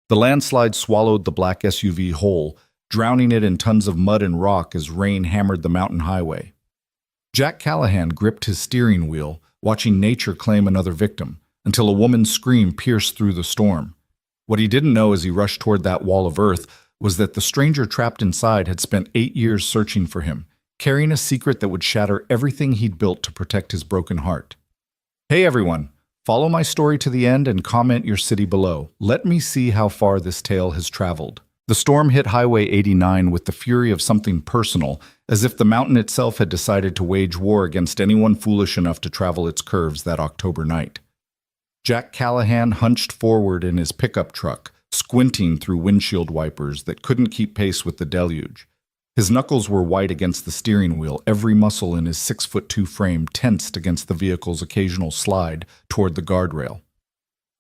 The landslide swallowed the black SUV whole, drowning it in tons of mud and rock as rain hammered the mountain highway. Jack Callahan gripped his steering wheel, watching nature claim another victim, until a woman's scream pierced through the storm. What he didn't know as he rushed toward that wall of earth was that the stranger trapped inside had spent 8 years searching for him, carrying a secret that would shatter everything he'd built to protect his broken heart. Hey everyone, follow my story to the end and comment your city below. Let me see how far this tale has traveled. The storm hit Highway 89 with the fury of something personal, as if the mountain itself had decided to wage war against anyone foolish enough to travel its curves that October night. Jack Callahan hunched forward in his pickup truck, squinting through windshield wipers that couldn't keep pace with the deluge. His knuckles were white against the steering wheel, every muscle in his 6'2" frame tensed against the vehicle's occasional slide toward the guardrail.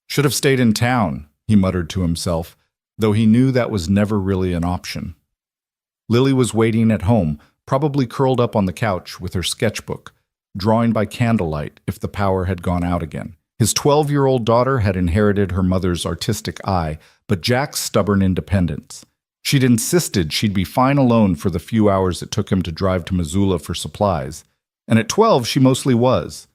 "Should have stayed in town," he muttered to himself, though he knew that was never really an option. Lily was waiting at home, probably curled up on the couch with her sketchbook, drawing by candlelight if the power had gone out again. His 12-year-old daughter had inherited her mother's artistic eye, but Jack's stubborn independence. She'd insisted she'd be fine alone for the few hours it took him to drive to Missoula for supplies, and at 12 she mostly was.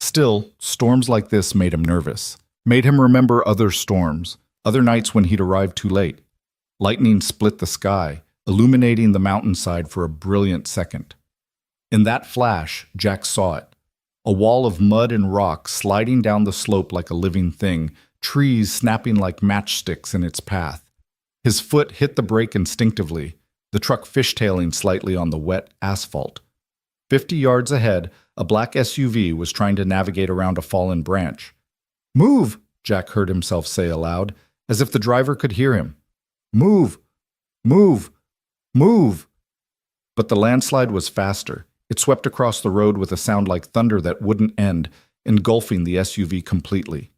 Still, storms like this made him nervous, made him remember other storms, other nights when he'd arrived too late. Lightning split the sky, illuminating the mountainside for a brilliant second. In that flash, Jack saw it. A wall of mud and rock sliding down the slope like a living thing, trees snapping like matchsticks in its path. His foot hit the brake instinctively, the truck fishtailing slightly on the wet asphalt. 50 yards ahead, a black SUV was trying to navigate around a fallen branch. "Move!" Jack heard himself say aloud, as if the driver could hear him. "Move! Move! Move!" But the landslide was faster. It swept across the road with a sound like thunder that wouldn't end, engulfing the SUV completely.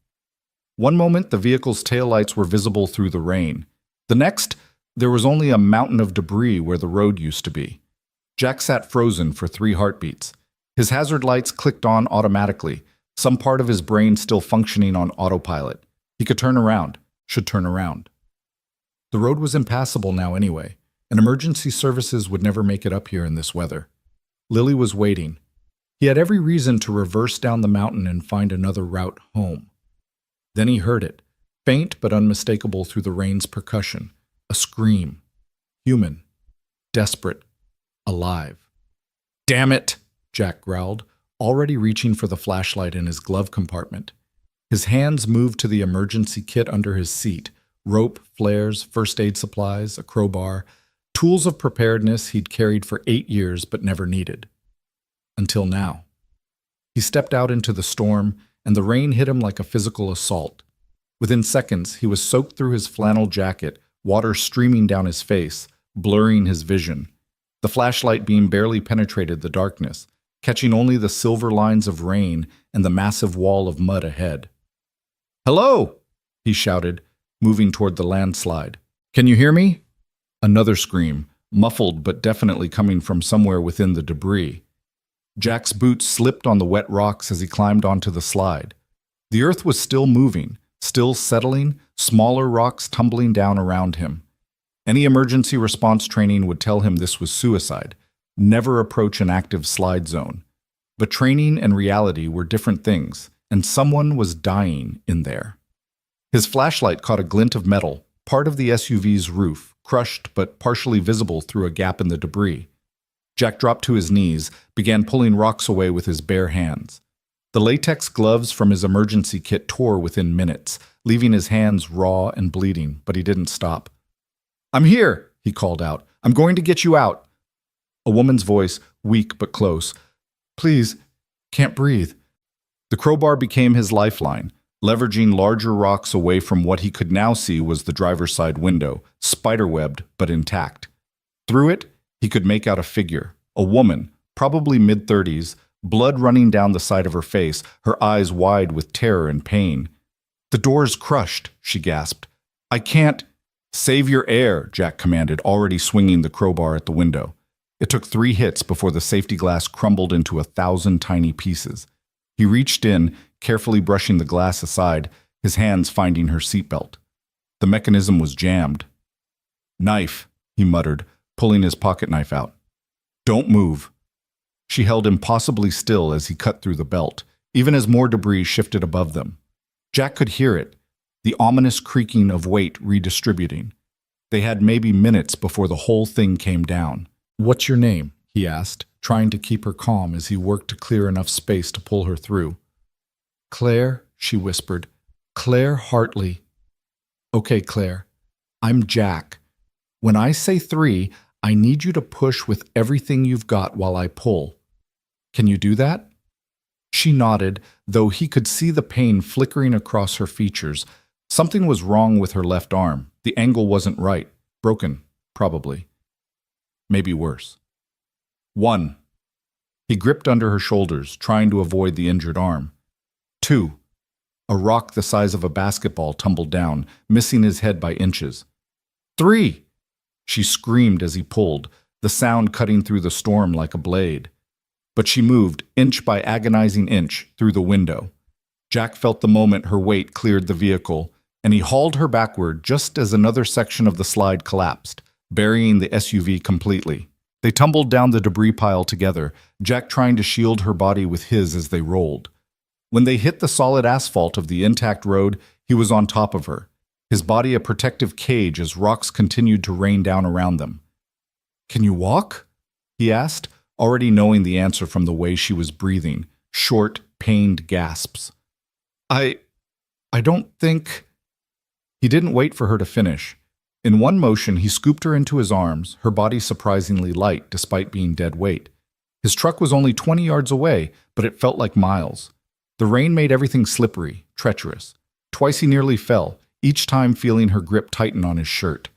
One moment, the vehicle's taillights were visible through the rain. The next, there was only a mountain of debris where the road used to be. Jack sat frozen for 3 heartbeats. His hazard lights clicked on automatically, some part of his brain still functioning on autopilot. He could turn around, should turn around. The road was impassable now anyway, and emergency services would never make it up here in this weather. Lily was waiting. He had every reason to reverse down the mountain and find another route home. Then he heard it, faint but unmistakable through the rain's percussion. A scream. Human. Desperate. Alive. "Damn it!" Jack growled, already reaching for the flashlight in his glove compartment. His hands moved to the emergency kit under his seat. Rope, flares, first aid supplies, a crowbar, tools of preparedness he'd carried for 8 years but never needed. Until now. He stepped out into the storm, and the rain hit him like a physical assault. Within seconds, he was soaked through his flannel jacket, water streaming down his face, blurring his vision. The flashlight beam barely penetrated the darkness, catching only the silver lines of rain and the massive wall of mud ahead. "Hello!" he shouted, moving toward the landslide. "Can you hear me?" Another scream, muffled but definitely coming from somewhere within the debris. Jack's boots slipped on the wet rocks as he climbed onto the slide. The earth was still moving, still settling, smaller rocks tumbling down around him. Any emergency response training would tell him this was suicide. Never approach an active slide zone. But training and reality were different things, and someone was dying in there. His flashlight caught a glint of metal, part of the SUV's roof, crushed but partially visible through a gap in the debris. Jack dropped to his knees, began pulling rocks away with his bare hands. The latex gloves from his emergency kit tore within minutes, leaving his hands raw and bleeding, but he didn't stop. "I'm here," he called out. "I'm going to get you out." A woman's voice, weak but close. "Please, can't breathe." The crowbar became his lifeline, leveraging larger rocks away from what he could now see was the driver's side window, spiderwebbed but intact. Through it, he could make out a figure, a woman, probably mid-30s, blood running down the side of her face, her eyes wide with terror and pain. "The door's crushed," she gasped. "I can't—" "Save your air," Jack commanded, already swinging the crowbar at the window. It took 3 hits before the safety glass crumbled into 1,000 tiny pieces. He reached in, carefully brushing the glass aside, his hands finding her seatbelt. The mechanism was jammed. "Knife," he muttered, pulling his pocket knife out. "Don't move." She held impossibly still as he cut through the belt, even as more debris shifted above them. Jack could hear it, the ominous creaking of weight redistributing. They had maybe minutes before the whole thing came down. "What's your name?" he asked, trying to keep her calm as he worked to clear enough space to pull her through. "Claire," she whispered. "Claire Hartley." "Okay, Claire. I'm Jack. When I say 3, I need you to push with everything you've got while I pull. Can you do that?" She nodded, though he could see the pain flickering across her features. Something was wrong with her left arm. The angle wasn't right. Broken, probably. Maybe worse. 1. He gripped under her shoulders, trying to avoid the injured arm. 2. A rock the size of a basketball tumbled down, missing his head by inches. 3. She screamed as he pulled, the sound cutting through the storm like a blade. But she moved, inch by agonizing inch, through the window. Jack felt the moment her weight cleared the vehicle, and he hauled her backward just as another section of the slide collapsed, burying the SUV completely. They tumbled down the debris pile together, Jack trying to shield her body with his as they rolled. When they hit the solid asphalt of the intact road, he was on top of her, his body a protective cage as rocks continued to rain down around them. "Can you walk?" he asked, already knowing the answer from the way she was breathing, short, pained gasps. I don't think—" He didn't wait for her to finish. In one motion, he scooped her into his arms, her body surprisingly light despite being dead weight. His truck was only 20 yards away, but it felt like miles. The rain made everything slippery, treacherous. Twice he nearly fell, each time feeling her grip tighten on his shirt.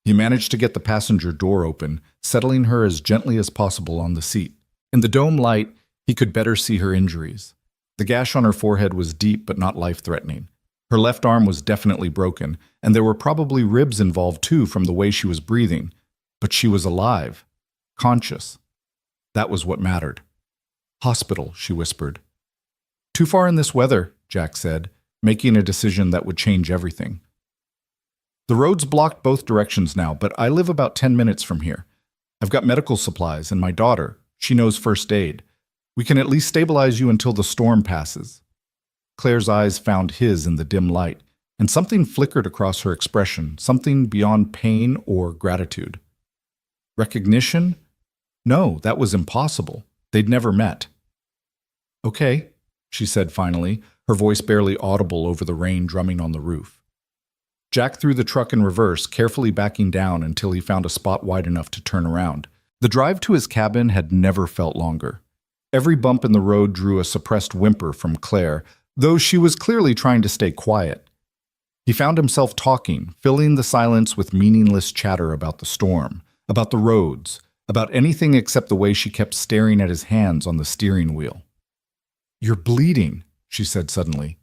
He managed to get the passenger door open, settling her as gently as possible on the seat. In the dome light, he could better see her injuries. The gash on her forehead was deep but not life-threatening. Her left arm was definitely broken, and there were probably ribs involved too from the way she was breathing. But she was alive, conscious. That was what mattered. "Hospital," she whispered. "Too far in this weather," Jack said, making a decision that would change everything. "The road's blocked both directions now, but I live about 10 minutes from here. I've got medical supplies, and my daughter, she knows first aid. We can at least stabilize you until the storm passes." Claire's eyes found his in the dim light, and something flickered across her expression, something beyond pain or gratitude. Recognition? No, that was impossible. They'd never met. "Okay," she said finally, her voice barely audible over the rain drumming on the roof. Jack threw the truck in reverse, carefully backing down until he found a spot wide enough to turn around. The drive to his cabin had never felt longer. Every bump in the road drew a suppressed whimper from Claire, though she was clearly trying to stay quiet. He found himself talking, filling the silence with meaningless chatter about the storm, about the roads, about anything except the way she kept staring at his hands on the steering wheel. "You're bleeding," she said suddenly.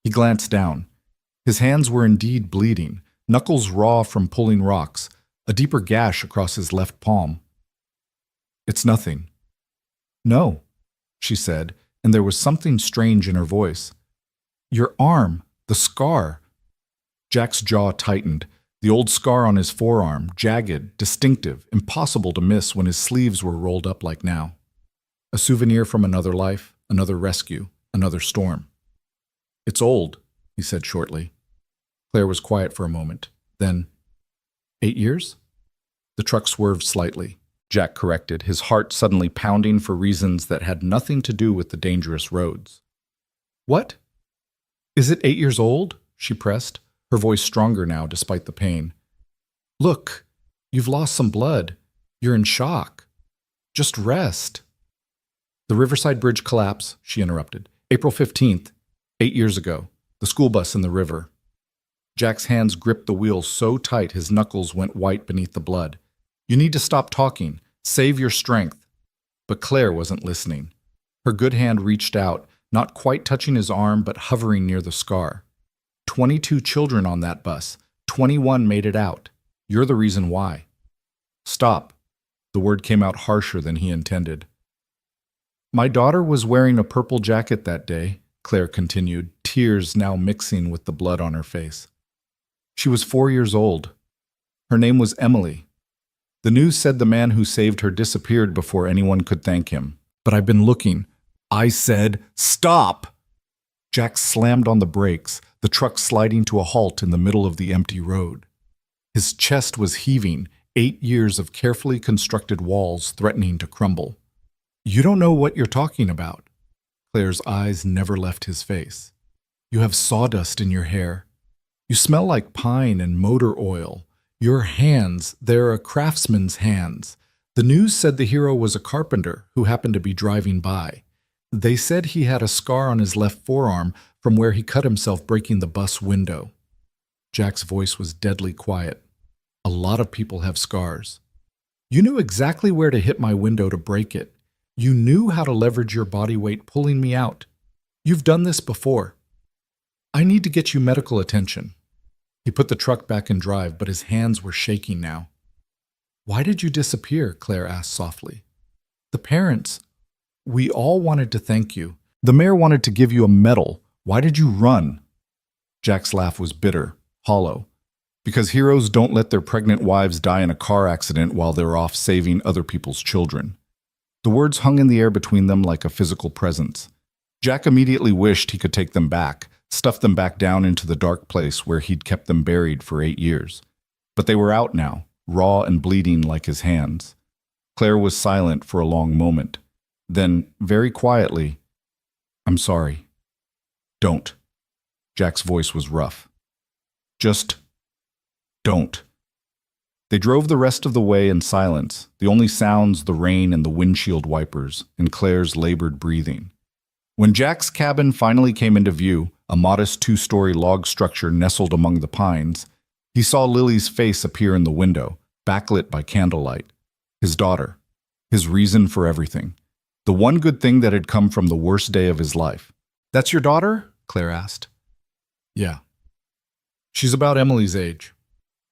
He glanced down. His hands were indeed bleeding, knuckles raw from pulling rocks, a deeper gash across his left palm. "It's nothing." "No," she said, and there was something strange in her voice. "Your arm, the scar." Jack's jaw tightened, the old scar on his forearm, jagged, distinctive, impossible to miss when his sleeves were rolled up like now. A souvenir from another life, another rescue, another storm. "It's old," he said shortly. Claire was quiet for a moment. Then, 8 years? The truck swerved slightly. Jack corrected, his heart suddenly pounding for reasons that had nothing to do with the dangerous roads. "What? Is it 8 years old?" she pressed, her voice stronger now despite the pain. "Look, you've lost some blood. You're in shock. Just rest." "The Riverside Bridge collapse," she interrupted. "April 15th, 8 years ago. The school bus in the river." Jack's hands gripped the wheel so tight his knuckles went white beneath the blood. "You need to stop talking. Save your strength." But Claire wasn't listening. Her good hand reached out, not quite touching his arm but hovering near the scar. 22 children on that bus. 21 made it out. You're the reason why. "Stop." The word came out harsher than he intended. "My daughter was wearing a purple jacket that day," Claire continued, tears now mixing with the blood on her face. She was 4 years old. Her name was Emily. The news said the man who saved her disappeared before anyone could thank him. But I've been looking. I said, "Stop!" Jack slammed on the brakes, the truck sliding to a halt in the middle of the empty road. His chest was heaving, 8 years of carefully constructed walls threatening to crumble. You don't know what you're talking about. Claire's eyes never left his face. You have sawdust in your hair. You smell like pine and motor oil. Your hands, they're a craftsman's hands. The news said the hero was a carpenter who happened to be driving by. They said he had a scar on his left forearm from where he cut himself breaking the bus window. Jack's voice was deadly quiet. A lot of people have scars. You knew exactly where to hit my window to break it. You knew how to leverage your body weight pulling me out. You've done this before. I need to get you medical attention. He put the truck back in drive, but his hands were shaking now. Why did you disappear? Claire asked softly. The parents. We all wanted to thank you. The mayor wanted to give you a medal. Why did you run? Jack's laugh was bitter, hollow. Because heroes don't let their pregnant wives die in a car accident while they're off saving other people's children. The words hung in the air between them like a physical presence. Jack immediately wished he could take them back, stuff them back down into the dark place where he'd kept them buried for 8 years. But they were out now, raw and bleeding like his hands. Claire was silent for a long moment. Then, very quietly, I'm sorry. Don't. Jack's voice was rough. Just don't. They drove the rest of the way in silence, the only sounds the rain and the windshield wipers, and Claire's labored breathing. When Jack's cabin finally came into view, a modest 2-story log structure nestled among the pines, he saw Lily's face appear in the window, backlit by candlelight. His daughter. His reason for everything. The one good thing that had come from the worst day of his life. That's your daughter? Claire asked. Yeah. She's about Emily's age.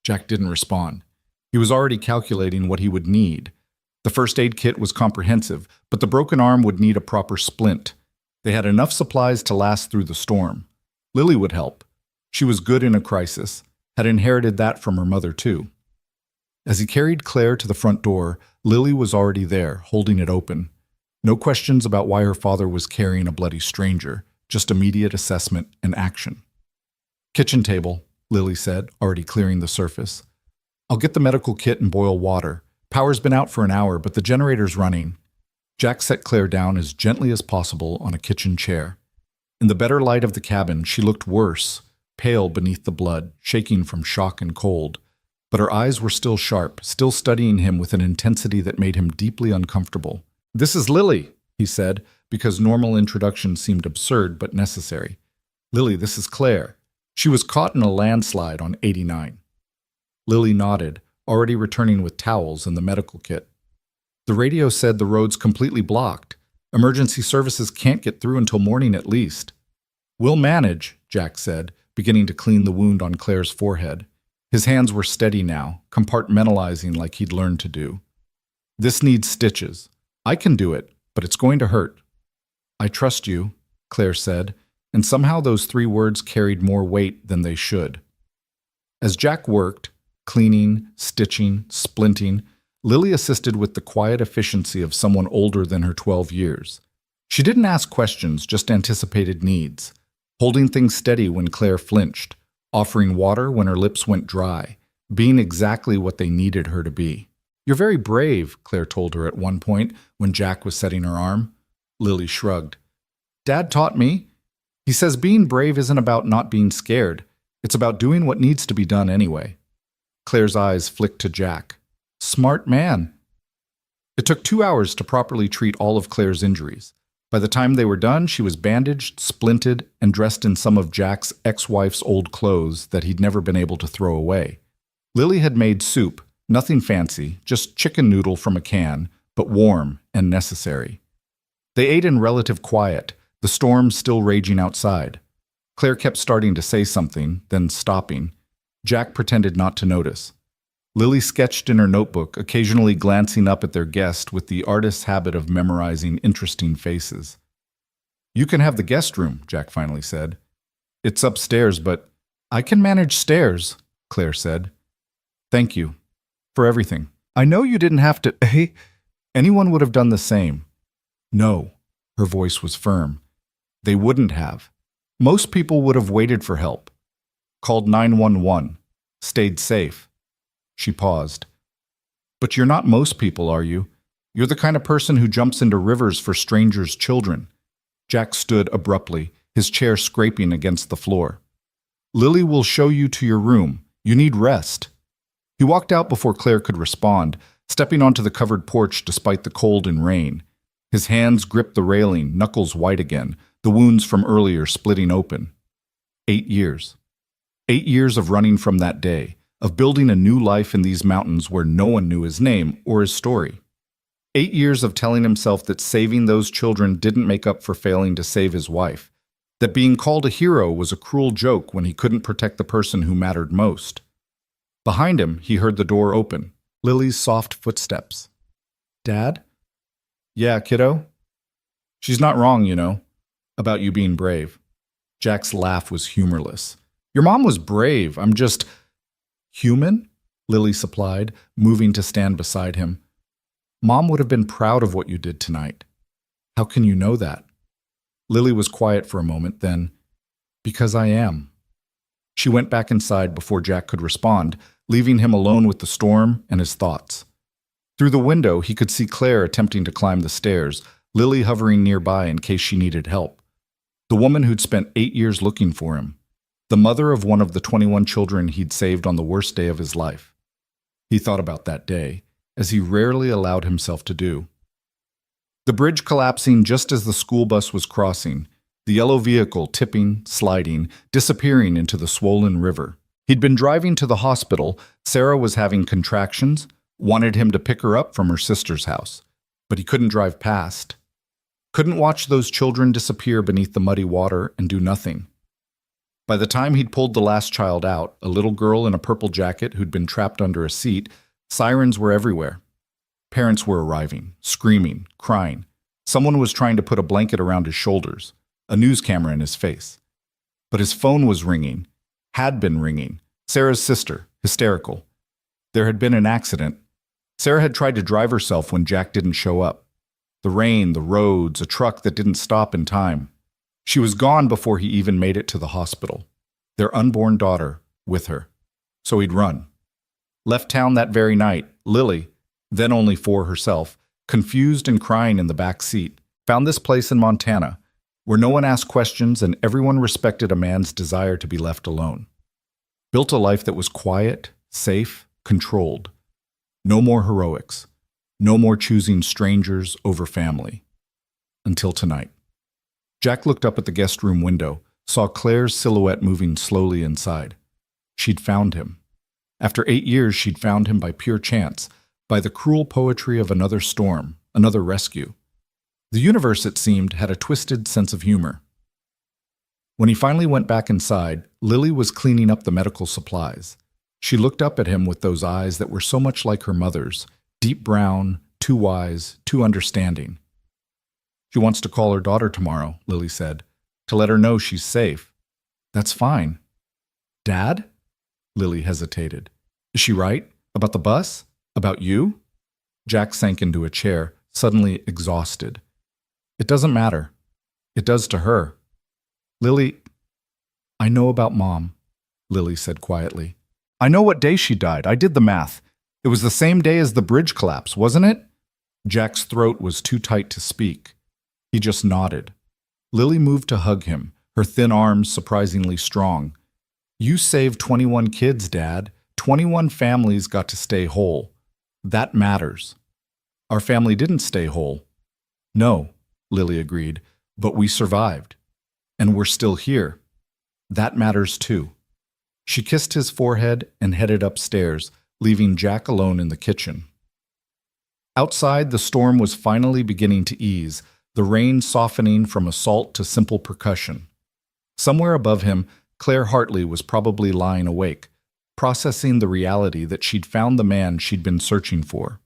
Jack didn't respond. He was already calculating what he would need. The first aid kit was comprehensive, but the broken arm would need a proper splint. They had enough supplies to last through the storm. Lily would help. She was good in a crisis, had inherited that from her mother too. As he carried Claire to the front door, Lily was already there, holding it open. No questions about why her father was carrying a bloody stranger, just immediate assessment and action. Kitchen table, Lily said, already clearing the surface. I'll get the medical kit and boil water. Power's been out for an hour, but the generator's running. Jack set Claire down as gently as possible on a kitchen chair. In the better light of the cabin, she looked worse, pale beneath the blood, shaking from shock and cold. But her eyes were still sharp, still studying him with an intensity that made him deeply uncomfortable. This is Lily, he said, because normal introduction seemed absurd but necessary. Lily, this is Claire. She was caught in a landslide on 89. Lily nodded, already returning with towels and the medical kit. The radio said the road's completely blocked. Emergency services can't get through until morning at least. We'll manage, Jack said, beginning to clean the wound on Claire's forehead. His hands were steady now, compartmentalizing like he'd learned to do. This needs stitches. I can do it, but it's going to hurt. I trust you, Claire said, and somehow those 3 words carried more weight than they should. As Jack worked, cleaning, stitching, splinting, Lily assisted with the quiet efficiency of someone older than her 12 years. She didn't ask questions, just anticipated needs, holding things steady when Claire flinched, offering water when her lips went dry, being exactly what they needed her to be. You're very brave, Claire told her at one point when Jack was setting her arm. Lily shrugged. Dad taught me. He says being brave isn't about not being scared. It's about doing what needs to be done anyway. Claire's eyes flicked to Jack. Smart man. It took 2 hours to properly treat all of Claire's injuries. By the time they were done, she was bandaged, splinted, and dressed in some of Jack's ex-wife's old clothes that he'd never been able to throw away. Lily had made soup, nothing fancy, just chicken noodle from a can, but warm and necessary. They ate in relative quiet, the storm still raging outside. Claire kept starting to say something, then stopping. Jack pretended not to notice. Lily sketched in her notebook, occasionally glancing up at their guest with the artist's habit of memorizing interesting faces. You can have the guest room, Jack finally said. It's upstairs, but I can manage stairs. Claire said. Thank you. For everything. I know you didn't have to. Hey, anyone would have done the same. No. Her voice was firm. They wouldn't have. Most people would have waited for help. Called 911. Stayed safe. She paused. But you're not most people, are you? You're the kind of person who jumps into rivers for strangers' children. Jack stood abruptly, his chair scraping against the floor. Lily will show you to your room. You need rest. He walked out before Claire could respond, stepping onto the covered porch despite the cold and rain. His hands gripped the railing, knuckles white again, the wounds from earlier splitting open. 8 years. 8 years of running from that day, of building a new life in these mountains where no one knew his name or his story. 8 years of telling himself that saving those children didn't make up for failing to save his wife, that being called a hero was a cruel joke when he couldn't protect the person who mattered most. Behind him, he heard the door open, Lily's soft footsteps. Dad? Yeah, kiddo? She's not wrong, you know, about you being brave. Jack's laugh was humorless. Your mom was brave. I'm just... Human? Lily supplied, moving to stand beside him. Mom would have been proud of what you did tonight. How can you know that? Lily was quiet for a moment, then, because I am. She went back inside before Jack could respond, leaving him alone with the storm and his thoughts. Through the window, he could see Claire attempting to climb the stairs, Lily hovering nearby in case she needed help. The woman who'd spent 8 years looking for him. The mother of one of the 21 children he'd saved on the worst day of his life. He thought about that day, as he rarely allowed himself to do. The bridge collapsing just as the school bus was crossing, the yellow vehicle tipping, sliding, disappearing into the swollen river. He'd been driving to the hospital. Sarah was having contractions, wanted him to pick her up from her sister's house, but he couldn't drive past. Couldn't watch those children disappear beneath the muddy water and do nothing. By the time he'd pulled the last child out, a little girl in a purple jacket who'd been trapped under a seat, sirens were everywhere. Parents were arriving, screaming, crying. Someone was trying to put a blanket around his shoulders, a news camera in his face. But his phone was ringing, had been ringing. Sarah's sister, hysterical. There had been an accident. Sarah had tried to drive herself when Jack didn't show up. The rain, the roads, a truck that didn't stop in time. She was gone before he even made it to the hospital. Their unborn daughter with her. So he'd run. Left town that very night, Lily, then only 4 herself, confused and crying in the back seat, found this place in Montana, where no one asked questions and everyone respected a man's desire to be left alone. Built a life that was quiet, safe, controlled. No more heroics. No more choosing strangers over family. Until tonight. Jack looked up at the guest room window, saw Claire's silhouette moving slowly inside. She'd found him. After 8 years, she'd found him by pure chance, by the cruel poetry of another storm, another rescue. The universe, it seemed, had a twisted sense of humor. When he finally went back inside, Lily was cleaning up the medical supplies. She looked up at him with those eyes that were so much like her mother's, deep brown, too wise, too understanding. She wants to call her daughter tomorrow, Lily said, to let her know she's safe. That's fine. Dad? Lily hesitated. Is she right? About the bus? About you? Jack sank into a chair, suddenly exhausted. It doesn't matter. It does to her. Lily, I know about Mom, Lily said quietly. I know what day she died. I did the math. It was the same day as the bridge collapse, wasn't it? Jack's throat was too tight to speak. He just nodded. Lily moved to hug him, her thin arms surprisingly strong. You saved 21 kids, Dad. 21 families got to stay whole. That matters. Our family didn't stay whole. No, Lily agreed, but we survived. And we're still here. That matters too. She kissed his forehead and headed upstairs, leaving Jack alone in the kitchen. Outside, the storm was finally beginning to ease, the rain softening from assault to simple percussion. Somewhere above him, Claire Hartley was probably lying awake, processing the reality that she'd found the man she'd been searching for.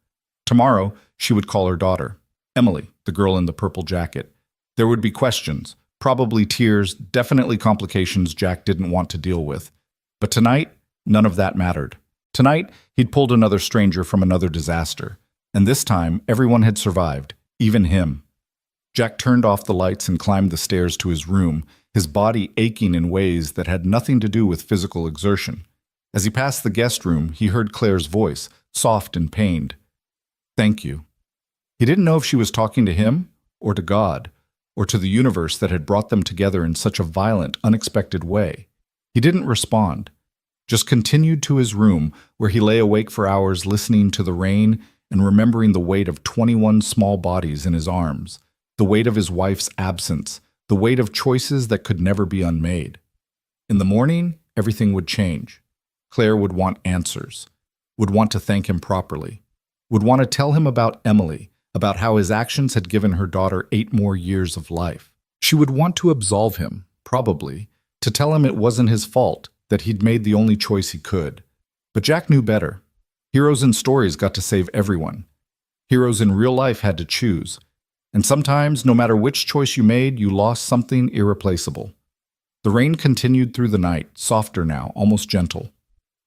Tomorrow, she would call her daughter, Emily, the girl in the purple jacket. There would be questions, probably tears, definitely complications Jack didn't want to deal with. But tonight, None of that mattered. Tonight, he'd pulled another stranger from another disaster, and this time everyone had survived, even him. Jack turned off the lights and climbed the stairs to his room, his body aching in ways that had nothing to do with physical exertion. As he passed the guest room, he heard Claire's voice, soft and pained. "Thank you." He didn't know if she was talking to him, or to God, or to the universe that had brought them together in such a violent, unexpected way. He didn't respond, just continued to his room, where he lay awake for hours listening to the rain and remembering the weight of 21 small bodies in his arms, the weight of his wife's absence, the weight of choices that could never be unmade. In the morning, everything would change. Claire would want answers, would want to thank him properly, would want to tell him about Emily, about how his actions had given her daughter 8 more years of life. She would want to absolve him, probably, to tell him it wasn't his fault, that he'd made the only choice he could. But Jack knew better. Heroes in stories got to save everyone. Heroes in real life had to choose. And sometimes, no matter which choice you made, you lost something irreplaceable. The rain continued through the night, softer now, almost gentle.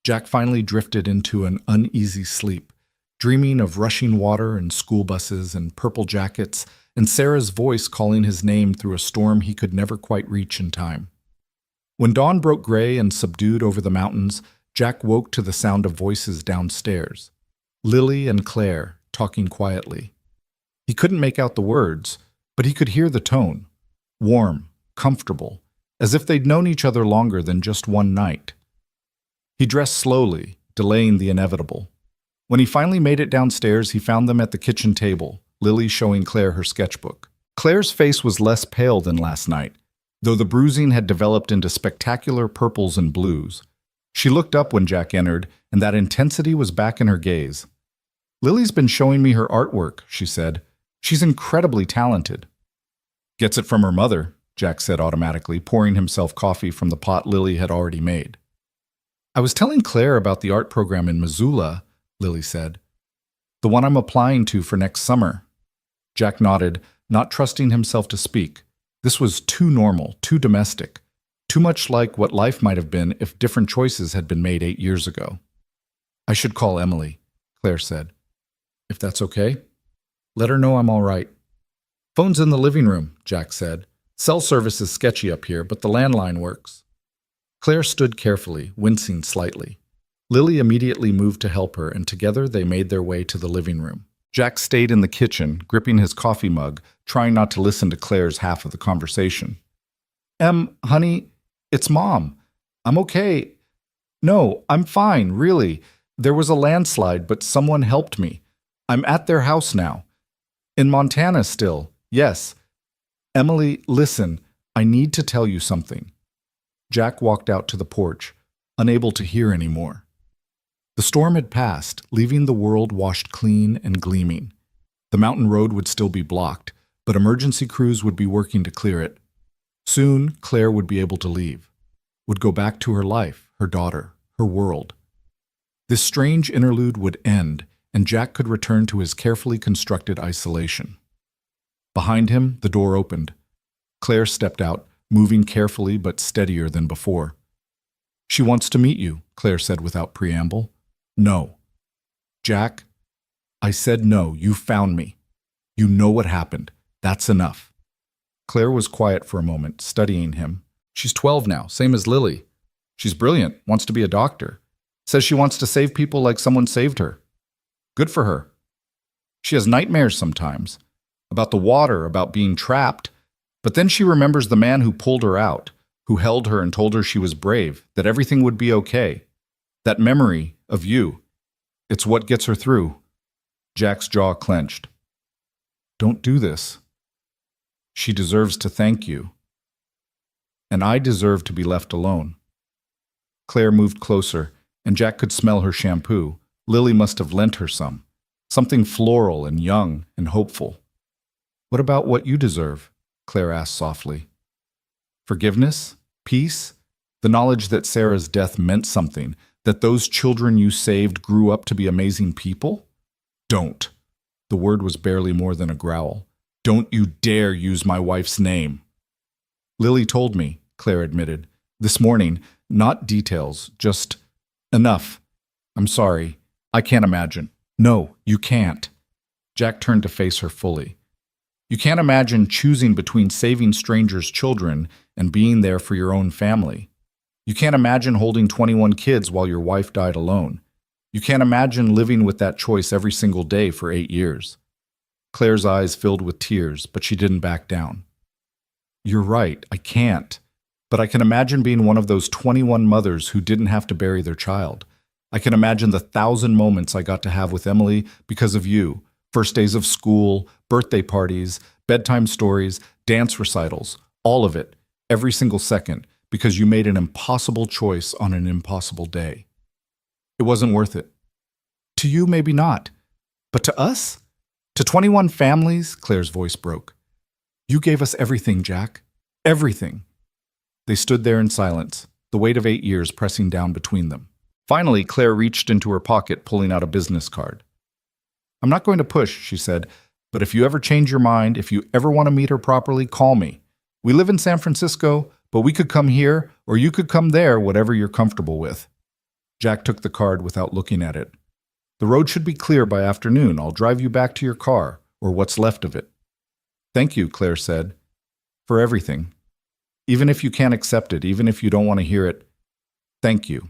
Jack finally drifted into an uneasy sleep, dreaming of rushing water and school buses and purple jackets and Sarah's voice calling his name through a storm he could never quite reach in time. When dawn broke gray and subdued over the mountains, Jack woke to the sound of voices downstairs. Lily and Claire, talking quietly. He couldn't make out the words, but he could hear the tone. Warm, comfortable, as if they'd known each other longer than just one night. He dressed slowly, delaying the inevitable. When he finally made it downstairs, he found them at the kitchen table, Lily showing Claire her sketchbook. Claire's face was less pale than last night, though the bruising had developed into spectacular purples and blues. She looked up when Jack entered, and that intensity was back in her gaze. "Lily's been showing me her artwork," she said. "She's incredibly talented." "Gets it from her mother," Jack said automatically, pouring himself coffee from the pot Lily had already made. "I was telling Claire about the art program in Missoula," Lily said. "The one I'm applying to for next summer." Jack nodded, not trusting himself to speak. This was too normal, too domestic, too much like what life might have been if different choices had been made 8 years ago. "I should call Emily," Claire said. "If that's okay. Let her know I'm all right." "Phone's in the living room," Jack said. "Cell service is sketchy up here, but the landline works." Claire stood carefully, wincing slightly. Lily immediately moved to help her, and together they made their way to the living room. Jack stayed in the kitchen, gripping his coffee mug, trying not to listen to Claire's half of the conversation. Honey, it's Mom. I'm okay. No, I'm fine, really. There was a landslide, but someone helped me. I'm at their house now. In Montana still, yes. Emily, listen, I need to tell you something." Jack walked out to the porch, unable to hear anymore. The storm had passed, leaving the world washed clean and gleaming. The mountain road would still be blocked, but emergency crews would be working to clear it. Soon, Claire would be able to leave, would go back to her life, her daughter, her world. This strange interlude would end, and Jack could return to his carefully constructed isolation. Behind him, the door opened. Claire stepped out, moving carefully but steadier than before. "She wants to meet you," Claire said without preamble. "No." "Jack, I said no. You found me. You know what happened. That's enough." Claire was quiet for a moment, studying him. "She's 12 now, same as Lily. She's brilliant, wants to be a doctor. Says she wants to save people like someone saved her. Good for her. She has nightmares sometimes, about the water, about being trapped, but then she remembers the man who pulled her out, who held her and told her she was brave, that everything would be okay. That memory of you, it's what gets her through." Jack's jaw clenched. "Don't do this. She deserves to thank you. And I deserve to be left alone." Claire moved closer, and Jack could smell her shampoo. Lily must have lent her some. Something floral and young and hopeful. "What about what you deserve?" Claire asked softly. "Forgiveness? Peace? The knowledge that Sarah's death meant something, that those children you saved grew up to be amazing people? Don't." The word was barely more than a growl. "Don't you dare use my wife's name." "Lily told me," Claire admitted. "This morning, not details, just Enough. I'm sorry. I can't imagine. No, you can't. Jack turned to face her fully. You can't imagine choosing between saving strangers' children and being there for your own family. You can't imagine holding 21 kids while your wife died alone. You can't imagine living with that choice every single day for 8 years. Claire's eyes filled with tears, but she didn't back down. You're right, I can't. But I can imagine being one of those 21 mothers who didn't have to bury their child. I can imagine the 1,000 moments I got to have with Emily because of you. First days of school, birthday parties, bedtime stories, dance recitals, all of it, every single second, because you made an impossible choice on an impossible day. It wasn't worth it. To you, maybe not. But to us? To 21 families, Claire's voice broke. You gave us everything, Jack. Everything. They stood there in silence, the weight of 8 years pressing down between them. Finally, Claire reached into her pocket, pulling out a business card. I'm not going to push, she said, but if you ever change your mind, if you ever want to meet her properly, call me. We live in San Francisco, but we could come here, or you could come there, whatever you're comfortable with. Jack took the card without looking at it. The road should be clear by afternoon. I'll drive you back to your car, or what's left of it. Thank you, Claire said, for everything. Even if you can't accept it, even if you don't want to hear it, thank you.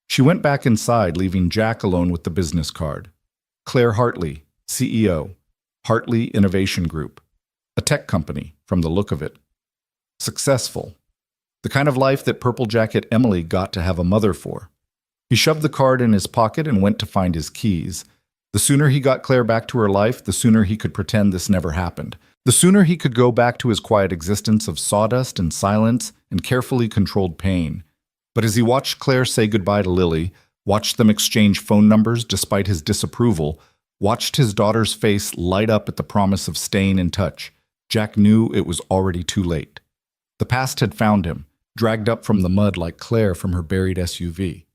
She went back inside, leaving Jack alone with the business card. Claire Hartley, CEO, Hartley Innovation Group, a tech company from the look of it. Successful. The kind of life that Purple Jacket Emily got to have a mother for. He shoved the card in his pocket and went to find his keys. The sooner he got Claire back to her life, the sooner he could pretend this never happened. The sooner he could go back to his quiet existence of sawdust and silence and carefully controlled pain. But as he watched Claire say goodbye to Lily, watched them exchange phone numbers despite his disapproval, watched his daughter's face light up at the promise of staying in touch, Jack knew it was already too late. The past had found him, dragged up from the mud like Claire from her buried SUV.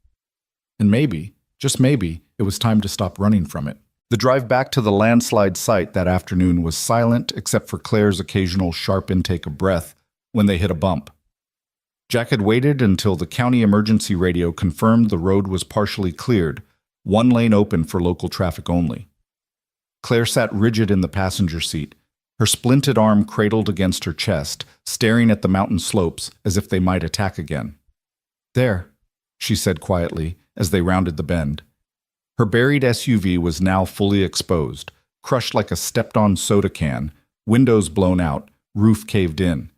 And maybe, just maybe, it was time to stop running from it. The drive back to the landslide site that afternoon was silent except for Claire's occasional sharp intake of breath when they hit a bump. Jack had waited until the county emergency radio confirmed the road was partially cleared, one lane open for local traffic only. Claire sat rigid in the passenger seat, her splinted arm cradled against her chest, staring at the mountain slopes as if they might attack again. There, she said quietly as they rounded the bend. Her buried SUV was now fully exposed, crushed like a stepped-on soda can, windows blown out, roof caved in.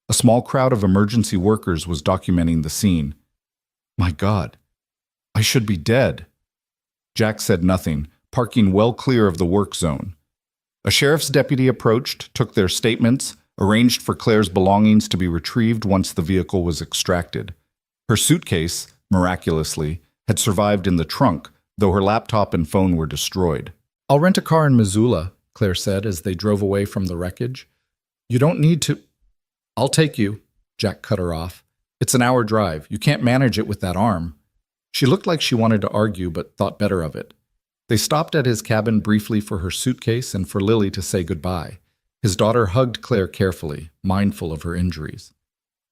A small crowd of emergency workers was documenting the scene. My God, I should be dead. Jack said nothing, parking well clear of the work zone. A sheriff's deputy approached, took their statements, arranged for Claire's belongings to be retrieved once the vehicle was extracted. Her suitcase, miraculously, had survived in the trunk, though her laptop and phone were destroyed. I'll rent a car in Missoula, Claire said as they drove away from the wreckage. You don't need to... I'll take you, Jack cut her off. It's an hour drive. You can't manage it with that arm. She looked like she wanted to argue, but thought better of it. They stopped at his cabin briefly for her suitcase and for Lily to say goodbye. His daughter hugged Claire carefully, mindful of her injuries.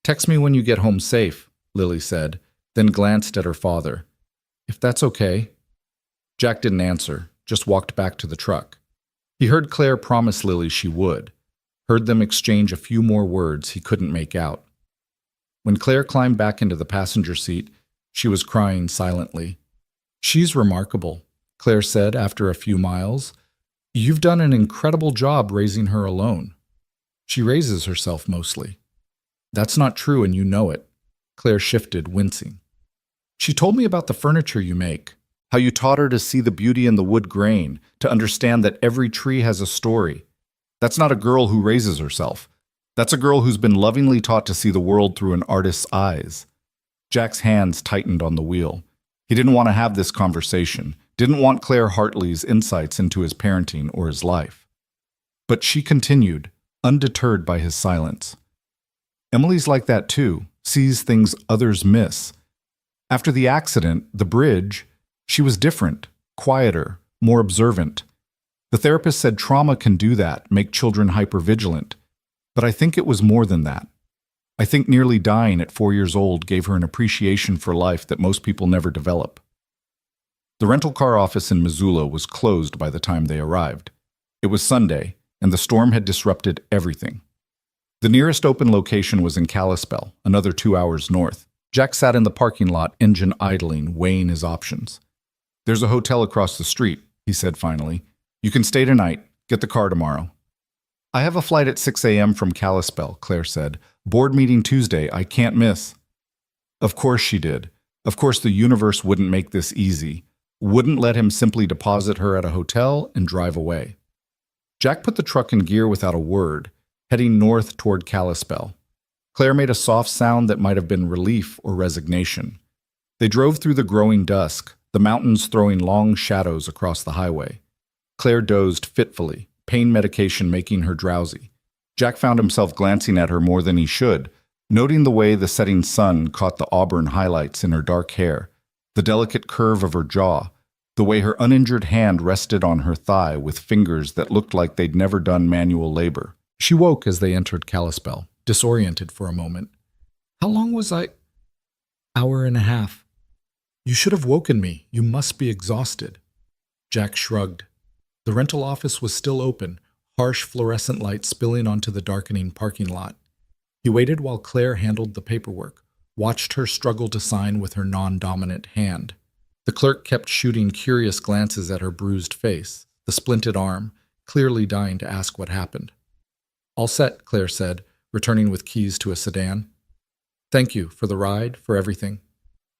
Text me when you get home safe, Lily said, then glanced at her father. If that's okay. Jack didn't answer, just walked back to the truck. He heard Claire promise Lily she would. Heard them exchange a few more words he couldn't make out. When Claire climbed back into the passenger seat, she was crying silently. She's remarkable, Claire said after a few miles. You've done an incredible job raising her alone. She raises herself mostly. That's not true and you know it. Claire shifted, wincing. She told me about the furniture you make, how you taught her to see the beauty in the wood grain, to understand that every tree has a story. That's not a girl who raises herself. That's a girl who's been lovingly taught to see the world through an artist's eyes. Jack's hands tightened on the wheel. He didn't want to have this conversation, didn't want Claire Hartley's insights into his parenting or his life. But she continued, undeterred by his silence. Emily's like that too, sees things others miss. After the accident, the bridge, she was different, quieter, more observant. The therapist said trauma can do that, make children hypervigilant. But I think it was more than that. I think nearly dying at 4 years old gave her an appreciation for life that most people never develop. The rental car office in Missoula was closed by the time they arrived. It was Sunday, and the storm had disrupted everything. The nearest open location was in Kalispell, another 2 hours north. Jack sat in the parking lot, engine idling, weighing his options. "There's a hotel across the street," he said finally. "You can stay tonight. Get the car tomorrow." "I have a flight at 6 a.m. from Kalispell," Claire said. "Board meeting Tuesday. I can't miss." Of course she did. Of course the universe wouldn't make this easy. Wouldn't let him simply deposit her at a hotel and drive away. Jack put the truck in gear without a word, heading north toward Kalispell. Claire made a soft sound that might have been relief or resignation. They drove through the growing dusk, the mountains throwing long shadows across the highway. Claire dozed fitfully, pain medication making her drowsy. Jack found himself glancing at her more than he should, noting the way the setting sun caught the auburn highlights in her dark hair, the delicate curve of her jaw, the way her uninjured hand rested on her thigh with fingers that looked like they'd never done manual labor. She woke as they entered Kalispell, disoriented for a moment. "How long was I?" "Hour and a half." "You should have woken me. You must be exhausted." Jack shrugged. The rental office was still open, harsh fluorescent light spilling onto the darkening parking lot. He waited while Claire handled the paperwork, watched her struggle to sign with her non-dominant hand. The clerk kept shooting curious glances at her bruised face, the splinted arm, clearly dying to ask what happened. "All set," Claire said, returning with keys to a sedan. "Thank you for the ride, for everything."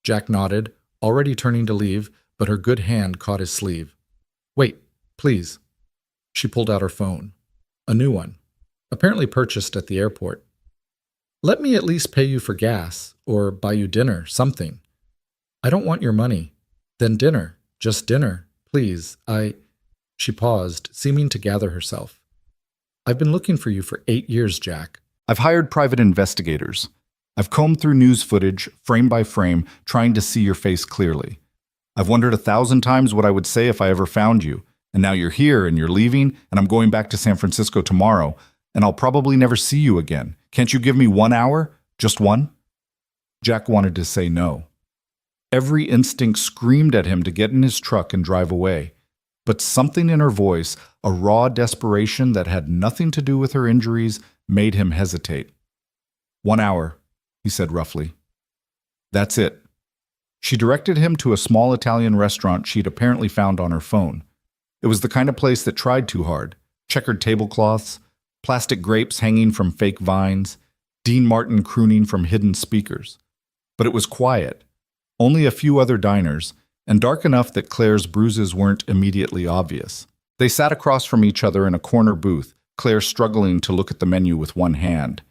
Jack nodded, already turning to leave, but her good hand caught his sleeve. "Wait, please." She pulled out her phone. A new one, apparently purchased at the airport. "Let me at least pay you for gas, or buy you dinner, something." "I don't want your money." "Then dinner, just dinner, please. She paused, seeming to gather herself. "I've been looking for you for 8 years, Jack. I've hired private investigators. I've combed through news footage, frame by frame, trying to see your face clearly. I've wondered 1,000 times what I would say if I ever found you, and now you're here and you're leaving, and I'm going back to San Francisco tomorrow, and I'll probably never see you again. Can't you give me 1 hour? Just one?" Jack wanted to say no. Every instinct screamed at him to get in his truck and drive away. But something in her voice, a raw desperation that had nothing to do with her injuries, made him hesitate. 1 hour, he said roughly. That's it. She directed him to a small Italian restaurant she'd apparently found on her phone. It was the kind of place that tried too hard. Checkered tablecloths, plastic grapes hanging from fake vines, Dean Martin crooning from hidden speakers. But it was quiet. Only a few other diners, and dark enough that Claire's bruises weren't immediately obvious. They sat across from each other in a corner booth, Claire struggling to look at the menu with one hand.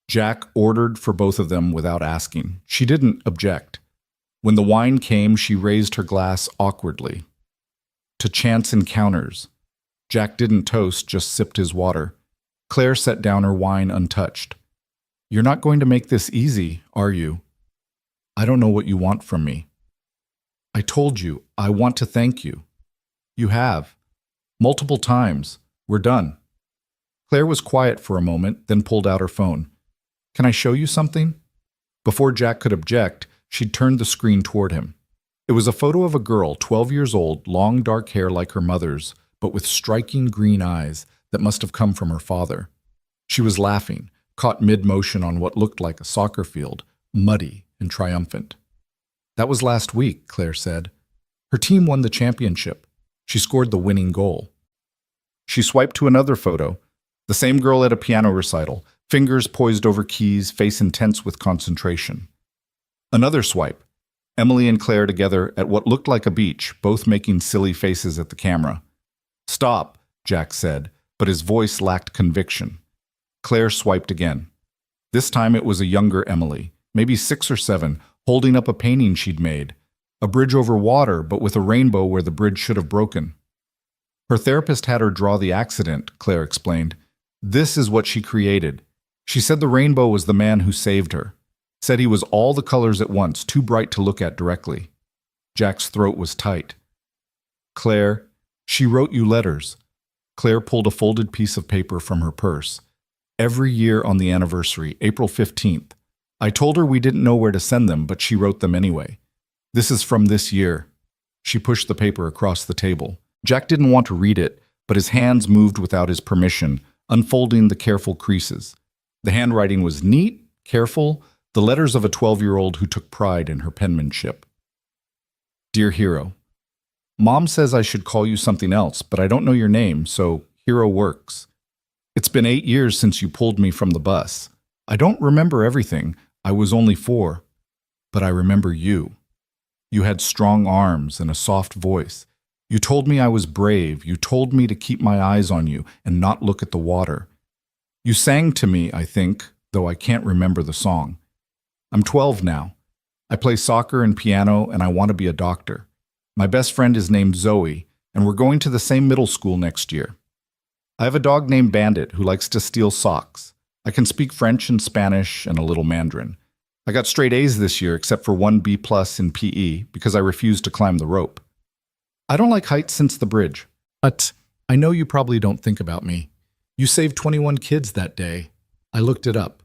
Jack ordered for both of them without asking. She didn't object. When the wine came, she raised her glass awkwardly. To chance encounters. Jack didn't toast, just sipped his water. Claire set down her wine untouched. "You're not going to make this easy, are you?" "I don't know what you want from me." "I told you, I want to thank you." "You have. Multiple times. We're done." Claire was quiet for a moment, then pulled out her phone. "Can I show you something?" Before Jack could object, she'd turned the screen toward him. It was a photo of a girl, 12 years old, long dark hair like her mother's, but with striking green eyes that must have come from her father. She was laughing, caught mid-motion on what looked like a soccer field, muddy and triumphant. "That was last week," Claire said. "Her team won the championship. She scored the winning goal." She swiped to another photo. The same girl at a piano recital, fingers poised over keys, face intense with concentration. Another swipe. Emily and Claire together at what looked like a beach, both making silly faces at the camera. "Stop," Jack said, but his voice lacked conviction. Claire swiped again. This time it was a younger Emily, maybe 6 or 7, holding up a painting she'd made. A bridge over water, but with a rainbow where the bridge should have broken. Her therapist had her draw the accident, Claire explained. This is what she created. She said the rainbow was the man who saved her. Said he was all the colors at once, too bright to look at directly. Jack's throat was tight. "Claire, she wrote you letters." Claire pulled a folded piece of paper from her purse. Every year on the anniversary, April 15th. I told her we didn't know where to send them, but she wrote them anyway. This is from this year. She pushed the paper across the table. Jack didn't want to read it, but his hands moved without his permission, unfolding the careful creases. The handwriting was neat, careful, the letters of a 12-year-old who took pride in her penmanship. Dear Hero, Mom says I should call you something else, but I don't know your name, so Hero works. It's been 8 years since you pulled me from the bus. I don't remember everything. I was only 4. But I remember you. You had strong arms and a soft voice. You told me I was brave. You told me to keep my eyes on you and not look at the water. You sang to me, I think, though I can't remember the song. I'm 12 now. I play soccer and piano, and I want to be a doctor. My best friend is named Zoe, and we're going to the same middle school next year. I have a dog named Bandit who likes to steal socks. I can speak French and Spanish and a little Mandarin. I got straight A's this year except for 1 B+ in PE because I refused to climb the rope. I don't like heights since the bridge. But I know you probably don't think about me. You saved 21 kids that day. I looked it up.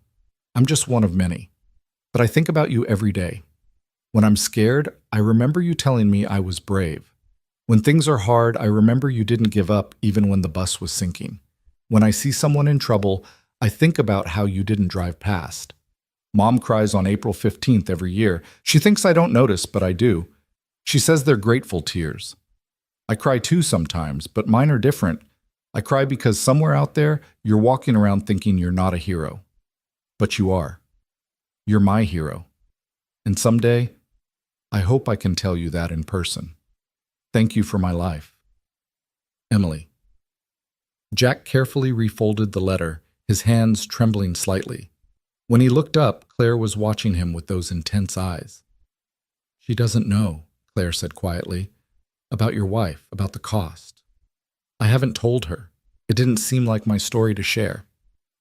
I'm just one of many. But I think about you every day. When I'm scared, I remember you telling me I was brave. When things are hard, I remember you didn't give up even when the bus was sinking. When I see someone in trouble, I think about how you didn't drive past. Mom cries on April 15th every year. She thinks I don't notice, but I do. She says they're grateful tears. I cry too sometimes, but mine are different. I cry because somewhere out there, you're walking around thinking you're not a hero. But you are. You're my hero. And someday, I hope I can tell you that in person. Thank you for my life. Emily. Jack carefully refolded the letter, his hands trembling slightly. When he looked up, Claire was watching him with those intense eyes. She doesn't know, Claire said quietly, about your wife, about the cost. I haven't told her. It didn't seem like my story to share.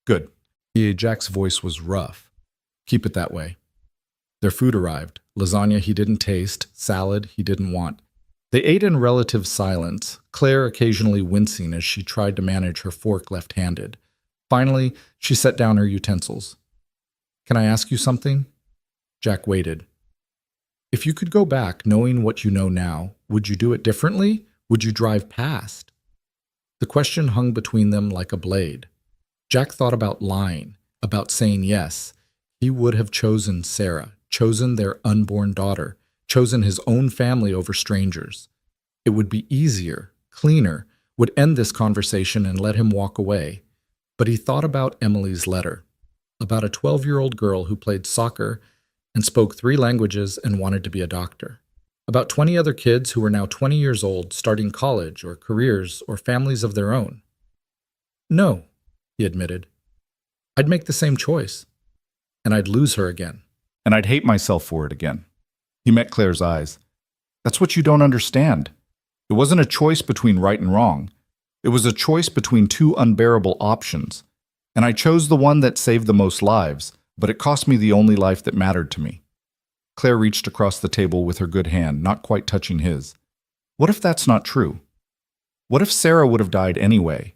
Good. Jack's voice was rough. Keep it that way. Their food arrived. Lasagna he didn't taste, salad he didn't want. They ate in relative silence, Claire occasionally wincing as she tried to manage her fork left-handed. Finally, she set down her utensils. Can I ask you something? Jack waited. If you could go back knowing what you know now, would you do it differently? Would you drive past? The question hung between them like a blade. Jack thought about lying, about saying yes. He would have chosen Sarah, chosen their unborn daughter, chosen his own family over strangers. It would be easier, cleaner, would end this conversation and let him walk away. But he thought about Emily's letter, about a 12-year-old girl who played soccer and spoke 3 languages and wanted to be a doctor, about 20 other kids who were now 20 years old, starting college or careers or families of their own. No, he admitted. I'd make the same choice, and I'd lose her again. And I'd hate myself for it again. He met Claire's eyes. That's what you don't understand. It wasn't a choice between right and wrong. It was a choice between 2 unbearable options. And I chose the one that saved the most lives, but it cost me the only life that mattered to me. Claire reached across the table with her good hand, not quite touching his. What if that's not true? What if Sarah would have died anyway?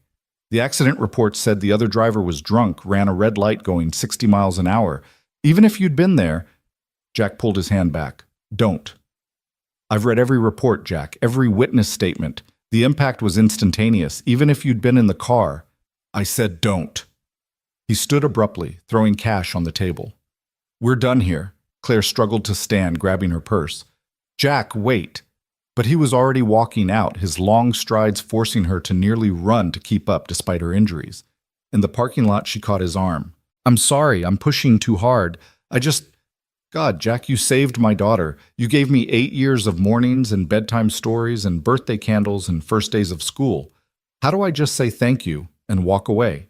The accident report said the other driver was drunk, ran a red light going 60 miles an hour. Even if you'd been there... Jack pulled his hand back. Don't. I've read every report, Jack, every witness statement. The impact was instantaneous, even if you'd been in the car. I said don't. He stood abruptly, throwing cash on the table. We're done here. Claire struggled to stand, grabbing her purse. Jack, wait. But he was already walking out, his long strides forcing her to nearly run to keep up despite her injuries. In the parking lot, she caught his arm. I'm sorry, I'm pushing too hard. God, Jack, you saved my daughter. You gave me 8 years of mornings and bedtime stories and birthday candles and first days of school. How do I just say thank you and walk away?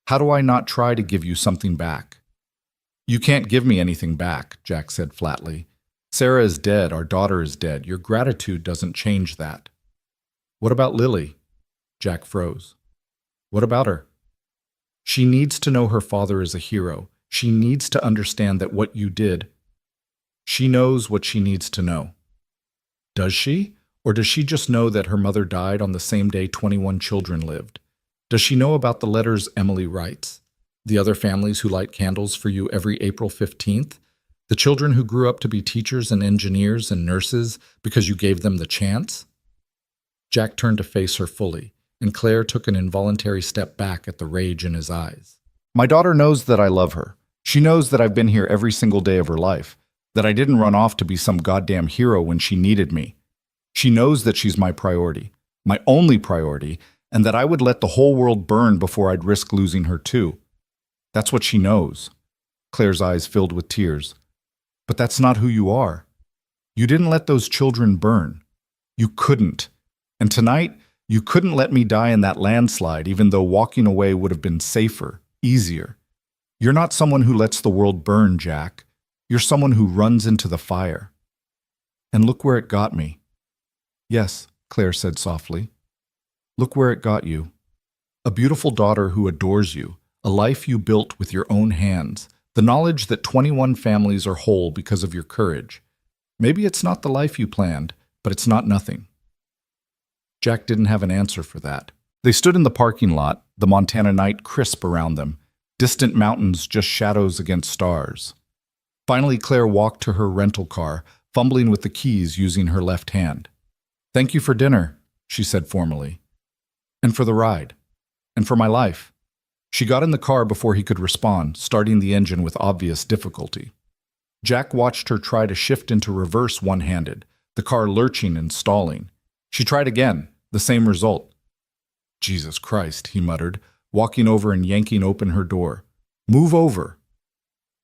How do I not try to give you something back? You can't give me anything back, Jack said flatly. Sarah is dead, our daughter is dead. Your gratitude doesn't change that. What about Lily? Jack froze. What about her? She needs to know her father is a hero. She needs to understand that what you did. She knows what she needs to know. Does she? Or does she just know that her mother died on the same day 21 children lived? Does she know about the letters Emily writes? The other families who light candles for you every April 15th? The children who grew up to be teachers and engineers and nurses because you gave them the chance? Jack turned to face her fully, and Claire took an involuntary step back at the rage in his eyes. My daughter knows that I love her. She knows that I've been here every single day of her life, that I didn't run off to be some goddamn hero when she needed me. She knows that she's my priority, my only priority, and that I would let the whole world burn before I'd risk losing her too. That's what she knows. Claire's eyes filled with tears. But that's not who you are. You didn't let those children burn. You couldn't. And tonight, you couldn't let me die in that landslide, even though walking away would have been safer, easier. You're not someone who lets the world burn, Jack. You're someone who runs into the fire. And look where it got me. Yes, Claire said softly. Look where it got you. A beautiful daughter who adores you, a life you built with your own hands, the knowledge that 21 families are whole because of your courage. Maybe it's not the life you planned, but it's not nothing. Jack didn't have an answer for that. They stood in the parking lot, the Montana night crisp around them, distant mountains just shadows against stars. Finally, Claire walked to her rental car, fumbling with the keys using her left hand. Thank you for dinner, she said formally. And for the ride. And for my life. She got in the car before he could respond, starting the engine with obvious difficulty. Jack watched her try to shift into reverse one-handed, the car lurching and stalling. She tried again, the same result. Jesus Christ, he muttered, walking over and yanking open her door. Move over.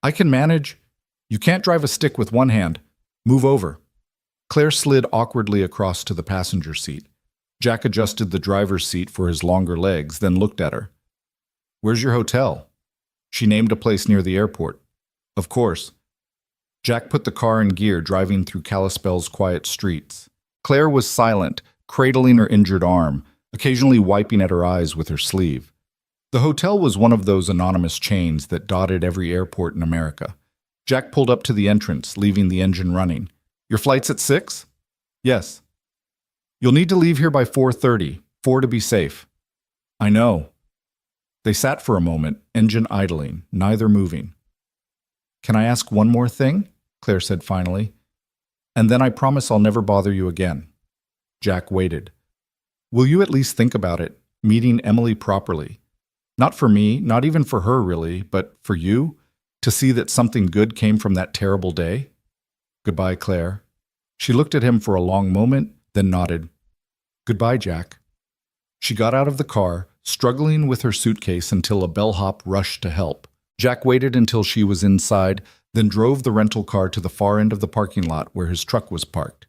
I can manage. You can't drive a stick with one hand. Move over. Claire slid awkwardly across to the passenger seat. Jack adjusted the driver's seat for his longer legs, then looked at her. Where's your hotel? She named a place near the airport. Of course. Jack put the car in gear, driving through Kalispell's quiet streets. Claire was silent, cradling her injured arm, occasionally wiping at her eyes with her sleeve. The hotel was one of those anonymous chains that dotted every airport in America. Jack pulled up to the entrance, leaving the engine running. Your flight's at 6? Yes. You'll need to leave here by 4:30, 4 to be safe. I know. They sat for a moment, engine idling, neither moving. Can I ask one more thing? Claire said finally. And then I promise I'll never bother you again. Jack waited. Will you at least think about it, meeting Emily properly? Not for me, not even for her really, but for you, to see that something good came from that terrible day? Goodbye, Claire. She looked at him for a long moment, then nodded. Goodbye, Jack. She got out of the car, struggling with her suitcase until a bellhop rushed to help. Jack waited until she was inside, then drove the rental car to the far end of the parking lot where his truck was parked.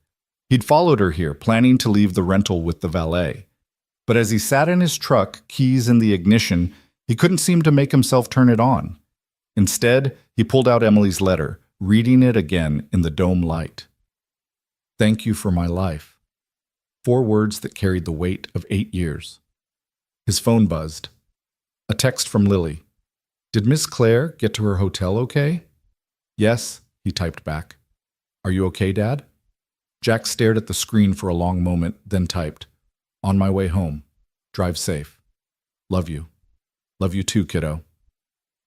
He'd followed her here, planning to leave the rental with the valet. But as he sat in his truck, keys in the ignition, he couldn't seem to make himself turn it on. Instead, he pulled out Emily's letter, reading it again in the dome light. Thank you for my life. 4 words that carried the weight of 8 years. His phone buzzed. A text from Lily. Did Miss Claire get to her hotel okay? Yes, he typed back. Are you okay, Dad? Jack stared at the screen for a long moment, then typed, On my way home. Drive safe. Love you. Love you too, kiddo.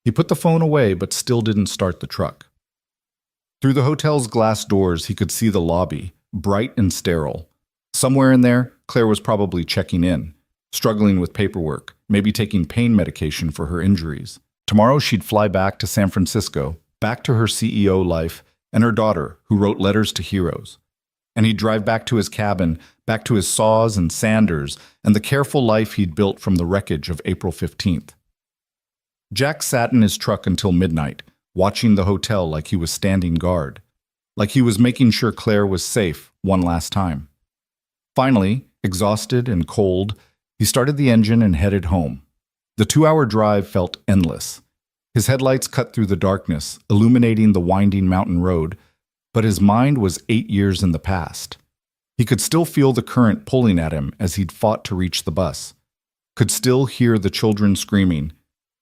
He put the phone away, but still didn't start the truck. Through the hotel's glass doors, he could see the lobby, bright and sterile. Somewhere in there, Claire was probably checking in, struggling with paperwork, maybe taking pain medication for her injuries. Tomorrow she'd fly back to San Francisco, back to her CEO life, and her daughter, who wrote letters to heroes. And he'd drive back to his cabin, back to his saws and sanders, and the careful life he'd built from the wreckage of April 15th. Jack sat in his truck until midnight, watching the hotel like he was standing guard, like he was making sure Claire was safe one last time. Finally, exhausted and cold, he started the engine and headed home. The 2-hour drive felt endless. His headlights cut through the darkness, illuminating the winding mountain road, but his mind was 8 years in the past. He could still feel the current pulling at him as he'd fought to reach the bus, could still hear the children screaming,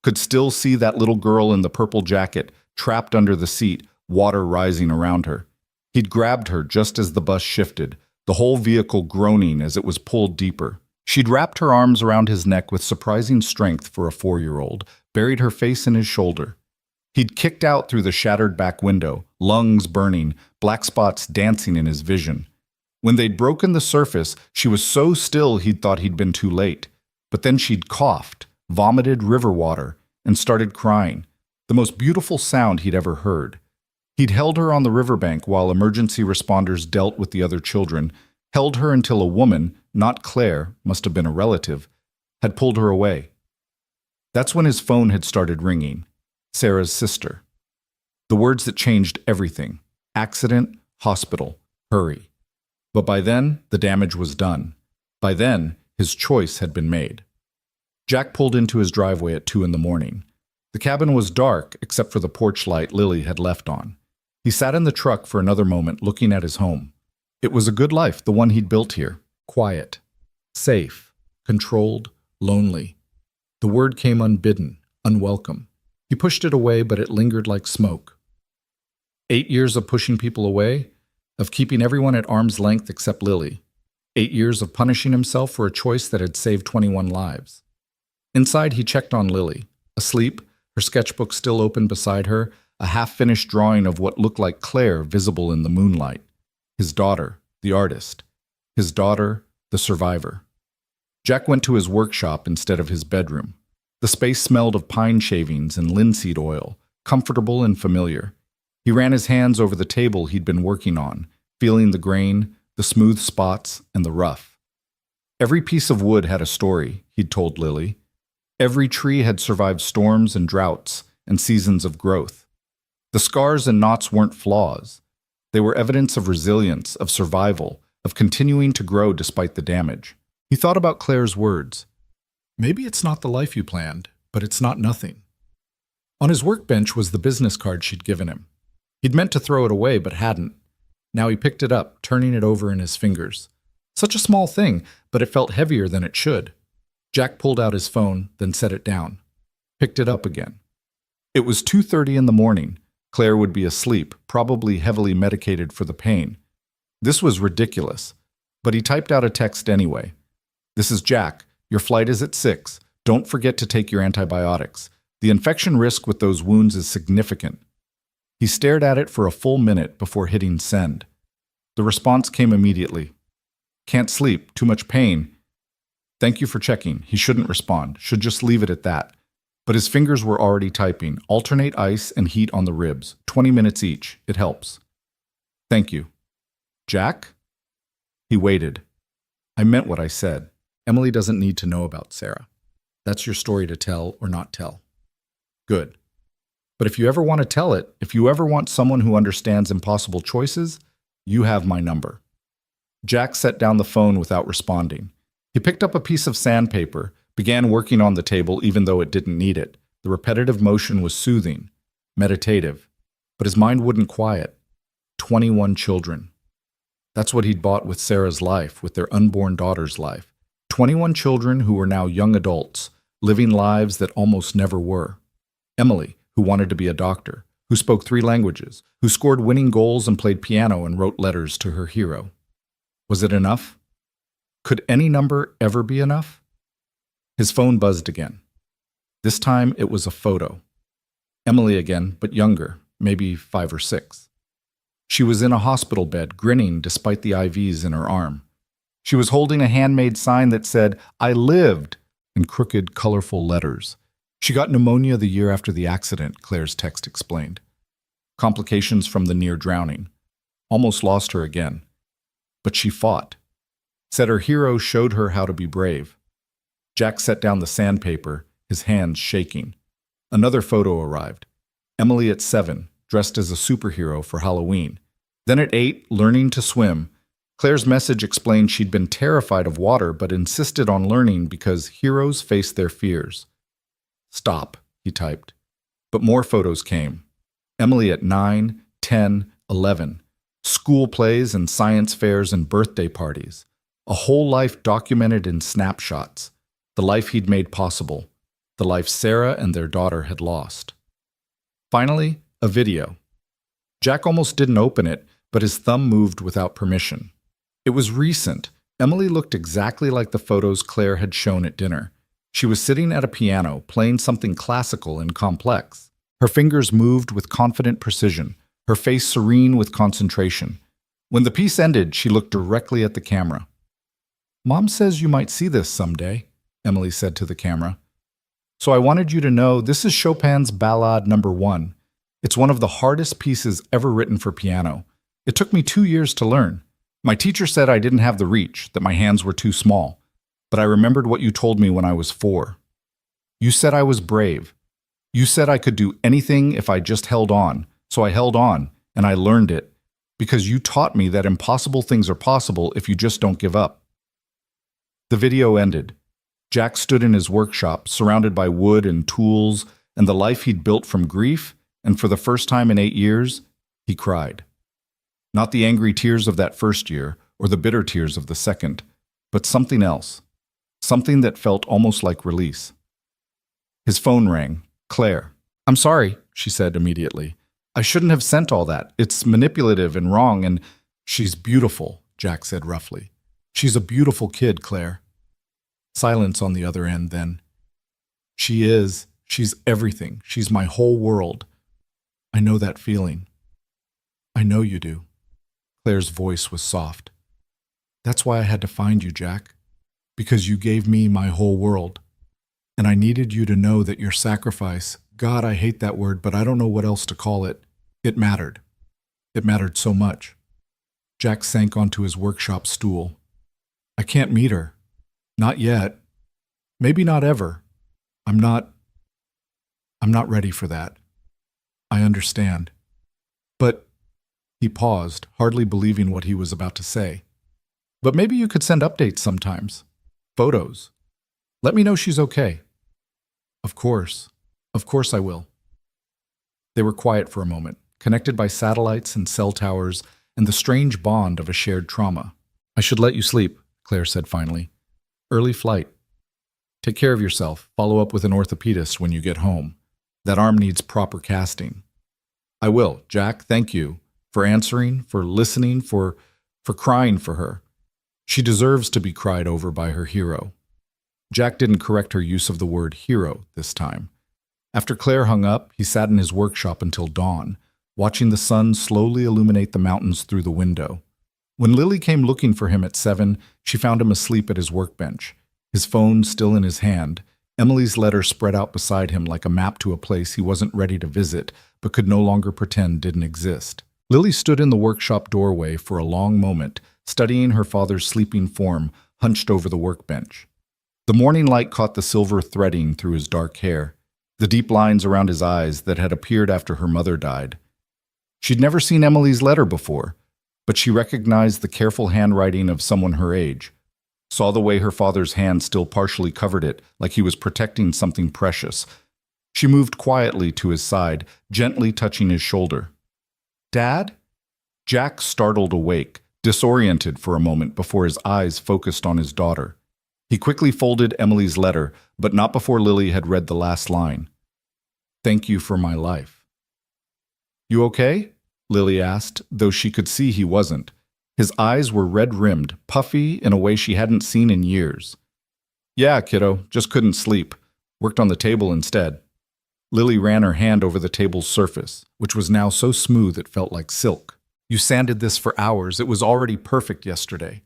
could still see that little girl in the purple jacket trapped under the seat, water rising around her. He'd grabbed her just as the bus shifted, the whole vehicle groaning as it was pulled deeper. She'd wrapped her arms around his neck with surprising strength for a 4-year-old, buried her face in his shoulder. He'd kicked out through the shattered back window, lungs burning, black spots dancing in his vision. When they'd broken the surface, she was so still he'd thought he'd been too late. But then she'd coughed, vomited river water, and started crying, the most beautiful sound he'd ever heard. He'd held her on the riverbank while emergency responders dealt with the other children, held her until a woman, not Claire, must have been a relative, had pulled her away. That's when his phone had started ringing. Sarah's sister. The words that changed everything. Accident, hospital, hurry. But by then, the damage was done. By then, his choice had been made. Jack pulled into his driveway at 2 a.m. The cabin was dark except for the porch light Lily had left on. He sat in the truck for another moment looking at his home. It was a good life, the one he'd built here. Quiet, safe, controlled, lonely. The word came unbidden, unwelcome. He pushed it away, but it lingered like smoke. 8 years of pushing people away, of keeping everyone at arm's length except Lily. 8 years of punishing himself for a choice that had saved 21 lives. Inside, he checked on Lily, asleep, her sketchbook still open beside her, a half-finished drawing of what looked like Claire visible in the moonlight. His daughter, the artist. His daughter, the survivor. Jack went to his workshop instead of his bedroom. The space smelled of pine shavings and linseed oil, comfortable and familiar. He ran his hands over the table he'd been working on, feeling the grain, the smooth spots, and the rough. Every piece of wood had a story, he'd told Lily. Every tree had survived storms and droughts and seasons of growth. The scars and knots weren't flaws. They were evidence of resilience, of survival, of continuing to grow despite the damage. He thought about Claire's words. Maybe it's not the life you planned, but it's not nothing. On his workbench was the business card she'd given him. He'd meant to throw it away, but hadn't. Now he picked it up, turning it over in his fingers. Such a small thing, but it felt heavier than it should. Jack pulled out his phone, then set it down. Picked it up again. It was 2:30 in the morning. Claire would be asleep, probably heavily medicated for the pain. This was ridiculous, but he typed out a text anyway. This is Jack. Your flight is at 6. Don't forget to take your antibiotics. The infection risk with those wounds is significant. He stared at it for a full minute before hitting send. The response came immediately. Can't sleep, too much pain. Thank you for checking. He shouldn't respond, should just leave it at that. But his fingers were already typing. Alternate ice and heat on the ribs. 20 minutes each. It helps. Thank you. Jack? He waited. I meant what I said. Emily doesn't need to know about Sarah. That's your story to tell or not tell. Good. But if you ever want to tell it, if you ever want someone who understands impossible choices, you have my number. Jack set down the phone without responding. He picked up a piece of sandpaper, began working on the table even though it didn't need it. The repetitive motion was soothing, meditative, but his mind wouldn't quiet. 21 children. That's what he'd bought with Sarah's life, with their unborn daughter's life. 21 children who were now young adults, living lives that almost never were. Emily, who wanted to be a doctor, who spoke 3 languages, who scored winning goals and played piano and wrote letters to her hero. Was it enough? Could any number ever be enough? His phone buzzed again. This time it was a photo. Emily again, but younger, maybe 5 or 6. She was in a hospital bed, grinning despite the IVs in her arm. She was holding a handmade sign that said, I lived, in crooked, colorful letters. She got pneumonia the year after the accident, Claire's text explained. Complications from the near drowning. Almost lost her again. But she fought. Said her hero showed her how to be brave. Jack set down the sandpaper, his hands shaking. Another photo arrived. Emily at 7, dressed as a superhero for Halloween. Then at 8, learning to swim. Claire's message explained she'd been terrified of water but insisted on learning because heroes face their fears. Stop, he typed. But more photos came. Emily at 9, 10, 11. School plays and science fairs and birthday parties. A whole life documented in snapshots. The life he'd made possible. The life Sarah and their daughter had lost. Finally, a video. Jack almost didn't open it, but his thumb moved without permission. It was recent. Emily looked exactly like the photos Claire had shown at dinner. She was sitting at a piano, playing something classical and complex. Her fingers moved with confident precision, her face serene with concentration. When the piece ended, she looked directly at the camera. "Mom says you might see this someday," Emily said to the camera. "So I wanted you to know this is Chopin's Ballade No. 1. It's one of the hardest pieces ever written for piano. It took me 2 years to learn. My teacher said I didn't have the reach, that my hands were too small. But I remembered what you told me when I was 4. You said I was brave. You said I could do anything if I just held on. So I held on, and I learned it, because you taught me that impossible things are possible if you just don't give up." The video ended. Jack stood in his workshop, surrounded by wood and tools and the life he'd built from grief, and for the first time in 8 years, he cried. Not the angry tears of that first year, or the bitter tears of the second, but something else. Something that felt almost like release. His phone rang. Claire. "I'm sorry," she said immediately. "I shouldn't have sent all that. It's manipulative and wrong, and—" "She's beautiful," Jack said roughly. "She's a beautiful kid, Claire." Silence on the other end then. "She is. She's everything. She's my whole world. I know that feeling." "I know you do." Claire's voice was soft. "That's why I had to find you, Jack. Because you gave me my whole world. And I needed you to know that your sacrifice, God, I hate that word, but I don't know what else to call it, it mattered. It mattered so much." Jack sank onto his workshop stool. "I can't meet her. Not yet. Maybe not ever. I'm not ready for that. I understand. But—" he paused, hardly believing what he was about to say. "But maybe you could send updates sometimes. Photos. Let me know she's okay." Of course I will." They were quiet for a moment, connected by satellites and cell towers and the strange bond of a shared trauma. "I should let you sleep," Claire said finally. "Early flight. Take care of yourself. Follow up with an orthopedist when you get home. That arm needs proper casting." "I will, Jack. Thank you for answering, for listening, for crying for her. She deserves to be cried over by her hero." Jack didn't correct her use of the word hero this time. After Claire hung up, he sat in his workshop until dawn, watching the sun slowly illuminate the mountains through the window. When Lily came looking for him at 7, she found him asleep at his workbench, his phone still in his hand, Emily's letter spread out beside him like a map to a place he wasn't ready to visit but could no longer pretend didn't exist. Lily stood in the workshop doorway for a long moment, studying her father's sleeping form hunched over the workbench. The morning light caught the silver threading through his dark hair, the deep lines around his eyes that had appeared after her mother died. She'd never seen Emily's letter before, but she recognized the careful handwriting of someone her age, saw the way her father's hand still partially covered it, like he was protecting something precious. She moved quietly to his side, gently touching his shoulder. "Dad?" Jack startled awake, disoriented for a moment before his eyes focused on his daughter. He quickly folded Emily's letter, but not before Lily had read the last line. "Thank you for my life." "You okay?" Lily asked, though she could see he wasn't. His eyes were red-rimmed, puffy in a way she hadn't seen in years. "Yeah, kiddo, just couldn't sleep. Worked on the table instead." Lily ran her hand over the table's surface, which was now so smooth it felt like silk. "You sanded this for hours. It was already perfect yesterday."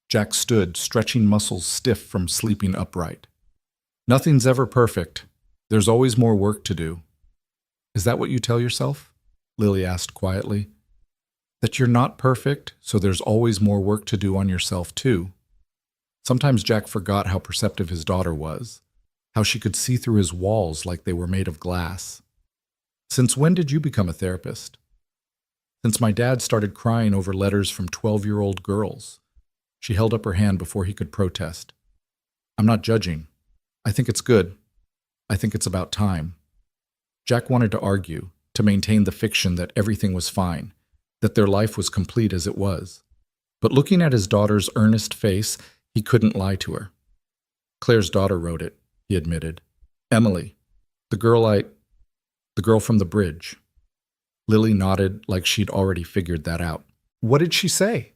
Jack stood, stretching muscles stiff from sleeping upright. "Nothing's ever perfect. There's always more work to do." "Is that what you tell yourself?" Lily asked quietly. "That you're not perfect, so there's always more work to do on yourself too." Sometimes Jack forgot how perceptive his daughter was, how she could see through his walls like they were made of glass. "Since when did you become a therapist?" "Since my dad started crying over letters from 12-year-old girls." She held up her hand before he could protest. "I'm not judging. I think it's good. I think it's about time." Jack wanted to argue, to maintain the fiction that everything was fine, that their life was complete as it was. But looking at his daughter's earnest face, he couldn't lie to her. "Claire's daughter wrote it," he admitted. "Emily, the girl from the bridge." Lily nodded like she'd already figured that out. "What did she say?"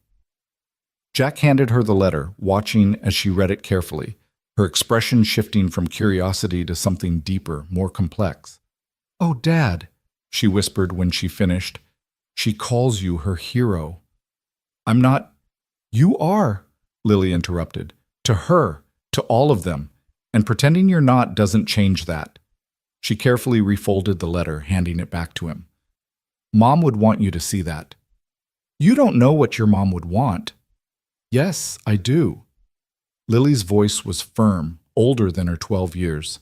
Jack handed her the letter, watching as she read it carefully. her expression shifting from curiosity to something deeper, more complex. "Oh, Dad," she whispered when she finished. "She calls you her hero." "I'm not—" "You are," Lily interrupted. "To her, to all of them. And pretending you're not doesn't change that." She carefully refolded the letter, handing it back to him. "Mom would want you to see that." "You don't know what your mom would want." "Yes, I do." Lily's voice was firm, older than her 12 years.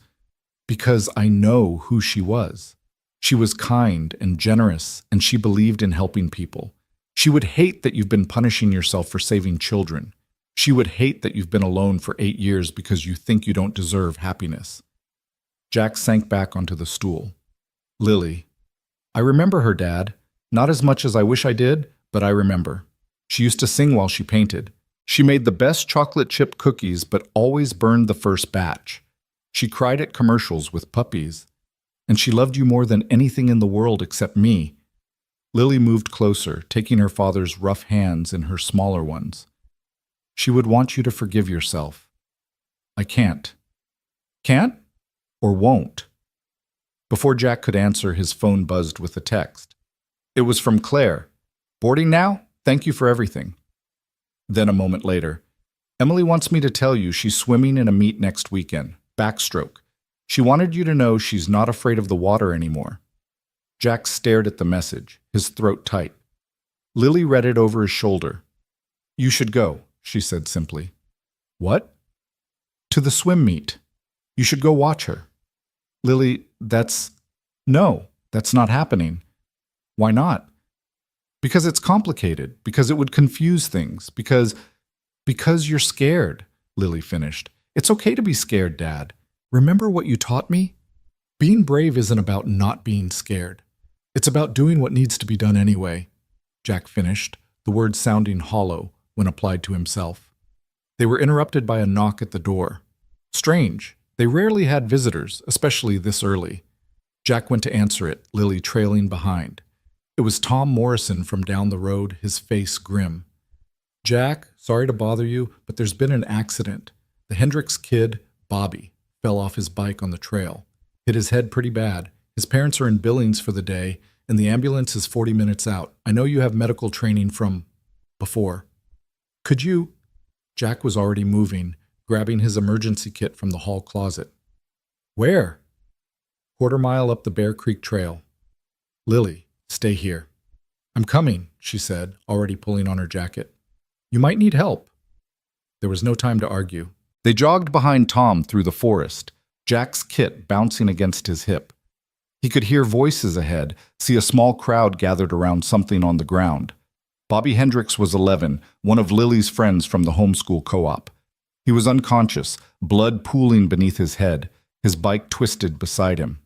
"Because I know who she was. She was kind and generous, and she believed in helping people. She would hate that you've been punishing yourself for saving children. She would hate that you've been alone for 8 years because you think you don't deserve happiness." Jack sank back onto the stool. "Lily, I remember her, Dad. Not as much as I wish I did, but I remember. She used to sing while she painted. She made the best chocolate chip cookies, but always burned the first batch. She cried at commercials with puppies. And she loved you more than anything in the world except me." Lily moved closer, taking her father's rough hands in her smaller ones. "She would want you to forgive yourself." "I can't." "Can't? Or won't?" Before Jack could answer, his phone buzzed with a text. It was from Claire. "Boarding now? Thank you for everything." Then a moment later, "Emily wants me to tell you she's swimming in a meet next weekend. Backstroke. She wanted you to know she's not afraid of the water anymore." Jack stared at the message, his throat tight. Lily read it over his shoulder. "You should go," she said simply. "What?" "To the swim meet. You should go watch her." "Lily, No, that's not happening." "Why not?" "Because it's complicated, because it would confuse things, because you're scared," Lily finished. "It's okay to be scared, Dad. Remember what you taught me? Being brave isn't about not being scared. It's about doing what needs to be done anyway," Jack finished, the words sounding hollow when applied to himself. They were interrupted by a knock at the door. Strange, they rarely had visitors, especially this early. Jack went to answer it, Lily trailing behind. It was Tom Morrison from down the road, his face grim. "Jack, sorry to bother you, but there's been an accident. The Hendricks kid, Bobby, fell off his bike on the trail. Hit his head pretty bad. His parents are in Billings for the day, and the ambulance is 40 minutes out. I know you have medical training from before. Could you—" Jack was already moving, grabbing his emergency kit from the hall closet. "Where?" "Quarter-mile up the Bear Creek Trail." "Lily, stay here." "I'm coming," she said, already pulling on her jacket. "You might need help." There was no time to argue. They jogged behind Tom through the forest, Jack's kit bouncing against his hip. He could hear voices ahead, see a small crowd gathered around something on the ground. Bobby Hendricks was 11, one of Lily's friends from the homeschool co-op. He was unconscious, blood pooling beneath his head, his bike twisted beside him.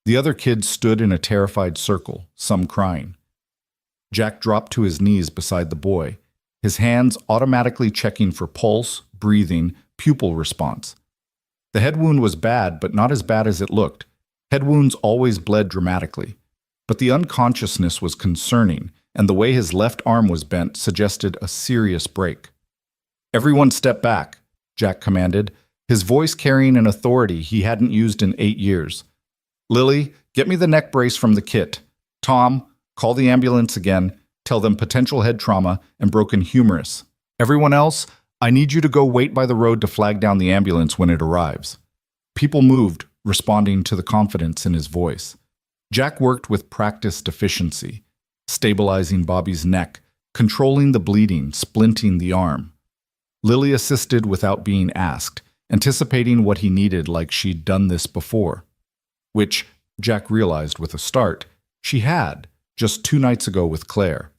The other kids stood in a terrified circle, some crying. Jack dropped to his knees beside the boy, his hands automatically checking for pulse, breathing, pupil response. The head wound was bad, but not as bad as it looked. Head wounds always bled dramatically. But the unconsciousness was concerning, and the way his left arm was bent suggested a serious break. "Everyone step back," Jack commanded, his voice carrying an authority he hadn't used in 8 years. "Lily, get me the neck brace from the kit. Tom, call the ambulance again, tell them potential head trauma and broken humerus. Everyone else, I need you to go wait by the road to flag down the ambulance when it arrives." People moved, responding to the confidence in his voice. Jack worked with practiced efficiency, stabilizing Bobby's neck, controlling the bleeding, splinting the arm. Lily assisted without being asked, anticipating what he needed like she'd done this before. Which, Jack realized with a start, she had, just 2 nights ago with Claire.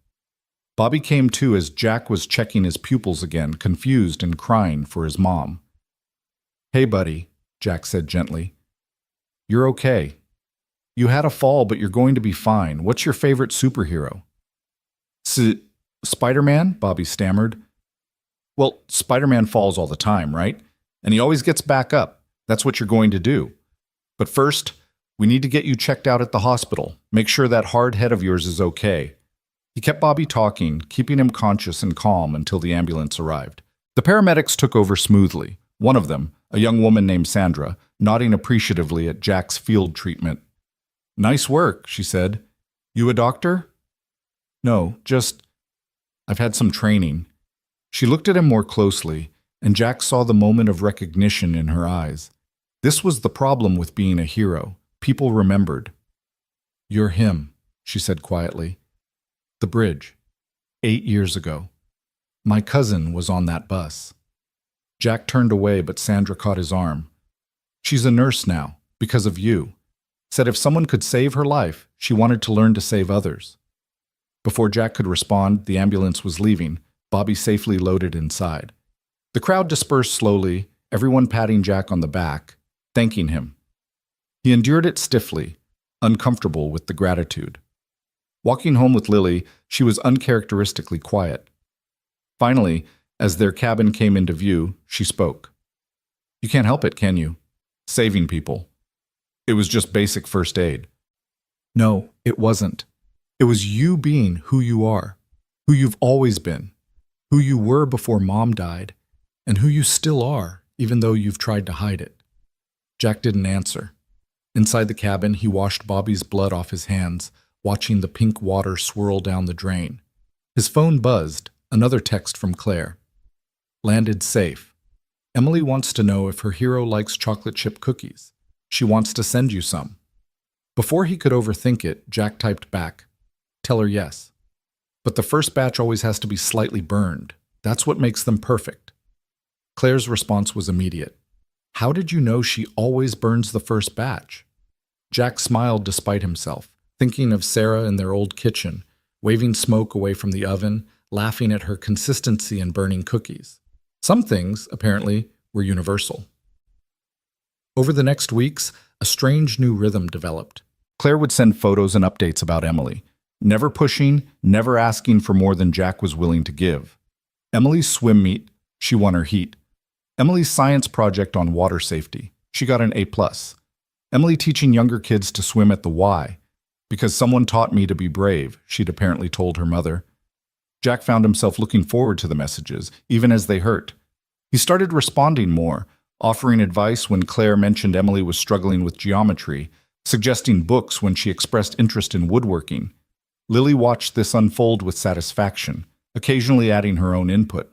Bobby came to as Jack was checking his pupils again, confused and crying for his mom. "Hey, buddy," Jack said gently. "You're okay. You had a fall, but you're going to be fine. What's your favorite superhero?" Spider-Man?" Bobby stammered. "Well, Spider-Man falls all the time, right? And he always gets back up. That's what you're going to do. But first, we need to get you checked out at the hospital. Make sure that hard head of yours is okay." He kept Bobby talking, keeping him conscious and calm until the ambulance arrived. The paramedics took over smoothly. One of them, a young woman named Sandra, nodding appreciatively at Jack's field treatment. "Nice work," she said. "You a doctor?" "No, I've had some training." She looked at him more closely, and Jack saw the moment of recognition in her eyes. This was the problem with being a hero. People remembered. "You're him," she said quietly. "The bridge. 8 years ago. My cousin was on that bus." Jack turned away, but Sandra caught his arm. "She's a nurse now, because of you. Said if someone could save her life, she wanted to learn to save others." Before Jack could respond, the ambulance was leaving, Bobby safely loaded inside. The crowd dispersed slowly, everyone patting Jack on the back, thanking him. He endured it stiffly, uncomfortable with the gratitude. Walking home with Lily, she was uncharacteristically quiet. Finally, as their cabin came into view, she spoke. "You can't help it, can you? Saving people. It was just basic first aid." "No, it wasn't. It was you being who you are, who you've always been, who you were before Mom died, and who you still are, even though you've tried to hide it." Jack didn't answer. Inside the cabin, he washed Bobby's blood off his hands, watching the pink water swirl down the drain. His phone buzzed, another text from Claire. "Landed safe. Emily wants to know if her hero likes chocolate chip cookies. She wants to send you some." Before he could overthink it, Jack typed back, "Tell her yes. But the first batch always has to be slightly burned. That's what makes them perfect." Claire's response was immediate. "How did you know she always burns the first batch?" Jack smiled despite himself, thinking of Sarah in their old kitchen, waving smoke away from the oven, laughing at her consistency in burning cookies. Some things, apparently, were universal. Over the next weeks, a strange new rhythm developed. Claire would send photos and updates about Emily, never pushing, never asking for more than Jack was willing to give. Emily's swim meet, she won her heat. Emily's science project on water safety, she got an A+. Emily teaching younger kids to swim at the Y, because someone taught me to be brave, she'd apparently told her mother. Jack found himself looking forward to the messages, even as they hurt. He started responding more, offering advice when Claire mentioned Emily was struggling with geometry, suggesting books when she expressed interest in woodworking. Lily watched this unfold with satisfaction, occasionally adding her own input.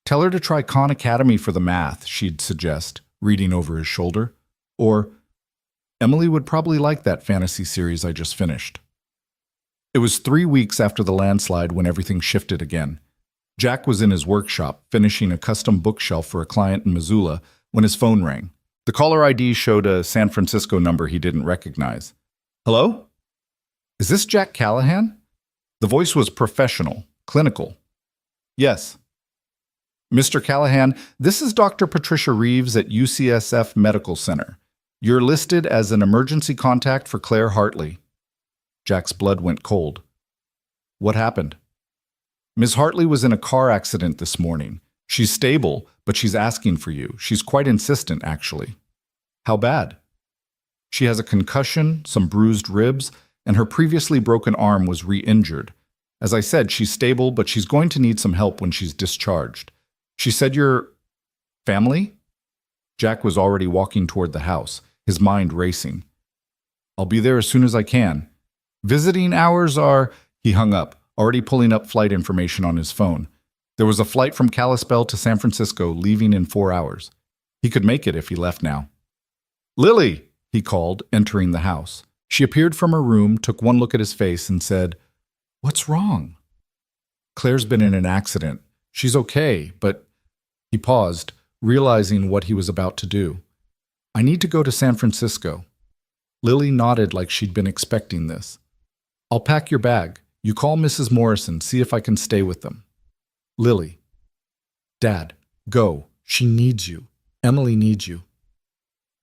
"Tell her to try Khan Academy for the math," she'd suggest, reading over his shoulder. Or, "Emily would probably like that fantasy series I just finished." It was 3 weeks after the landslide when everything shifted again. Jack was in his workshop, finishing a custom bookshelf for a client in Missoula, when his phone rang. The caller ID showed a San Francisco number he didn't recognize. "Hello? Is this Jack Callahan?" The voice was professional, clinical. "Yes." "Mr. Callahan, this is Dr. Patricia Reeves at UCSF Medical Center. You're listed as an emergency contact for Claire Hartley." Jack's blood went cold. "What happened?" "Ms. Hartley was in a car accident this morning. She's stable, but she's asking for you. She's quite insistent, actually." "How bad?" "She has a concussion, some bruised ribs, and her previously broken arm was re-injured. As I said, she's stable, but she's going to need some help when she's discharged. She said your family?" Jack was already walking toward the house, his mind racing. "I'll be there as soon as I can. Visiting hours are—" He hung up, already pulling up flight information on his phone. There was a flight from Kalispell to San Francisco leaving in 4 hours. He could make it if he left now. "Lily!" he called, entering the house. She appeared from her room, took one look at his face, and said, "What's wrong?" "Claire's been in an accident. She's okay, but—" He paused, realizing what he was about to do. "I need to go to San Francisco." Lily nodded like she'd been expecting this. "I'll pack your bag. You call Mrs. Morrison, see if I can stay with them." Lily. "Dad, go. She needs you. Emily needs you."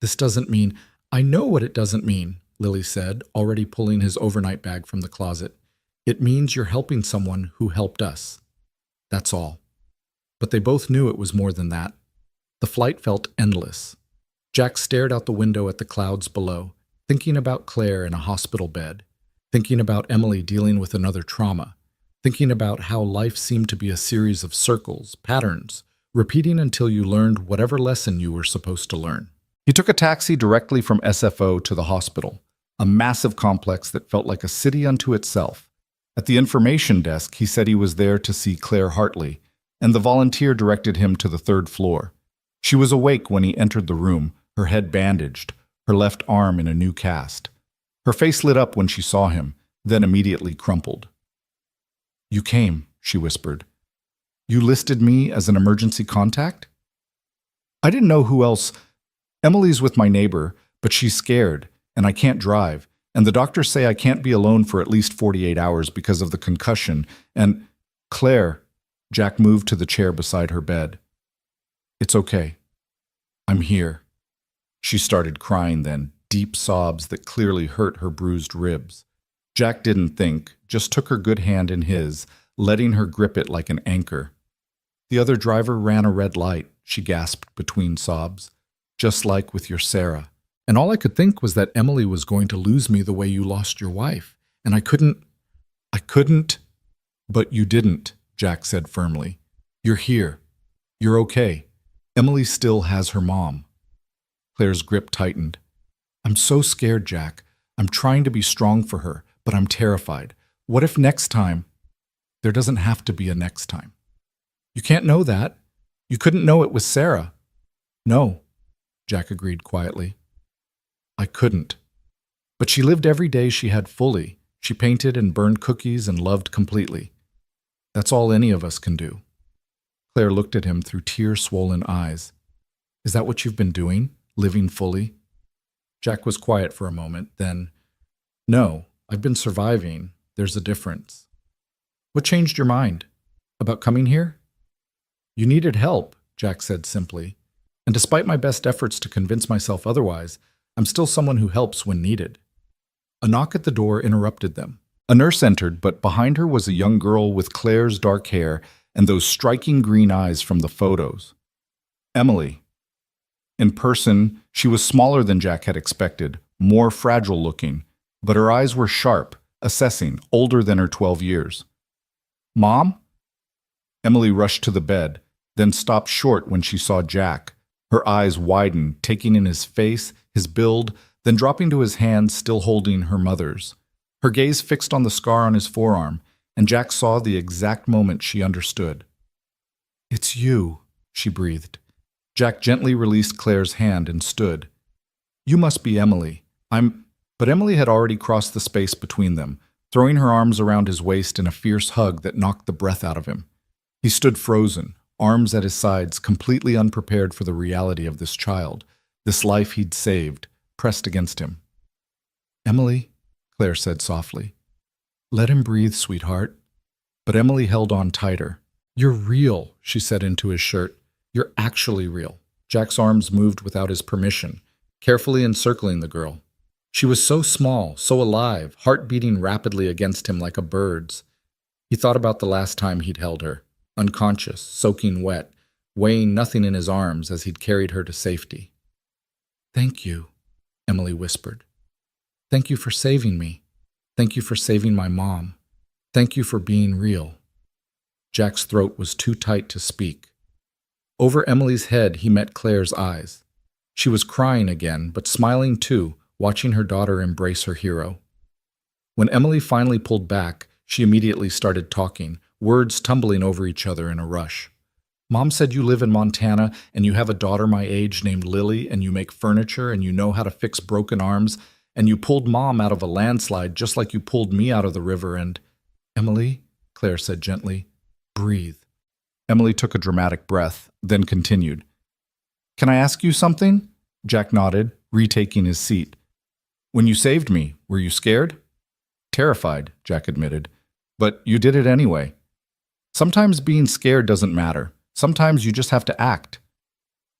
"This doesn't mean—" "I know what it doesn't mean," Lily said, already pulling his overnight bag from the closet. "It means you're helping someone who helped us. That's all." But they both knew it was more than that. The flight felt endless. Jack stared out the window at the clouds below, thinking about Claire in a hospital bed, thinking about Emily dealing with another trauma, thinking about how life seemed to be a series of circles, patterns, repeating until you learned whatever lesson you were supposed to learn. He took a taxi directly from SFO to the hospital, a massive complex that felt like a city unto itself. At the information desk, he said he was there to see Claire Hartley, and the volunteer directed him to the third floor. She was awake when he entered the room, her head bandaged, her left arm in a new cast. Her face lit up when she saw him, then immediately crumpled. "You came," she whispered. "You listed me as an emergency contact?" "I didn't know who else. Emily's with my neighbor, but she's scared, and I can't drive, and the doctors say I can't be alone for at least 48 hours because of the concussion, and—" "Claire," Jack moved to the chair beside her bed. "It's okay. I'm here." She started crying then, deep sobs that clearly hurt her bruised ribs. Jack didn't think, just took her good hand in his, letting her grip it like an anchor. "The other driver ran a red light," she gasped between sobs. "Just like with your Sarah. And all I could think was that Emily was going to lose me the way you lost your wife. And I couldn't. But you didn't," Jack said firmly. "You're here. You're okay. Emily still has her mom." Claire's grip tightened. "I'm so scared, Jack. I'm trying to be strong for her, but I'm terrified. What if next time—" "There doesn't have to be a next time." "You can't know that. You couldn't know it was Sarah." "No," Jack agreed quietly. "I couldn't. But she lived every day she had fully. She painted and burned cookies and loved completely. That's all any of us can do." Claire looked at him through tear-swollen eyes. "Is that what you've been doing? Living fully?" Jack was quiet for a moment, then, "No, I've been surviving. There's a difference." "What changed your mind? About coming here?" "You needed help," Jack said simply. "And despite my best efforts to convince myself otherwise, I'm still someone who helps when needed." A knock at the door interrupted them. A nurse entered, but behind her was a young girl with Claire's dark hair and those striking green eyes from the photos. Emily. In person, she was smaller than Jack had expected, more fragile-looking, but her eyes were sharp, assessing, older than her 12 years. "Mom?" Emily rushed to the bed, then stopped short when she saw Jack. Her eyes widened, taking in his face, his build, then dropping to his hands still holding her mother's. Her gaze fixed on the scar on his forearm, and Jack saw the exact moment she understood. "It's you," she breathed. Jack gently released Claire's hand and stood. "You must be Emily. But Emily had already crossed the space between them, throwing her arms around his waist in a fierce hug that knocked the breath out of him. He stood frozen, arms at his sides, completely unprepared for the reality of this child, this life he'd saved, pressed against him. "Emily," Claire said softly. "Let him breathe, sweetheart." But Emily held on tighter. "You're real," she said into his shirt. "You're actually real." Jack's arms moved without his permission, carefully encircling the girl. She was so small, so alive, heart beating rapidly against him like a bird's. He thought about the last time he'd held her, unconscious, soaking wet, weighing nothing in his arms as he'd carried her to safety. "Thank you," Emily whispered. "Thank you for saving me. Thank you for saving my mom. Thank you for being real." Jack's throat was too tight to speak. Over Emily's head, he met Claire's eyes. She was crying again, but smiling too, watching her daughter embrace her hero. When Emily finally pulled back, she immediately started talking, words tumbling over each other in a rush. "Mom said you live in Montana, and you have a daughter my age named Lily, and you make furniture, and you know how to fix broken arms, and you pulled Mom out of a landslide just like you pulled me out of the river, and—" "Emily," Claire said gently, "breathe." Emily took a dramatic breath, then continued. "Can I ask you something?" Jack nodded, retaking his seat. "When you saved me, were you scared?" "Terrified," Jack admitted. "But you did it anyway. Sometimes being scared doesn't matter. Sometimes you just have to act."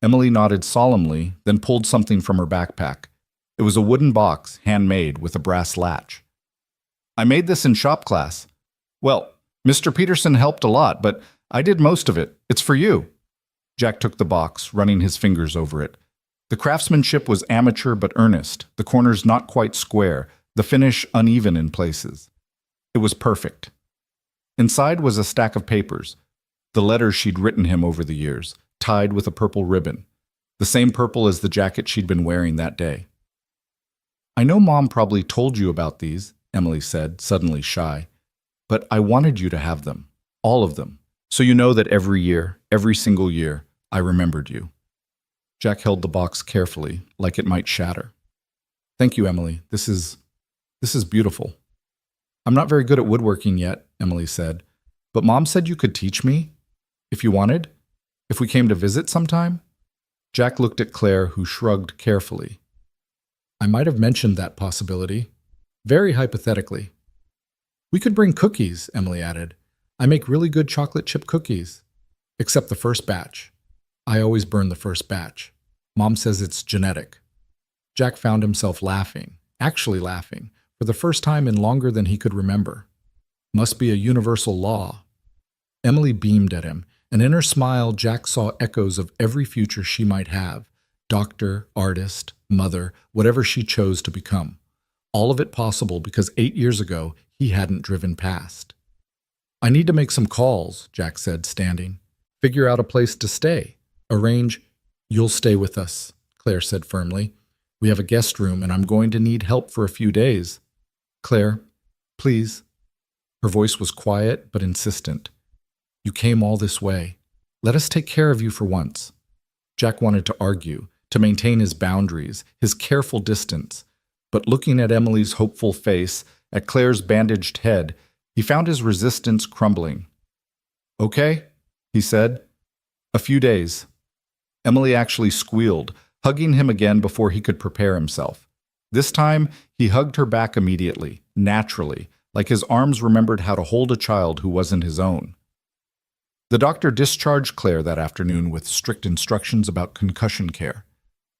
Emily nodded solemnly, then pulled something from her backpack. It was a wooden box, handmade, with a brass latch. "I made this in shop class. Well, Mr. Peterson helped a lot, but I did most of it. It's for you." Jack took the box, running his fingers over it. The craftsmanship was amateur but earnest, the corners not quite square, the finish uneven in places. It was perfect. Inside was a stack of papers, the letters she'd written him over the years, tied with a purple ribbon, the same purple as the jacket she'd been wearing that day. "I know Mom probably told you about these," Emily said, suddenly shy, "but I wanted you to have them, all of them, so you know that every year, every single year, I remembered you." Jack held the box carefully, like it might shatter. "Thank you, Emily. This is beautiful." "I'm not very good at woodworking yet," Emily said, "but Mom said you could teach me if you wanted, if we came to visit sometime." Jack looked at Claire, who shrugged carefully. "I might have mentioned that possibility. Very hypothetically." "We could bring cookies," Emily added. "I make really good chocolate chip cookies. Except the first batch. I always burn the first batch. Mom says it's genetic." Jack found himself laughing, actually laughing, for the first time in longer than he could remember. Must be a universal law. Emily beamed at him, and in her smile Jack saw echoes of every future she might have: doctor, artist, mother, whatever she chose to become. All of it possible because 8 years ago he hadn't driven past. "I need to make some calls," Jack said, standing. "Figure out a place to stay. Arrange—" "You'll stay with us," Claire said firmly. "We have a guest room and I'm going to need help for a few days. Claire, please." Her voice was quiet but insistent. "You came all this way. Let us take care of you for once." Jack wanted to argue, to maintain his boundaries, his careful distance, but looking at Emily's hopeful face, at Claire's bandaged head, he found his resistance crumbling. "Okay," he said. "A few days." Emily actually squealed, hugging him again before he could prepare himself. This time, he hugged her back immediately, naturally, like his arms remembered how to hold a child who wasn't his own. The doctor discharged Claire that afternoon with strict instructions about concussion care.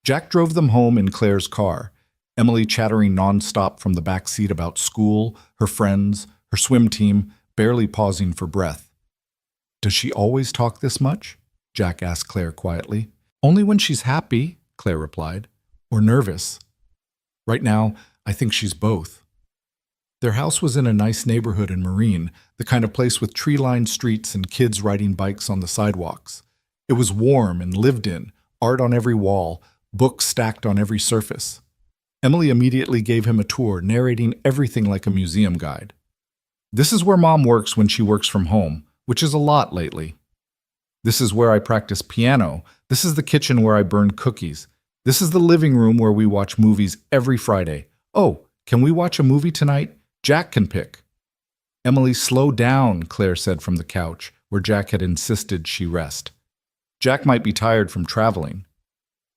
Jack drove them home in Claire's car, Emily chattering nonstop from the back seat about school, her friends, her swim team, barely pausing for breath. "Does she always talk this much?" Jack asked Claire quietly. "Only when she's happy," Claire replied, "or nervous. Right now, I think she's both." Their house was in a nice neighborhood in Marine, the kind of place with tree-lined streets and kids riding bikes on the sidewalks. It was warm and lived in, art on every wall, books stacked on every surface. Emily immediately gave him a tour, narrating everything like a museum guide. "This is where Mom works when she works from home, which is a lot lately. This is where I practice piano. This is the kitchen where I burn cookies. This is the living room where we watch movies every Friday. Oh, can we watch a movie tonight? Jack can pick." "Emily, slow down," Claire said from the couch, where Jack had insisted she rest. Jack might be tired from traveling.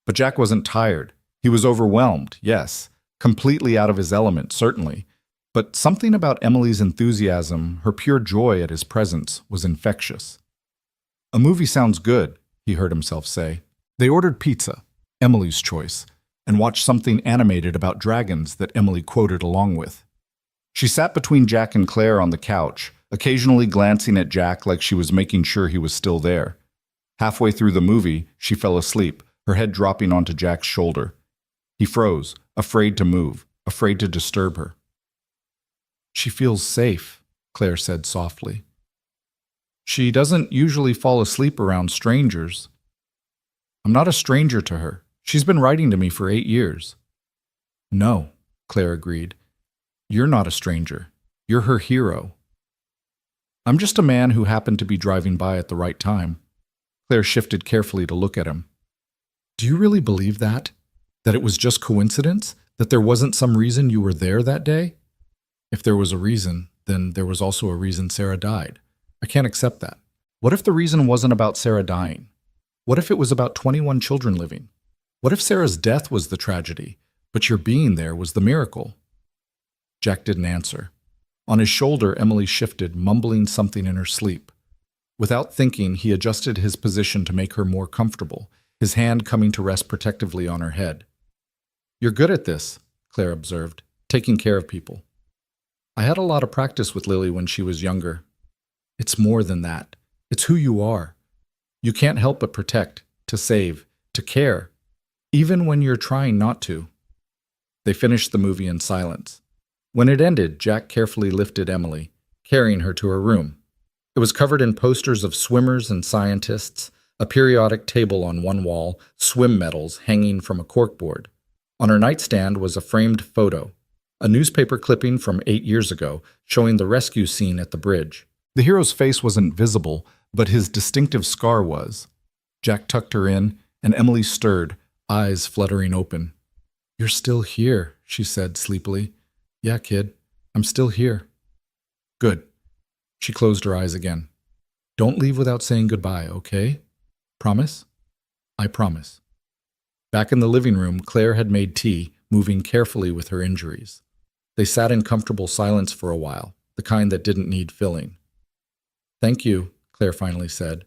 But Jack wasn't tired. He was overwhelmed, yes. Completely out of his element, certainly. But something about Emily's enthusiasm, her pure joy at his presence, was infectious. "A movie sounds good," he heard himself say. They ordered pizza, Emily's choice, and watched something animated about dragons that Emily quoted along with. She sat between Jack and Claire on the couch, occasionally glancing at Jack like she was making sure he was still there. Halfway through the movie, she fell asleep, her head dropping onto Jack's shoulder. He froze, afraid to move, afraid to disturb her. "She feels safe," Claire said softly. "She doesn't usually fall asleep around strangers." "I'm not a stranger to her. She's been writing to me for 8 years. "No," Claire agreed. "You're not a stranger. You're her hero." "I'm just a man who happened to be driving by at the right time." Claire shifted carefully to look at him. "Do you really believe that? That it was just coincidence? That there wasn't some reason you were there that day?" "If there was a reason, then there was also a reason Sarah died. I can't accept that." "What if the reason wasn't about Sarah dying? What if it was about 21 children living? What if Sarah's death was the tragedy, but your being there was the miracle?" Jack didn't answer. On his shoulder, Emily shifted, mumbling something in her sleep. Without thinking, he adjusted his position to make her more comfortable, his hand coming to rest protectively on her head. "You're good at this," Claire observed, "taking care of people." "I had a lot of practice with Lily when she was younger." "It's more than that. It's who you are. You can't help but protect, to save, to care, even when you're trying not to." They finished the movie in silence. When it ended, Jack carefully lifted Emily, carrying her to her room. It was covered in posters of swimmers and scientists, a periodic table on one wall, swim medals hanging from a corkboard. On her nightstand was a framed photo, a newspaper clipping from 8 years ago showing the rescue scene at the bridge. The hero's face wasn't visible, but his distinctive scar was. Jack tucked her in, and Emily stirred, eyes fluttering open. "You're still here," she said sleepily. "Yeah, kid, I'm still here." "Good." She closed her eyes again. "Don't leave without saying goodbye, okay? Promise?" "I promise." Back in the living room, Claire had made tea, moving carefully with her injuries. They sat in comfortable silence for a while, the kind that didn't need filling. "Thank you," Claire finally said,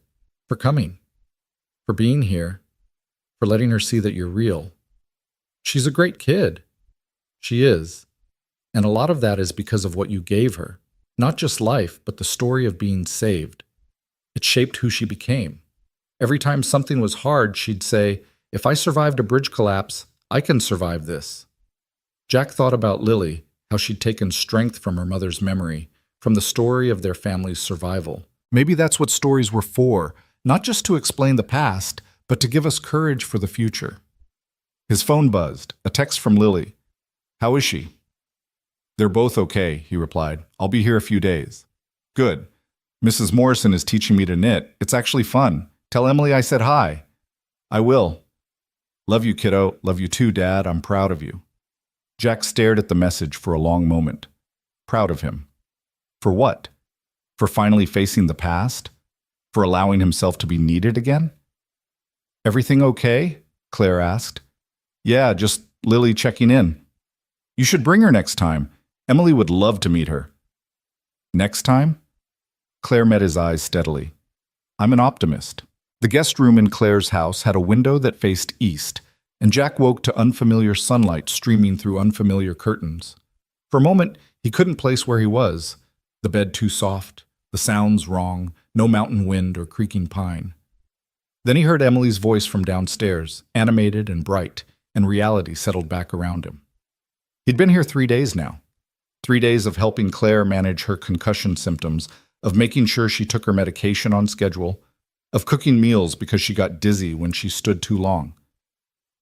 "for coming, for being here, for letting her see that you're real. She's a great kid." "She is. And a lot of that is because of what you gave her. Not just life, but the story of being saved. It shaped who she became. Every time something was hard, she'd say, 'If I survived a bridge collapse, I can survive this.'" Jack thought about Lily, how she'd taken strength from her mother's memory, from the story of their family's survival. Maybe that's what stories were for, not just to explain the past, but to give us courage for the future. His phone buzzed, a text from Lily. "How is she?" "They're both okay," he replied. "I'll be here a few days." "Good. Mrs. Morrison is teaching me to knit. It's actually fun. Tell Emily I said hi." "I will." "Love you, kiddo. Love you too, Dad. I'm proud of you." Jack stared at the message for a long moment. Proud of him. For what? For finally facing the past? For allowing himself to be needed again? "Everything okay?" Claire asked. "Yeah, just Lily checking in." "You should bring her next time. Emily would love to meet her." "Next time?" Claire met his eyes steadily. "I'm an optimist." The guest room in Claire's house had a window that faced east, and Jack woke to unfamiliar sunlight streaming through unfamiliar curtains. For a moment, he couldn't place where he was. The bed too soft, the sounds wrong, no mountain wind or creaking pine. Then he heard Emily's voice from downstairs, animated and bright, and reality settled back around him. He'd been here 3 days now. 3 days of helping Claire manage her concussion symptoms, of making sure she took her medication on schedule, of cooking meals because she got dizzy when she stood too long.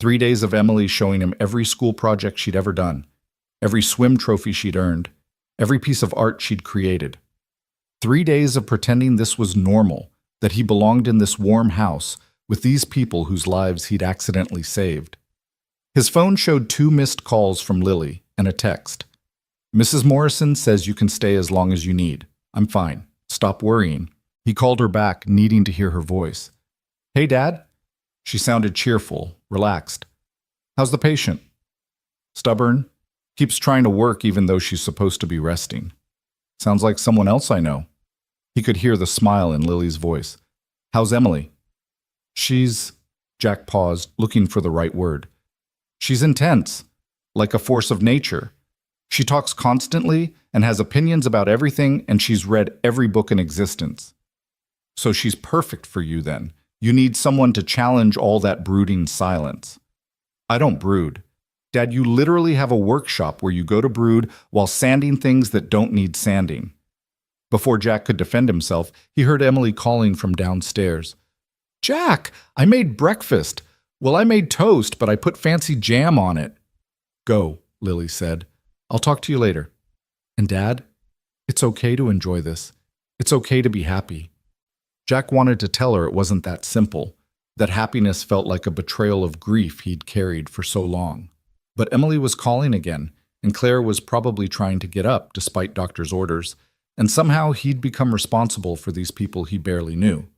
3 days of Emily showing him every school project she'd ever done, every swim trophy she'd earned, every piece of art she'd created. 3 days of pretending this was normal, that he belonged in this warm house with these people whose lives he'd accidentally saved. His phone showed 2 missed calls from Lily and a text. "Mrs. Morrison says you can stay as long as you need. I'm fine. Stop worrying." He called her back, needing to hear her voice. "Hey, Dad?" She sounded cheerful, relaxed. "How's the patient?" "Stubborn. Keeps trying to work even though she's supposed to be resting." "Sounds like someone else I know." He could hear the smile in Lily's voice. "How's Emily?" "She's..." Jack paused, looking for the right word. "She's intense, like a force of nature. She talks constantly and has opinions about everything, and she's read every book in existence." "So she's perfect for you then. You need someone to challenge all that brooding silence." "I don't brood. Dad, you literally have a workshop where you go to brood while sanding things that don't need sanding." Before Jack could defend himself, he heard Emily calling from downstairs. "Jack, I made breakfast. Well, I made toast, but I put fancy jam on it." "Go," Lily said. "I'll talk to you later." "And Dad, it's okay to enjoy this. It's okay to be happy." Jack wanted to tell her it wasn't that simple, that happiness felt like a betrayal of grief he'd carried for so long. But Emily was calling again, and Claire was probably trying to get up despite doctor's orders, and somehow he'd become responsible for these people he barely knew.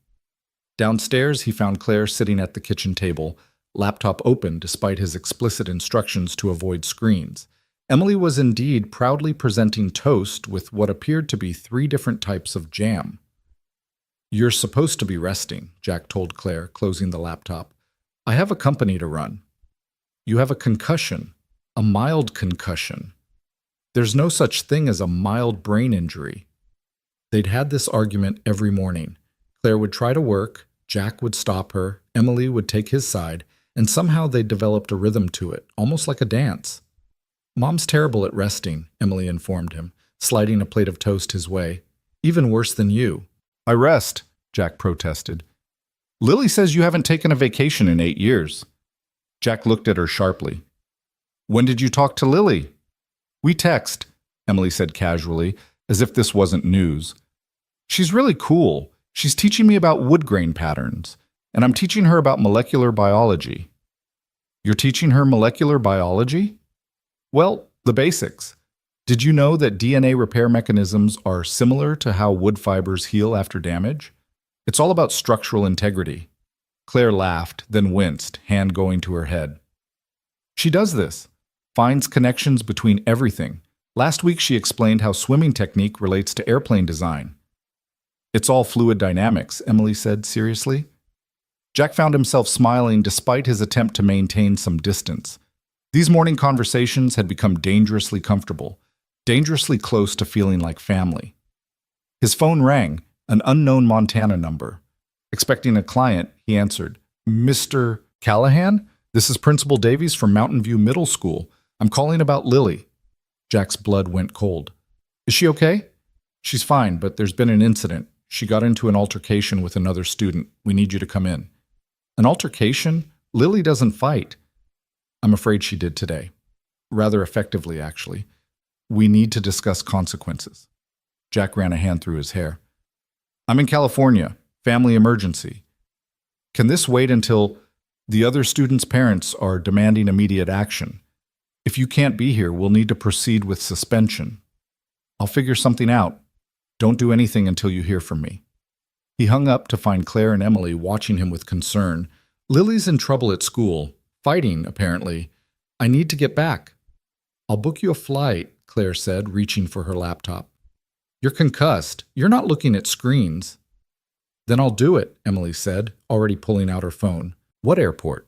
Downstairs, he found Claire sitting at the kitchen table, laptop open despite his explicit instructions to avoid screens. Emily was indeed proudly presenting toast with what appeared to be 3 different types of jam. "You're supposed to be resting," Jack told Claire, closing the laptop. "I have a company to run." "You have a concussion, a mild concussion. There's no such thing as a mild brain injury." They'd had this argument every morning. Claire would try to work, Jack would stop her, Emily would take his side, and somehow they'd developed a rhythm to it, almost like a dance. "Mom's terrible at resting," Emily informed him, sliding a plate of toast his way. "Even worse than you." "I rest," Jack protested. Lily says you haven't taken a vacation in 8 years. Jack looked at her sharply. When did you talk to Lily? We text, Emily said casually, as if this wasn't news. She's really cool. She's teaching me about wood grain patterns, and I'm teaching her about molecular biology. You're teaching her molecular biology? Well, the basics. Did you know that DNA repair mechanisms are similar to how wood fibers heal after damage? It's all about structural integrity. Claire laughed, then winced, hand going to her head. She does this, finds connections between everything. Last week she explained how swimming technique relates to airplane design. It's all fluid dynamics, Emily said seriously. Jack found himself smiling despite his attempt to maintain some distance. These morning conversations had become dangerously comfortable, dangerously close to feeling like family. His phone rang, an unknown Montana number. Expecting a client, he answered, Mr. Callahan? This is Principal Davies from Mountain View Middle School. I'm calling about Lily. Jack's blood went cold. Is she okay? She's fine, but there's been an incident. She got into an altercation with another student. We need you to come in. An altercation? Lily doesn't fight. I'm afraid she did today. Rather effectively, actually. We need to discuss consequences. Jack ran a hand through his hair. I'm in California. Family emergency. Can this wait until the other students' parents are demanding immediate action? If you can't be here, we'll need to proceed with suspension. I'll figure something out. Don't do anything until you hear from me. He hung up to find Claire and Emily watching him with concern. Lily's in trouble at school. Fighting, apparently. I need to get back. I'll book you a flight, Claire said, reaching for her laptop. You're concussed. You're not looking at screens. Then I'll do it, Emily said, already pulling out her phone. What airport?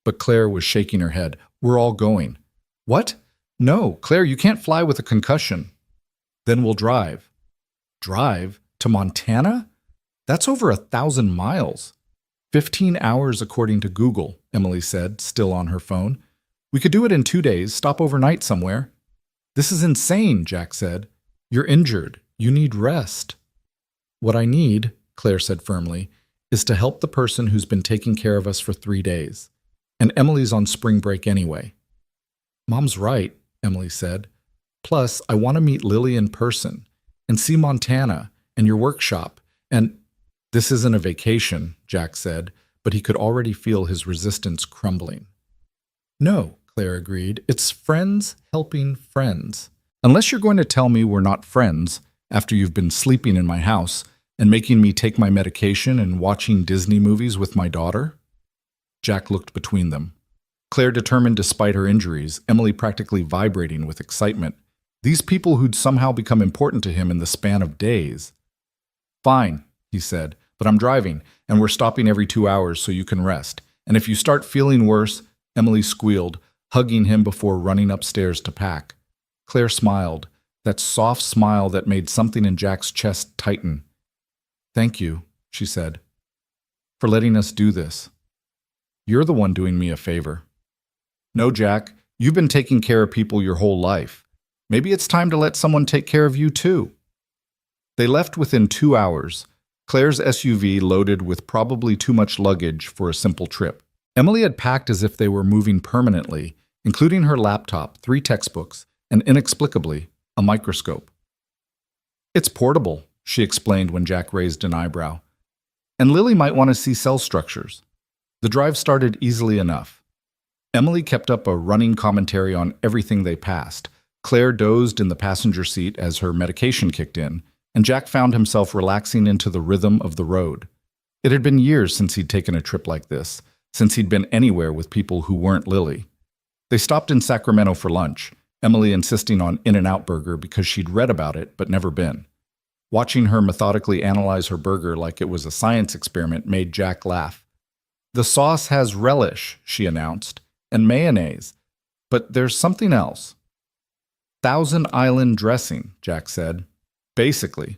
But Claire was shaking her head. We're all going. What? No, Claire, you can't fly with a concussion. Then we'll drive. Drive? To Montana? That's over 1,000 miles. 15 hours according to Google, Emily said, still on her phone. We could do it in 2 days, stop overnight somewhere. This is insane, Jack said. You're injured. You need rest. What I need, Claire said firmly, is to help the person who's been taking care of us for 3 days. And Emily's on spring break anyway. Mom's right, Emily said. Plus, I want to meet Lily in person and see Montana and your workshop. And this isn't a vacation, Jack said, but he could already feel his resistance crumbling. No, Claire agreed. It's friends helping friends. Unless you're going to tell me we're not friends after you've been sleeping in my house and making me take my medication and watching Disney movies with my daughter? Jack looked between them. Claire determined despite her injuries, Emily practically vibrating with excitement. These people who'd somehow become important to him in the span of days. Fine, he said, but I'm driving, and we're stopping every 2 hours so you can rest. And if you start feeling worse, Emily squealed, hugging him before running upstairs to pack. Claire smiled, that soft smile that made something in Jack's chest tighten. Thank you, she said, for letting us do this. You're the one doing me a favor. No, Jack, you've been taking care of people your whole life. Maybe it's time to let someone take care of you too. They left within 2 hours, Claire's SUV loaded with probably too much luggage for a simple trip. Emily had packed as if they were moving permanently, including her laptop, 3 textbooks, and inexplicably, a microscope. It's portable, she explained when Jack raised an eyebrow. And Lily might want to see cell structures. The drive started easily enough. Emily kept up a running commentary on everything they passed. Claire dozed in the passenger seat as her medication kicked in, and Jack found himself relaxing into the rhythm of the road. It had been years since he'd taken a trip like this, since he'd been anywhere with people who weren't Lily. They stopped in Sacramento for lunch, Emily insisting on In-N-Out Burger because she'd read about it but never been. Watching her methodically analyze her burger like it was a science experiment made Jack laugh. The sauce has relish, she announced, and mayonnaise, but there's something else. Thousand Island dressing, Jack said. Basically.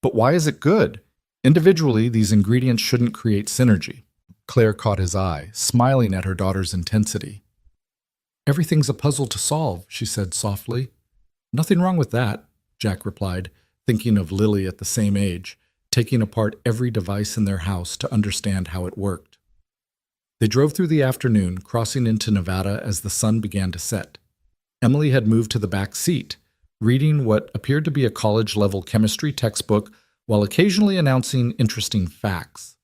But why is it good? Individually, these ingredients shouldn't create synergy. Claire caught his eye, smiling at her daughter's intensity. Everything's a puzzle to solve, she said softly. Nothing wrong with that, Jack replied, thinking of Lily at the same age. taking apart every device in their house to understand how it worked. They drove through the afternoon, crossing into Nevada as the sun began to set. Emily had moved to the back seat, reading what appeared to be a college-level chemistry textbook while occasionally announcing interesting facts.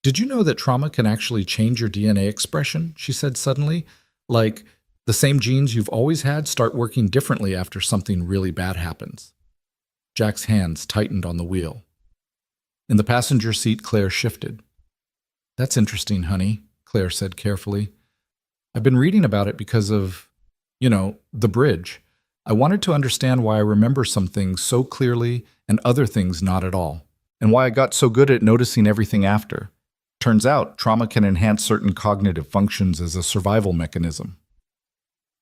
"Did you know that trauma can actually change your DNA expression?" she said suddenly. "Like, the same genes you've always had start working differently after something really bad happens." Jack's hands tightened on the wheel. In the passenger seat, Claire shifted. "That's interesting, honey," Claire said carefully. "I've been reading about it because of, the bridge. I wanted to understand why I remember some things so clearly and other things not at all, and why I got so good at noticing everything after. Turns out, trauma can enhance certain cognitive functions as a survival mechanism."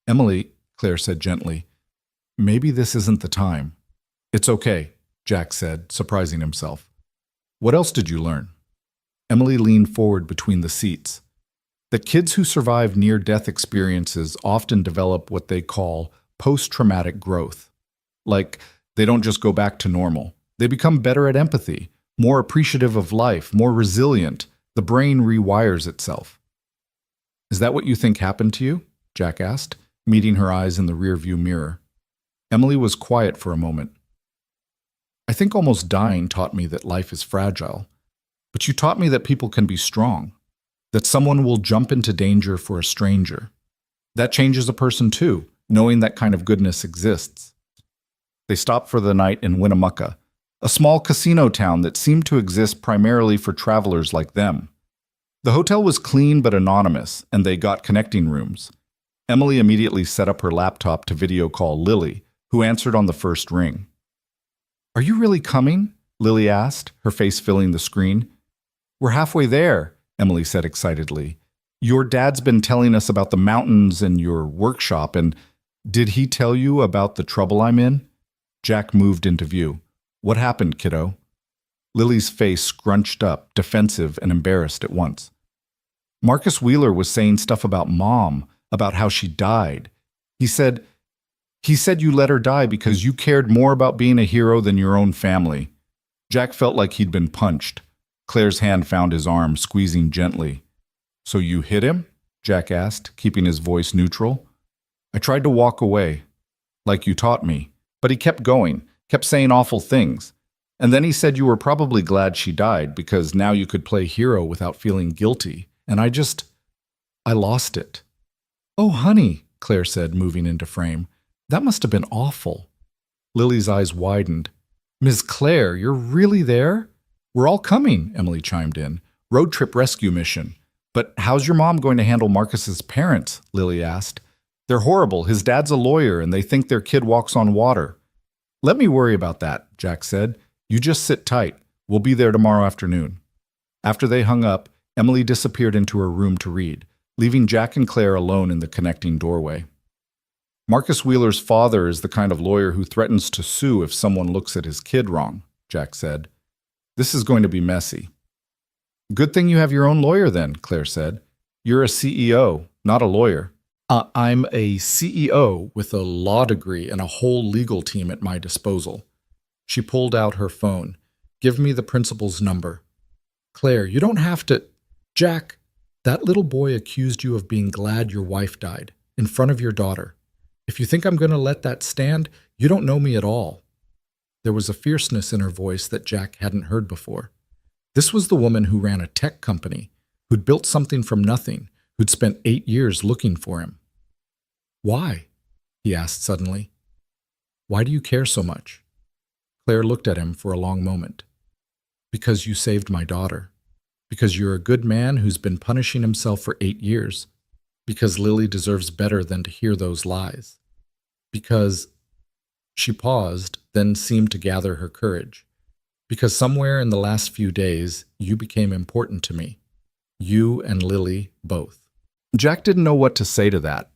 "Emily," Claire said gently, "maybe this isn't the time." "It's okay," Jack said, surprising himself. "What else did you learn?" Emily leaned forward between the seats. That kids who survive near-death experiences often develop what they call post-traumatic growth. Like, they don't just go back to normal. They become better at empathy, more appreciative of life, more resilient. The brain rewires itself. "Is that what you think happened to you?" Jack asked, meeting her eyes in the rearview mirror. Emily was quiet for a moment. "I think almost dying taught me that life is fragile. But you taught me that people can be strong, that someone will jump into danger for a stranger. That changes a person too, knowing that kind of goodness exists." They stopped for the night in Winnemucca, a small casino town that seemed to exist primarily for travelers like them. The hotel was clean but anonymous, and they got connecting rooms. Emily immediately set up her laptop to video call Lily, who answered on the first ring. "Are you really coming?" Lily asked, her face filling the screen. "We're halfway there," Emily said excitedly. "Your dad's been telling us about the mountains and your workshop, and did he tell you about the trouble I'm in?" Jack moved into view. "What happened, kiddo?" Lily's face scrunched up, defensive and embarrassed at once. "Marcus Wheeler was saying stuff about Mom, about how she died. He said you let her die because you cared more about being a hero than your own family." Jack felt like he'd been punched. Claire's hand found his arm, squeezing gently. "So you hit him?" Jack asked, keeping his voice neutral. "I tried to walk away, like you taught me, but he kept going, kept saying awful things. And then he said you were probably glad she died because now you could play hero without feeling guilty. And I lost it." "Oh, honey," Claire said, moving into frame. "That must have been awful." Lily's eyes widened. "Ms. Claire, you're really there?" "We're all coming," Emily chimed in. "Road trip rescue mission." "But how's your mom going to handle Marcus's parents?" Lily asked. "They're horrible. His dad's a lawyer, and they think their kid walks on water." "Let me worry about that," Jack said. "You just sit tight. We'll be there tomorrow afternoon." After they hung up, Emily disappeared into her room to read, leaving Jack and Claire alone in the connecting doorway. "Marcus Wheeler's father is the kind of lawyer who threatens to sue if someone looks at his kid wrong," Jack said. "This is going to be messy." "Good thing you have your own lawyer then," Claire said. "You're a CEO, not a lawyer." I'm a CEO with a law degree and a whole legal team at my disposal." She pulled out her phone. "Give me the principal's number." "Claire, you don't have to—" "Jack, that little boy accused you of being glad your wife died, in front of your daughter. If you think I'm going to let that stand, you don't know me at all." There was a fierceness in her voice that Jack hadn't heard before. This was the woman who ran a tech company, who'd built something from nothing, who'd spent 8 years looking for him. "Why?" he asked suddenly. "Why do you care so much?" Claire looked at him for a long moment. "Because you saved my daughter. Because you're a good man who's been punishing himself for 8 years. Because Lily deserves better than to hear those lies. Because—" She paused, then seemed to gather her courage. "Because somewhere in the last few days, you became important to me. You and Lily, both." Jack didn't know what to say to that,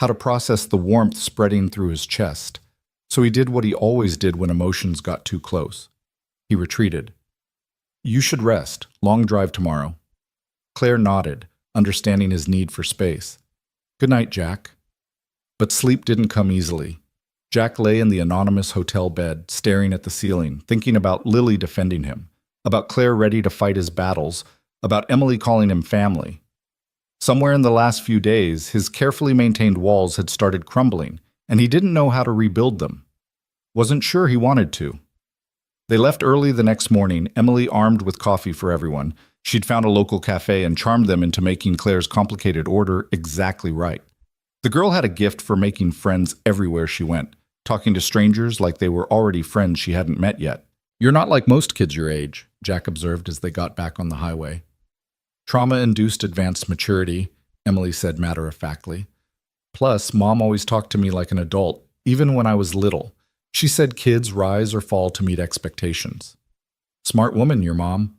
how to process the warmth spreading through his chest. So he did what he always did when emotions got too close. He retreated. "You should rest. Long drive tomorrow." Claire nodded, understanding his need for space. "Good night, Jack." But sleep didn't come easily. Jack lay in the anonymous hotel bed, staring at the ceiling, thinking about Lily defending him, about Claire ready to fight his battles, about Emily calling him family. Somewhere in the last few days, his carefully maintained walls had started crumbling, and he didn't know how to rebuild them. Wasn't sure he wanted to. They left early the next morning, Emily armed with coffee for everyone. She'd found a local cafe and charmed them into making Claire's complicated order exactly right. The girl had a gift for making friends everywhere she went, talking to strangers like they were already friends she hadn't met yet. "You're not like most kids your age," Jack observed as they got back on the highway. "Trauma-induced advanced maturity," Emily said matter-of-factly. "Plus, Mom always talked to me like an adult, even when I was little. She said kids rise or fall to meet expectations." "Smart woman, your mom."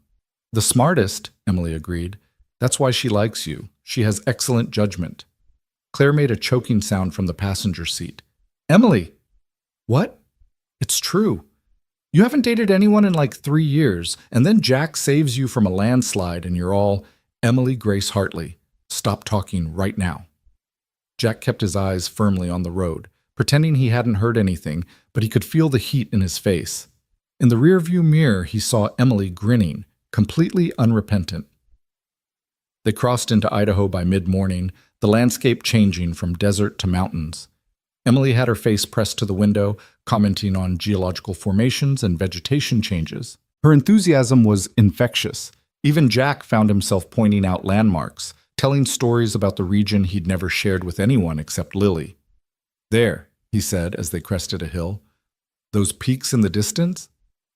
"The smartest," Emily agreed. "That's why she likes you. She has excellent judgment." Claire made a choking sound from the passenger seat. "Emily!" "What?" "It's true. You haven't dated anyone in like 3 years, and then Jack saves you from a landslide and you're all, Emily Grace Hartley. Stop talking right now." Jack kept his eyes firmly on the road, pretending he hadn't heard anything, but he could feel the heat in his face. In the rearview mirror, he saw Emily grinning, completely unrepentant. They crossed into Idaho by mid-morning, the landscape changing from desert to mountains. Emily had her face pressed to the window, commenting on geological formations and vegetation changes. Her enthusiasm was infectious. Even Jack found himself pointing out landmarks, telling stories about the region he'd never shared with anyone except Lily. "There," he said as they crested a hill. "Those peaks in the distance?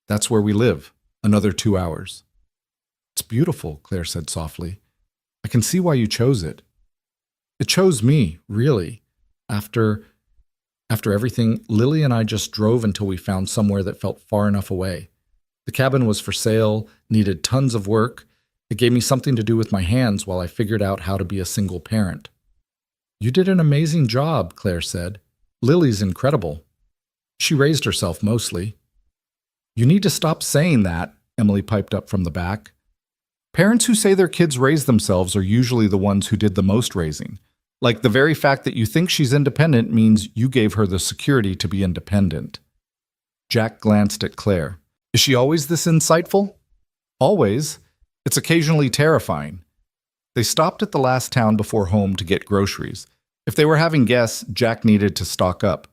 That's where we live. Another 2 hours." "It's beautiful," Claire said softly. "I can see why you chose it." "It chose me, really. After everything, Lily and I just drove until we found somewhere that felt far enough away. The cabin was for sale, needed tons of work. It gave me something to do with my hands while I figured out how to be a single parent." "You did an amazing job," Claire said. "Lily's incredible. She raised herself mostly." "You need to stop saying that," Emily piped up from the back. "Parents who say their kids raise themselves are usually the ones who did the most raising. Like the very fact that you think she's independent means you gave her the security to be independent." Jack glanced at Claire. "Is she always this insightful?" "Always. It's occasionally terrifying." They stopped at the last town before home to get groceries. If they were having guests, Jack needed to stock up.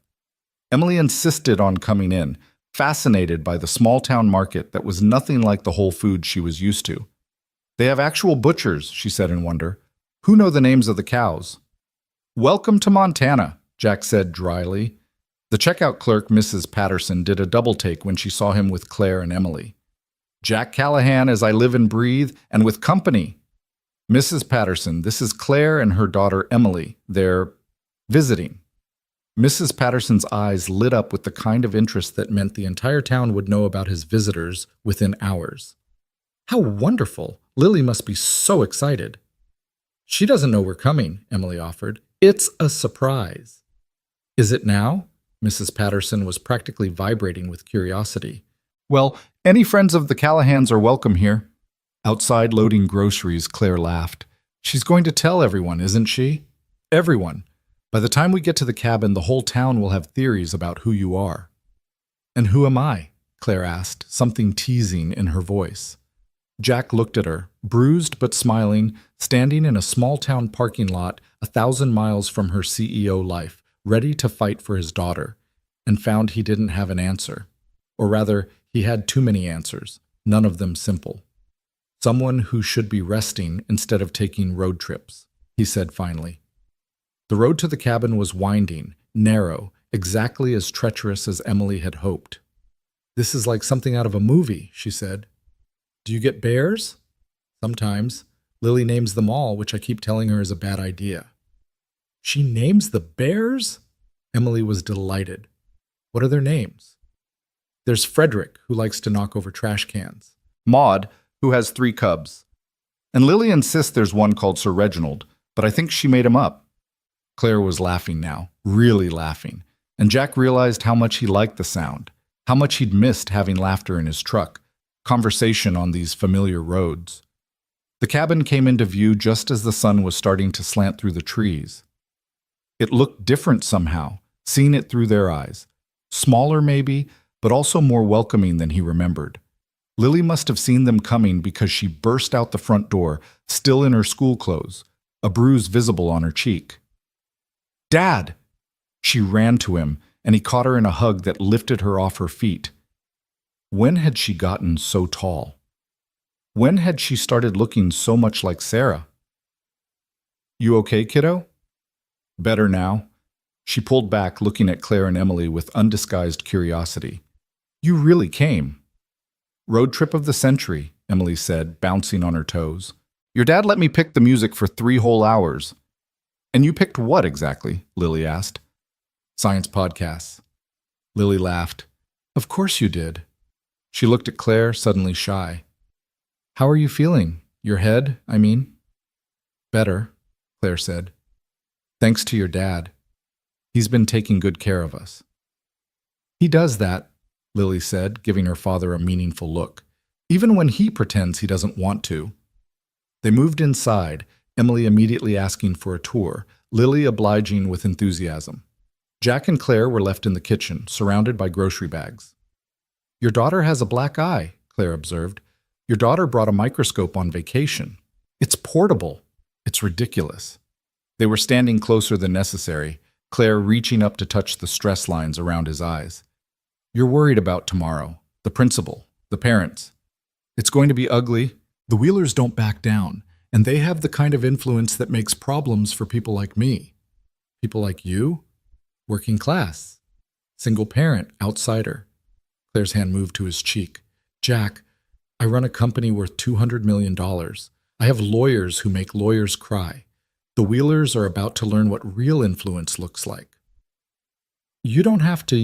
Emily insisted on coming in, fascinated by the small-town market that was nothing like the Whole Foods she was used to. "They have actual butchers," she said in wonder. "Who know the names of the cows?" "Welcome to Montana," Jack said dryly. The checkout clerk, Mrs. Patterson, did a double-take when she saw him with Claire and Emily. "Jack Callahan as I live and breathe, and with company." "Mrs. Patterson, this is Claire and her daughter Emily. They're visiting." Mrs. Patterson's eyes lit up with the kind of interest that meant the entire town would know about his visitors within hours. "How wonderful! Lily must be so excited." "She doesn't know we're coming," Emily offered. "It's a surprise." "Is it now?" Mrs. Patterson was practically vibrating with curiosity. "Well, any friends of the Callahans are welcome here." Outside loading groceries, Claire laughed. "She's going to tell everyone, isn't she?" "Everyone. By the time we get to the cabin, the whole town will have theories about who you are." "And who am I?" Claire asked, something teasing in her voice. Jack looked at her, bruised but smiling, standing in a small-town parking lot 1,000 miles from her CEO life, ready to fight for his daughter, and found he didn't have an answer. Or rather, he had too many answers, none of them simple. "Someone who should be resting instead of taking road trips," he said finally. The road to the cabin was winding, narrow, exactly as treacherous as Emily had hoped. "This is like something out of a movie," she said. "Do you get bears?" "Sometimes. Lily names them all, which I keep telling her is a bad idea." "She names the bears?" Emily was delighted. "What are their names?" "There's Frederick, who likes to knock over trash cans. Maud, who has 3 cubs. And Lily insists there's one called Sir Reginald, but I think she made him up." Claire was laughing now, really laughing, and Jack realized how much he liked the sound, how much he'd missed having laughter in his truck, conversation on these familiar roads. The cabin came into view just as the sun was starting to slant through the trees. It looked different somehow, seeing it through their eyes. Smaller maybe, but also more welcoming than he remembered. Lily must have seen them coming because she burst out the front door, still in her school clothes, a bruise visible on her cheek. "Dad!" She ran to him, and he caught her in a hug that lifted her off her feet. When had she gotten so tall? When had she started looking so much like Sarah? "You okay, kiddo?" "Better now." She pulled back, looking at Claire and Emily with undisguised curiosity. "You really came." "Road trip of the century," Emily said, bouncing on her toes. "Your dad let me pick the music for 3 whole hours." "And you picked what exactly?" Lily asked. "Science podcasts." Lily laughed. "Of course you did." She looked at Claire, suddenly shy. "How are you feeling? Your head, I mean?" "Better," Claire said. "Thanks to your dad. He's been taking good care of us." "He does that," Lily said, giving her father a meaningful look, "even when he pretends he doesn't want to." They moved inside, Emily immediately asking for a tour, Lily obliging with enthusiasm. Jack and Claire were left in the kitchen, surrounded by grocery bags. "Your daughter has a black eye," Claire observed. "Your daughter brought a microscope on vacation. It's portable. It's ridiculous." They were standing closer than necessary, Claire reaching up to touch the stress lines around his eyes. "You're worried about tomorrow, the principal, the parents. It's going to be ugly." The Wheelers don't back down, and they have the kind of influence that makes problems for people like me. People like you? Working class. Single parent, outsider. Claire's hand moved to his cheek. "Jack, I run a company worth $200 million. I have lawyers who make lawyers cry. The Wheelers are about to learn what real influence looks like." "You don't have to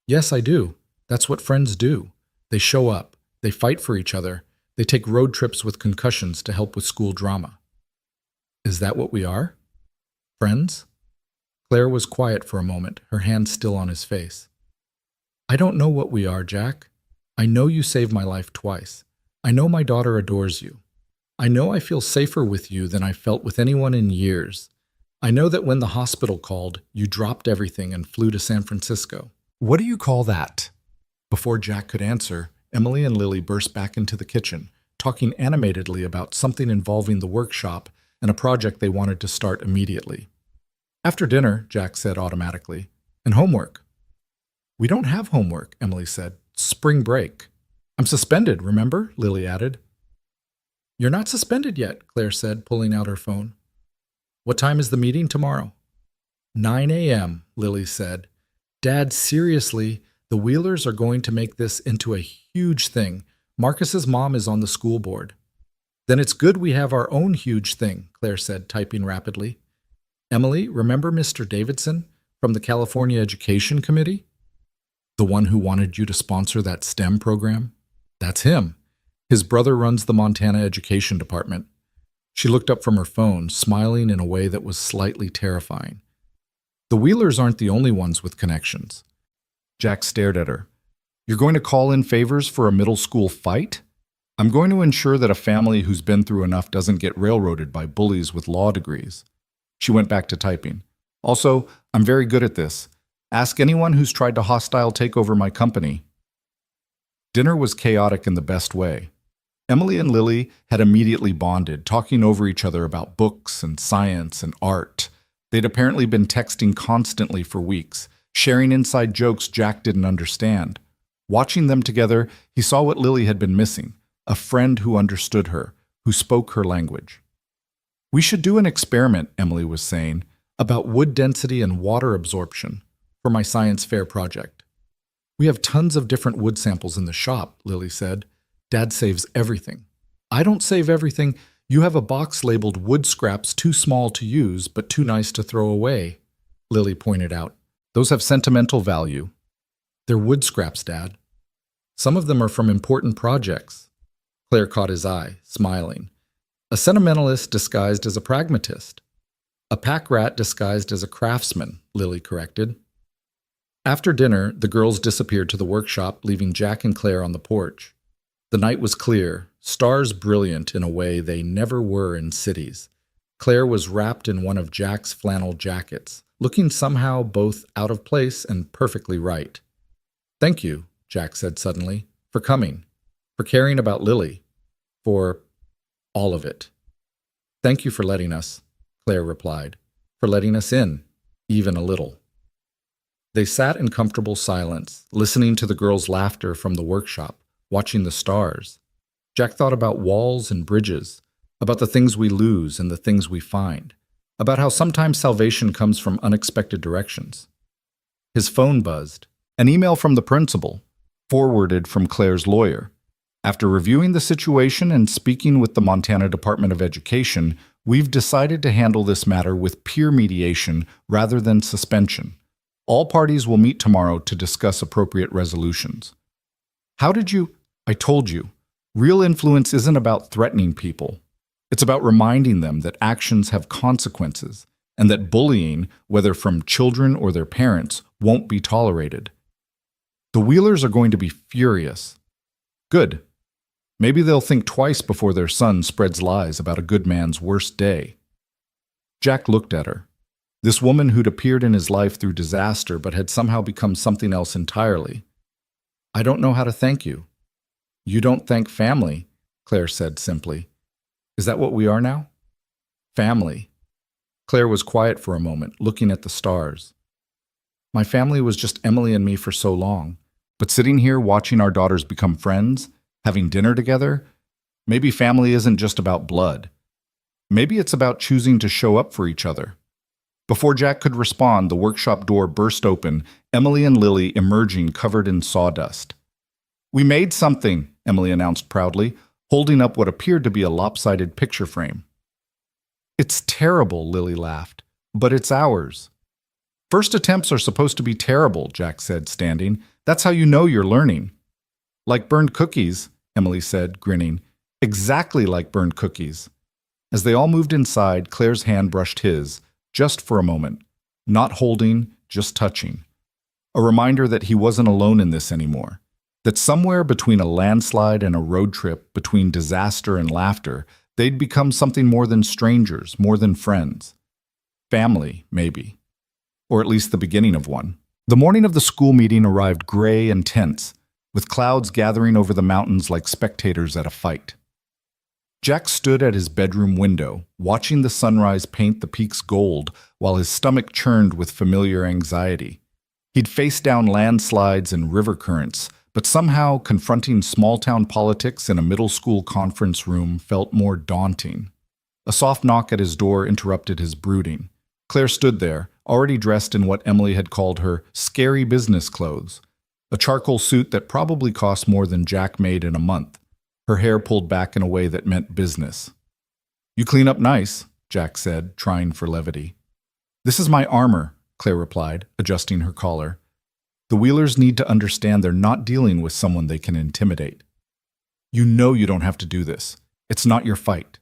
"Yes, I do. That's what friends do. They show up. They fight for each other. They take road trips with concussions to help with school drama." "Is that what we are? Friends?" Claire was quiet for a moment, her hand still on his face. "I don't know what we are, Jack. I know you saved my life twice. I know my daughter adores you. I know I feel safer with you than I felt with anyone in years. I know that when the hospital called, you dropped everything and flew to San Francisco." "What do you call that?" Before Jack could answer, Emily and Lily burst back into the kitchen, talking animatedly about something involving the workshop and a project they wanted to start immediately. "After dinner," Jack said automatically, "and homework." "We don't have homework," Emily said. "Spring break." "I'm suspended, remember?" Lily added. "You're not suspended yet," Claire said, pulling out her phone. "What time is the meeting tomorrow?" 9 a.m., Lily said. "Dad, seriously, the Wheelers are going to make this into a huge thing. Marcus's mom is on the school board." "Then it's good we have our own huge thing," Claire said, typing rapidly. "Emily, remember Mr. Davidson from the California Education Committee? The one who wanted you to sponsor that STEM program? That's him. His brother runs the Montana Education Department." She looked up from her phone, smiling in a way that was slightly terrifying. "The Wheelers aren't the only ones with connections." Jack stared at her. "You're going to call in favors for a middle school fight?" "I'm going to ensure that a family who's been through enough doesn't get railroaded by bullies with law degrees." She went back to typing. "Also, I'm very good at this. Ask anyone who's tried to hostile take over my company." Dinner was chaotic in the best way. Emily and Lily had immediately bonded, talking over each other about books and science and art. They'd apparently been texting constantly for weeks, sharing inside jokes Jack didn't understand. Watching them together, he saw what Lily had been missing, a friend who understood her, who spoke her language. "We should do an experiment," Emily was saying, "about wood density and water absorption for my science fair project." "We have tons of different wood samples in the shop," Lily said. "Dad saves everything." "I don't save everything. You have a box labeled wood scraps too small to use but too nice to throw away," Lily pointed out. "Those have sentimental value." "They're wood scraps, Dad. Some of them are from important projects." Claire caught his eye, smiling. "A sentimentalist disguised as a pragmatist." "A pack rat disguised as a craftsman," Lily corrected. After dinner, the girls disappeared to the workshop, leaving Jack and Claire on the porch. The night was clear, stars brilliant in a way they never were in cities. Claire was wrapped in one of Jack's flannel jackets, looking somehow both out of place and perfectly right. "Thank you," Jack said suddenly, "for coming for caring about Lily, for all of it. Thank you for letting us, Claire replied, for letting us in, even a little. They sat in comfortable silence, listening to the girls' laughter from the workshop, watching the stars. Jack thought about walls and bridges, about the things we lose and the things we find, about how sometimes salvation comes from unexpected directions. His phone buzzed. An email from the principal, forwarded from Claire's lawyer. After reviewing the situation and speaking with the Montana Department of Education, we've decided to handle this matter with peer mediation rather than suspension. All parties will meet tomorrow to discuss appropriate resolutions. How did you? I told you. Real influence isn't about threatening people. It's about reminding them that actions have consequences and that bullying, whether from children or their parents, won't be tolerated. The Wheelers are going to be furious. Good. Maybe they'll think twice before their son spreads lies about a good man's worst day. Jack looked at her. This woman who'd appeared in his life through disaster but had somehow become something else entirely. I don't know how to thank you. You don't thank family, Claire said simply. Is that what we are now? Family. Claire was quiet for a moment, looking at the stars. My family was just Emily and me for so long, but sitting here watching our daughters become friends, having dinner together, maybe family isn't just about blood. Maybe it's about choosing to show up for each other. Before Jack could respond, the workshop door burst open, Emily and Lily emerging covered in sawdust. We made something, Emily announced proudly, holding up what appeared to be a lopsided picture frame. It's terrible, Lily laughed, but it's ours. First attempts are supposed to be terrible, Jack said, standing. That's how you know you're learning. Like burned cookies, Emily said, grinning. Exactly like burned cookies. As they all moved inside, Claire's hand brushed his, just for a moment. Not holding, just touching. A reminder that he wasn't alone in this anymore. That somewhere between a landslide and a road trip, between disaster and laughter, they'd become something more than strangers, more than friends. Family, maybe. Or at least the beginning of one. The morning of the school meeting arrived gray and tense, with clouds gathering over the mountains like spectators at a fight. Jack stood at his bedroom window, watching the sunrise paint the peaks gold while his stomach churned with familiar anxiety. He'd faced down landslides and river currents, but somehow confronting small-town politics in a middle school conference room felt more daunting. A soft knock at his door interrupted his brooding. Claire stood there, already dressed in what Emily had called her scary business clothes, a charcoal suit that probably cost more than Jack made in a month, her hair pulled back in a way that meant business. You clean up nice, Jack said, trying for levity. This is my armor, Claire replied, adjusting her collar. The Wheelers need to understand they're not dealing with someone they can intimidate. You know you don't have to do this. It's not your fight.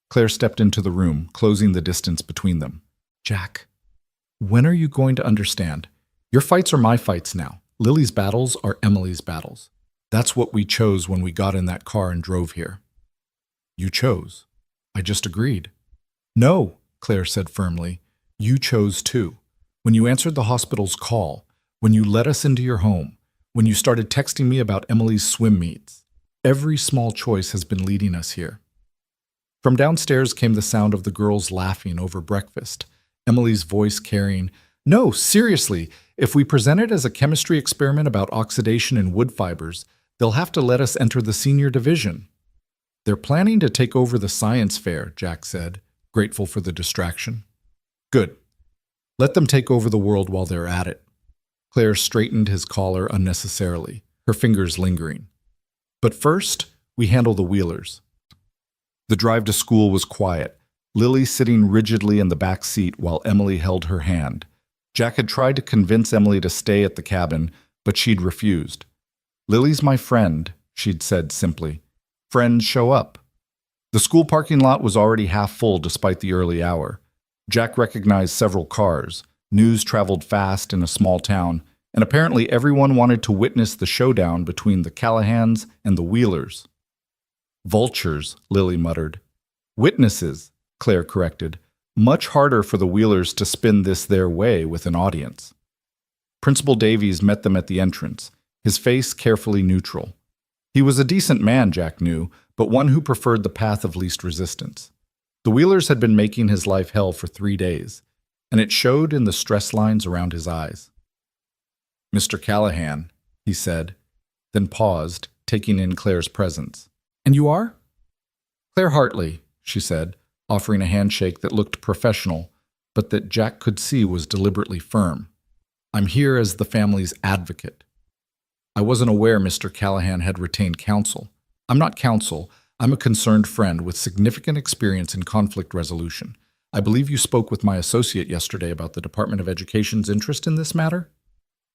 Claire stepped into the room, closing the distance between them. Jack, when are you going to understand? Your fights are my fights now. Lily's battles are Emily's battles. That's what we chose when we got in that car and drove here. You chose. I just agreed. No, Claire said firmly. You chose too. When you answered the hospital's call, when you let us into your home, when you started texting me about Emily's swim meets. Every small choice has been leading us here. From downstairs came the sound of the girls laughing over breakfast, Emily's voice carrying, No, seriously, if we present it as a chemistry experiment about oxidation in wood fibers, they'll have to let us enter the senior division. They're planning to take over the science fair, Jack said, grateful for the distraction. Good. Let them take over the world while they're at it. Claire straightened his collar unnecessarily, her fingers lingering. But first, we handle the Wheelers. The drive to school was quiet, Lily sitting rigidly in the back seat while Emily held her hand. Jack had tried to convince Emily to stay at the cabin, but she'd refused. Lily's my friend, she'd said simply. Friends show up. The school parking lot was already half full despite the early hour. Jack recognized several cars. News traveled fast in a small town, and apparently everyone wanted to witness the showdown between the Callahans and the Wheelers. Vultures, Lily muttered. Witnesses, Claire corrected. Much harder for the Wheelers to spin this their way with an audience. Principal Davies met them at the entrance, his face carefully neutral. He was a decent man, Jack knew, but one who preferred the path of least resistance. The Wheelers had been making his life hell for 3 days, and it showed in the stress lines around his eyes. "Mr. Callahan," he said, then paused, taking in Claire's presence. "And you are?" "Claire Hartley," she said, offering a handshake that looked professional, but that Jack could see was deliberately firm. "I'm here as the family's advocate. I wasn't aware Mr. Callahan had retained counsel. I'm not counsel. I'm a concerned friend with significant experience in conflict resolution. I believe you spoke with my associate yesterday about the Department of Education's interest in this matter?"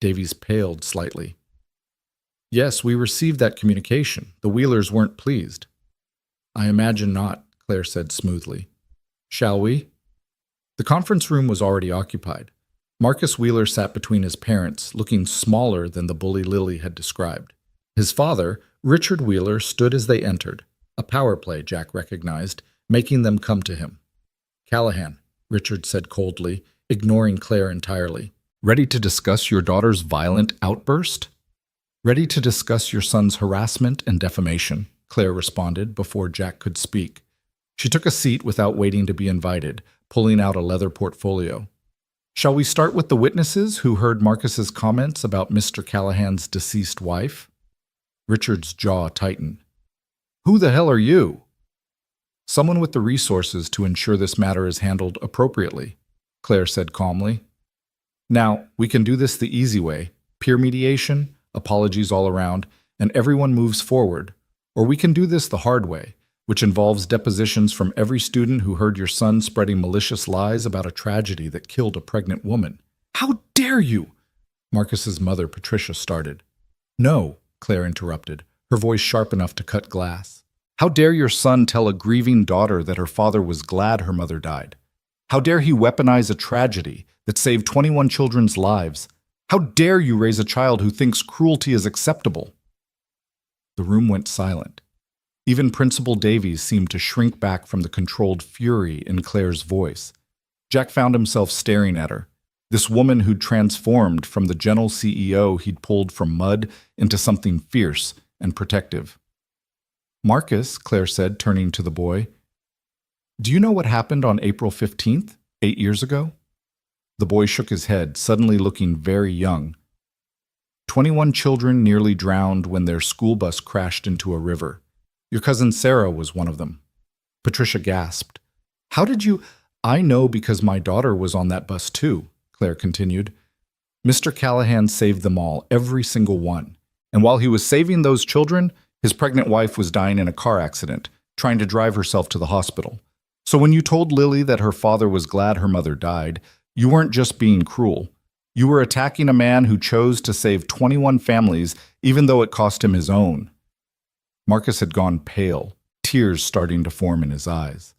Davies paled slightly. "Yes, we received that communication. The Wheelers weren't pleased." "I imagine not," Claire said smoothly. "Shall we?" The conference room was already occupied. Marcus Wheeler sat between his parents, looking smaller than the bully Lily had described. His father, Richard Wheeler, stood as they entered. A power play, Jack recognized, making them come to him. "Callahan," Richard said coldly, ignoring Claire entirely. "Ready to discuss your daughter's violent outburst?" "Ready to discuss your son's harassment and defamation," Claire responded before Jack could speak. She took a seat without waiting to be invited, pulling out a leather portfolio. "Shall we start with the witnesses who heard Marcus's comments about Mr. Callahan's deceased wife?" Richard's jaw tightened. "Who the hell are you?" "Someone with the resources to ensure this matter is handled appropriately," Claire said calmly. "Now, we can do this the easy way, peer mediation, apologies all around, and everyone moves forward. Or we can do this the hard way, which involves depositions from every student who heard your son spreading malicious lies about a tragedy that killed a pregnant woman." "How dare you?" Marcus's mother, Patricia, started. "No," Claire interrupted, her voice sharp enough to cut glass. "How dare your son tell a grieving daughter that her father was glad her mother died? How dare he weaponize a tragedy that saved 21 children's lives? How dare you raise a child who thinks cruelty is acceptable?" The room went silent. Even Principal Davies seemed to shrink back from the controlled fury in Claire's voice. Jack found himself staring at her, this woman who'd transformed from the gentle CEO he'd pulled from mud into something fierce and protective. "Marcus," Claire said, turning to the boy, "do you know what happened on April 15th, 8 years ago?" The boy shook his head, suddenly looking very young. 21 children nearly drowned when their school bus crashed into a river. Your cousin Sarah was one of them." Patricia gasped. "How did you—" "I know because my daughter was on that bus too," Claire continued. "Mr. Callahan saved them all, every single one. And while he was saving those children, his pregnant wife was dying in a car accident, trying to drive herself to the hospital. So when you told Lily that her father was glad her mother died, you weren't just being cruel. You were attacking a man who chose to save 21 families, even though it cost him his own." Marcus had gone pale, tears starting to form in his eyes.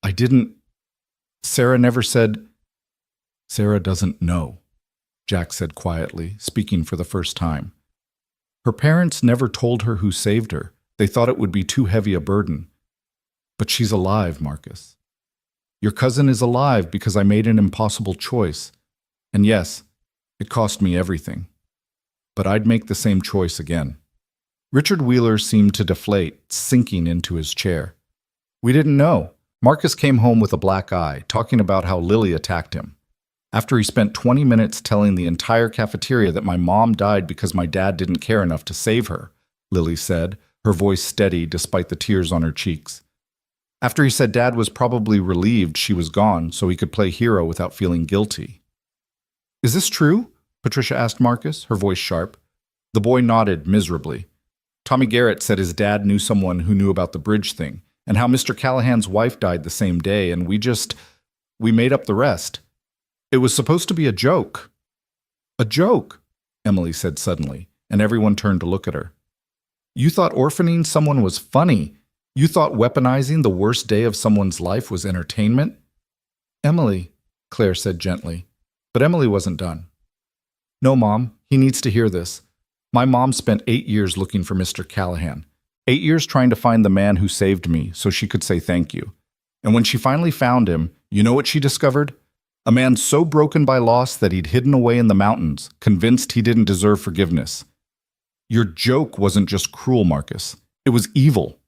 "I didn't— Sarah never said—" "Sarah doesn't know," Jack said quietly, speaking for the first time. "Her parents never told her who saved her. They thought it would be too heavy a burden. But she's alive, Marcus. Your cousin is alive because I made an impossible choice. And yes, it cost me everything. But I'd make the same choice again." Richard Wheeler seemed to deflate, sinking into his chair. "We didn't know." Marcus came home with a black eye, talking about how Lily attacked him. "After he spent 20 minutes telling the entire cafeteria that my mom died because my dad didn't care enough to save her," Lily said, her voice steady despite the tears on her cheeks. "After he said Dad was probably relieved she was gone so he could play hero without feeling guilty." "Is this true?" Patricia asked Marcus, her voice sharp. The boy nodded miserably. "Tommy Garrett said his dad knew someone who knew about the bridge thing, and how Mr. Callahan's wife died the same day, and we made up the rest. It was supposed to be a joke." "A joke?" Emily said suddenly, and everyone turned to look at her. "You thought orphaning someone was funny. You thought weaponizing the worst day of someone's life was entertainment?" "Emily," Claire said gently. But Emily wasn't done. "No, Mom, he needs to hear this. My mom spent 8 years looking for Mr. Callahan. 8 years trying to find the man who saved me so she could say thank you. And when she finally found him, you know what she discovered? A man so broken by loss that he'd hidden away in the mountains, convinced he didn't deserve forgiveness. Your joke wasn't just cruel, Marcus. It was evil.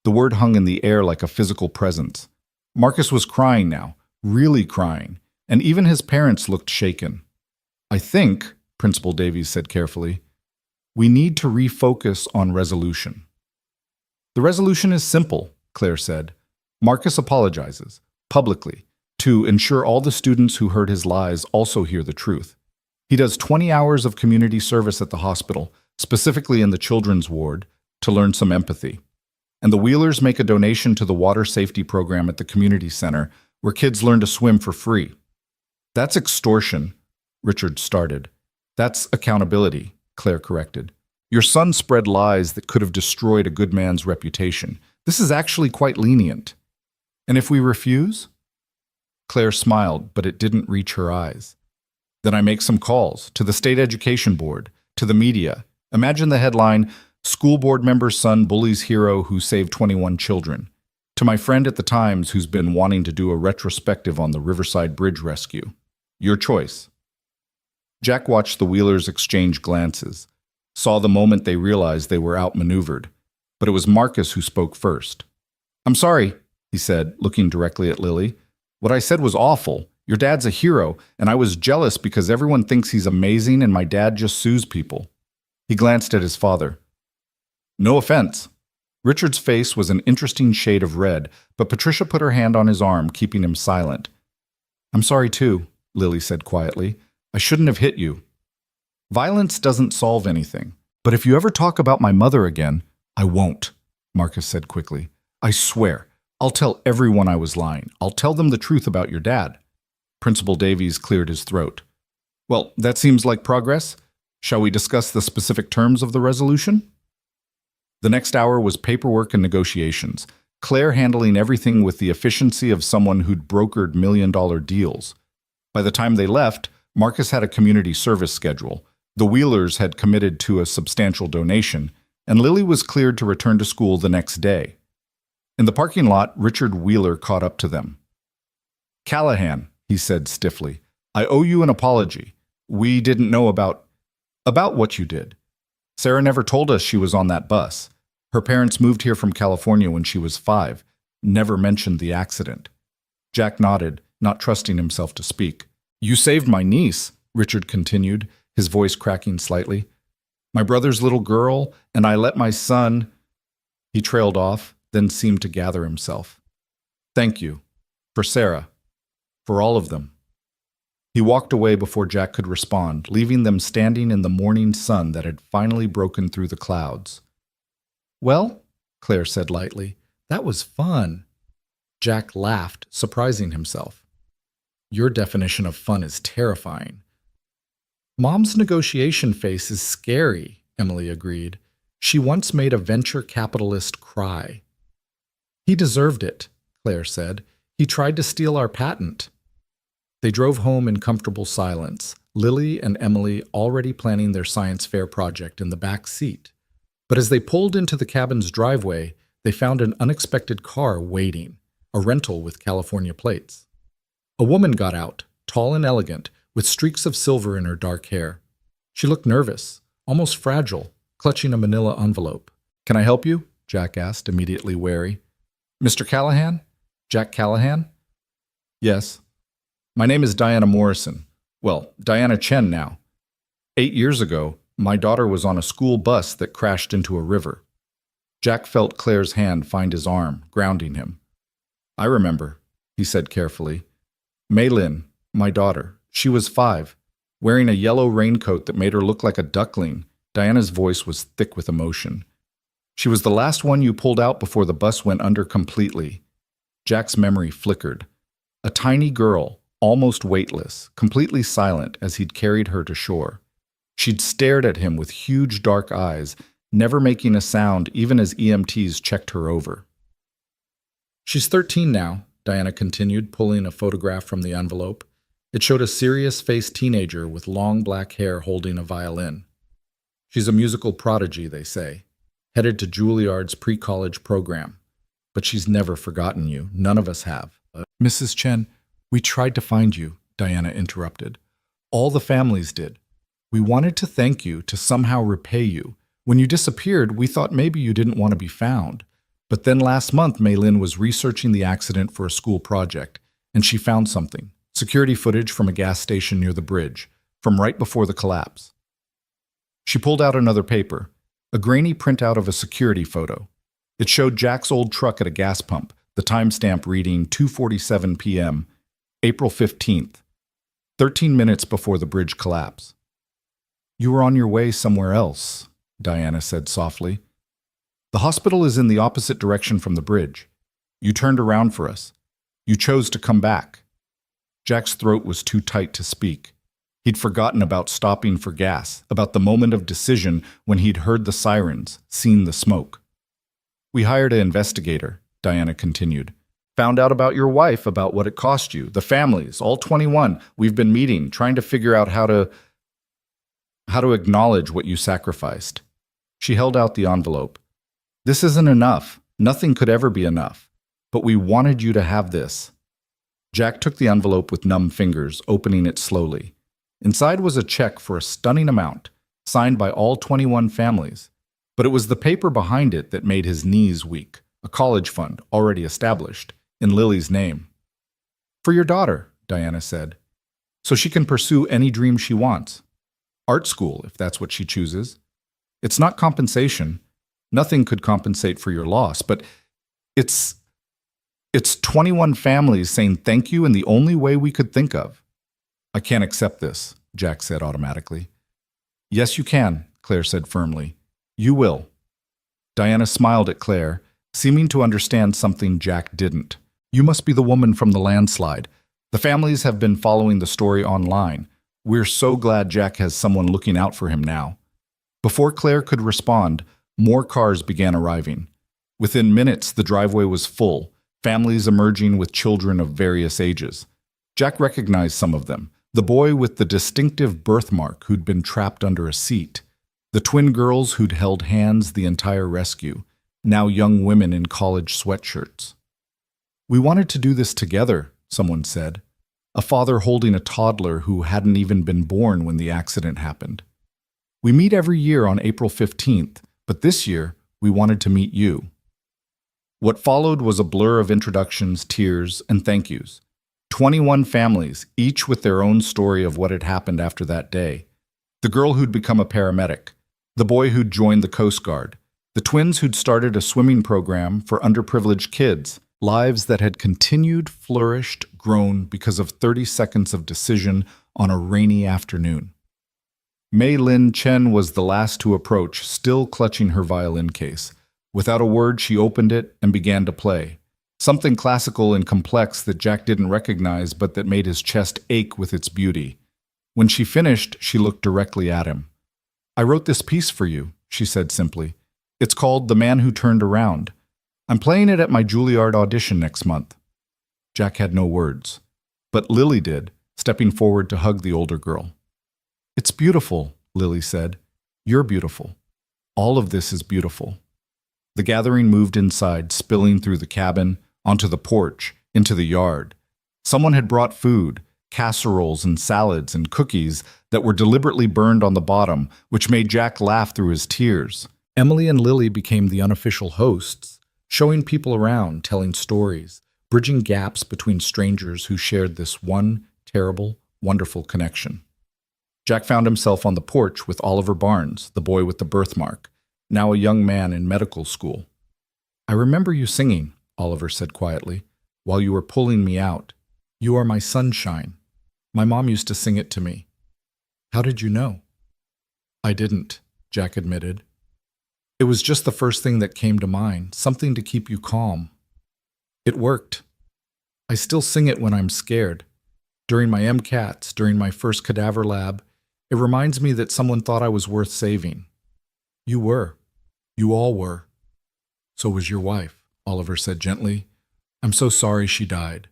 The word hung in the air like a physical presence. Marcus was crying now, really crying, and even his parents looked shaken. I think, Principal Davies said carefully, we need to refocus on resolution. The resolution is simple, Claire said. Marcus apologizes, publicly, to ensure all the students who heard his lies also hear the truth. He does 20 hours of community service at the hospital, specifically in the children's ward, to learn some empathy. And the Wheelers make a donation to the water safety program at the community center, where kids learn to swim for free. That's extortion, Richard started. That's accountability, Claire corrected. Your son spread lies that could have destroyed a good man's reputation. This is actually quite lenient. And if we refuse? Claire smiled, but it didn't reach her eyes. Then I make some calls to the state education board, to the media. Imagine the headline, School board member's son bullies hero who saved 21 children. To my friend at the Times who's been wanting to do a retrospective on the Riverside Bridge rescue. Your choice. Jack watched the Wheelers exchange glances, saw the moment they realized they were outmaneuvered. But it was Marcus who spoke first. I'm sorry, he said, looking directly at Lily. What I said was awful. Your dad's a hero, and I was jealous because everyone thinks he's amazing and my dad just sues people. He glanced at his father. No offense. Richard's face was an interesting shade of red, but Patricia put her hand on his arm, keeping him silent. I'm sorry too, Lily said quietly. I shouldn't have hit you. Violence doesn't solve anything, but if you ever talk about my mother again, I won't, Marcus said quickly. I swear, I'll tell everyone I was lying. I'll tell them the truth about your dad. Principal Davies cleared his throat. Well, that seems like progress. Shall we discuss the specific terms of the resolution? The next hour was paperwork and negotiations, Claire handling everything with the efficiency of someone who'd brokered million-dollar deals. By the time they left, Marcus had a community service schedule, the Wheelers had committed to a substantial donation, and Lily was cleared to return to school the next day. In the parking lot, Richard Wheeler caught up to them. Callahan, he said stiffly, I owe you an apology. We didn't know about what you did. Sarah never told us she was on that bus. Her parents moved here from California when she was 5, never mentioned the accident. Jack nodded, not trusting himself to speak. You saved my niece, Richard continued, his voice cracking slightly. My brother's little girl, and I let my son... He trailed off, then seemed to gather himself. Thank you. For Sarah. For all of them. He walked away before Jack could respond, leaving them standing in the morning sun that had finally broken through the clouds. Well, Claire said lightly, that was fun. Jack laughed, surprising himself. Your definition of fun is terrifying. Mom's negotiation face is scary, Emily agreed. She once made a venture capitalist cry. He deserved it, Claire said. He tried to steal our patent. They drove home in comfortable silence, Lily and Emily already planning their science fair project in the back seat. But as they pulled into the cabin's driveway, they found an unexpected car waiting, a rental with California plates. A woman got out, tall and elegant, with streaks of silver in her dark hair. She looked nervous, almost fragile, clutching a manila envelope. Can I help you? Jack asked, immediately wary. Mr. Callahan? Jack Callahan? Yes. My name is Diana Morrison. Well, Diana Chen now. 8 years ago, my daughter was on a school bus that crashed into a river. Jack felt Claire's hand find his arm, grounding him. I remember, he said carefully. Maylin, my daughter, she was 5, wearing a yellow raincoat that made her look like a duckling. Diana's voice was thick with emotion. She was the last one you pulled out before the bus went under completely. Jack's memory flickered. A tiny girl, almost weightless, completely silent as he'd carried her to shore. She'd stared at him with huge dark eyes, never making a sound even as EMTs checked her over. She's 13 now, Diana continued, pulling a photograph from the envelope. It showed a serious-faced teenager with long black hair holding a violin. She's a musical prodigy, they say, headed to Juilliard's pre-college program. But she's never forgotten you. None of us have. Mrs. Chen, we tried to find you, Diana interrupted. All the families did. We wanted to thank you, to somehow repay you. When you disappeared, we thought maybe you didn't want to be found. But then last month, Mei Lin was researching the accident for a school project, and she found something. Security footage from a gas station near the bridge, from right before the collapse. She pulled out another paper, a grainy printout of a security photo. It showed Jack's old truck at a gas pump, the timestamp reading 2:47 p.m., April 15th, 13 minutes before the bridge collapse. You were on your way somewhere else, Diana said softly. The hospital is in the opposite direction from the bridge. You turned around for us. You chose to come back. Jack's throat was too tight to speak. He'd forgotten about stopping for gas, about the moment of decision when he'd heard the sirens, seen the smoke. We hired an investigator, Diana continued. Found out about your wife, about what it cost you, the families, all 21. We've been meeting, trying to figure out how to acknowledge what you sacrificed. She held out the envelope. This isn't enough. Nothing could ever be enough. But we wanted you to have this. Jack took the envelope with numb fingers, opening it slowly. Inside was a check for a stunning amount, signed by all 21 families. But it was the paper behind it that made his knees weak, a college fund already established, in Lily's name. For your daughter, Diana said, so she can pursue any dream she wants. Art school, if that's what she chooses. It's not compensation. Nothing could compensate for your loss, but it's 21 families saying thank you in the only way we could think of. I can't accept this, Jack said automatically. Yes, you can, Claire said firmly. You will. Diana smiled at Claire, seeming to understand something Jack didn't. You must be the woman from the landslide. The families have been following the story online. We're so glad Jack has someone looking out for him now. Before Claire could respond, more cars began arriving. Within minutes, the driveway was full, families emerging with children of various ages. Jack recognized some of them. The boy with the distinctive birthmark who'd been trapped under a seat. The twin girls who'd held hands the entire rescue, now young women in college sweatshirts. We wanted to do this together, someone said. A father holding a toddler who hadn't even been born when the accident happened. We meet every year on April 15th, but this year we wanted to meet you. What followed was a blur of introductions, tears, and thank yous. 21 families, each with their own story of what had happened after that day. The girl who'd become a paramedic, the boy who'd joined the Coast Guard, the twins who'd started a swimming program for underprivileged kids, lives that had continued, flourished, grown because of 30 seconds of decision on a rainy afternoon. Mei Lin Chen was the last to approach, still clutching her violin case. Without a word, she opened it and began to play. Something classical and complex that Jack didn't recognize but that made his chest ache with its beauty. When she finished, she looked directly at him. I wrote this piece for you, she said simply. It's called The Man Who Turned Around. I'm playing it at my Juilliard audition next month. Jack had no words, but Lily did, stepping forward to hug the older girl. It's beautiful, Lily said. You're beautiful. All of this is beautiful. The gathering moved inside, spilling through the cabin, onto the porch, into the yard. Someone had brought food, casseroles and salads and cookies that were deliberately burned on the bottom, which made Jack laugh through his tears. Emily and Lily became the unofficial hosts, showing people around, telling stories, bridging gaps between strangers who shared this one terrible, wonderful connection. Jack found himself on the porch with Oliver Barnes, the boy with the birthmark, now a young man in medical school. I remember you singing, Oliver said quietly, while you were pulling me out. You are my sunshine. My mom used to sing it to me. How did you know? I didn't, Jack admitted. It was just the first thing that came to mind, something to keep you calm. It worked. I still sing it when I'm scared. During my MCATs, during my first cadaver lab, it reminds me that someone thought I was worth saving. You were. You all were. So was your wife, Oliver said gently. I'm so sorry she died.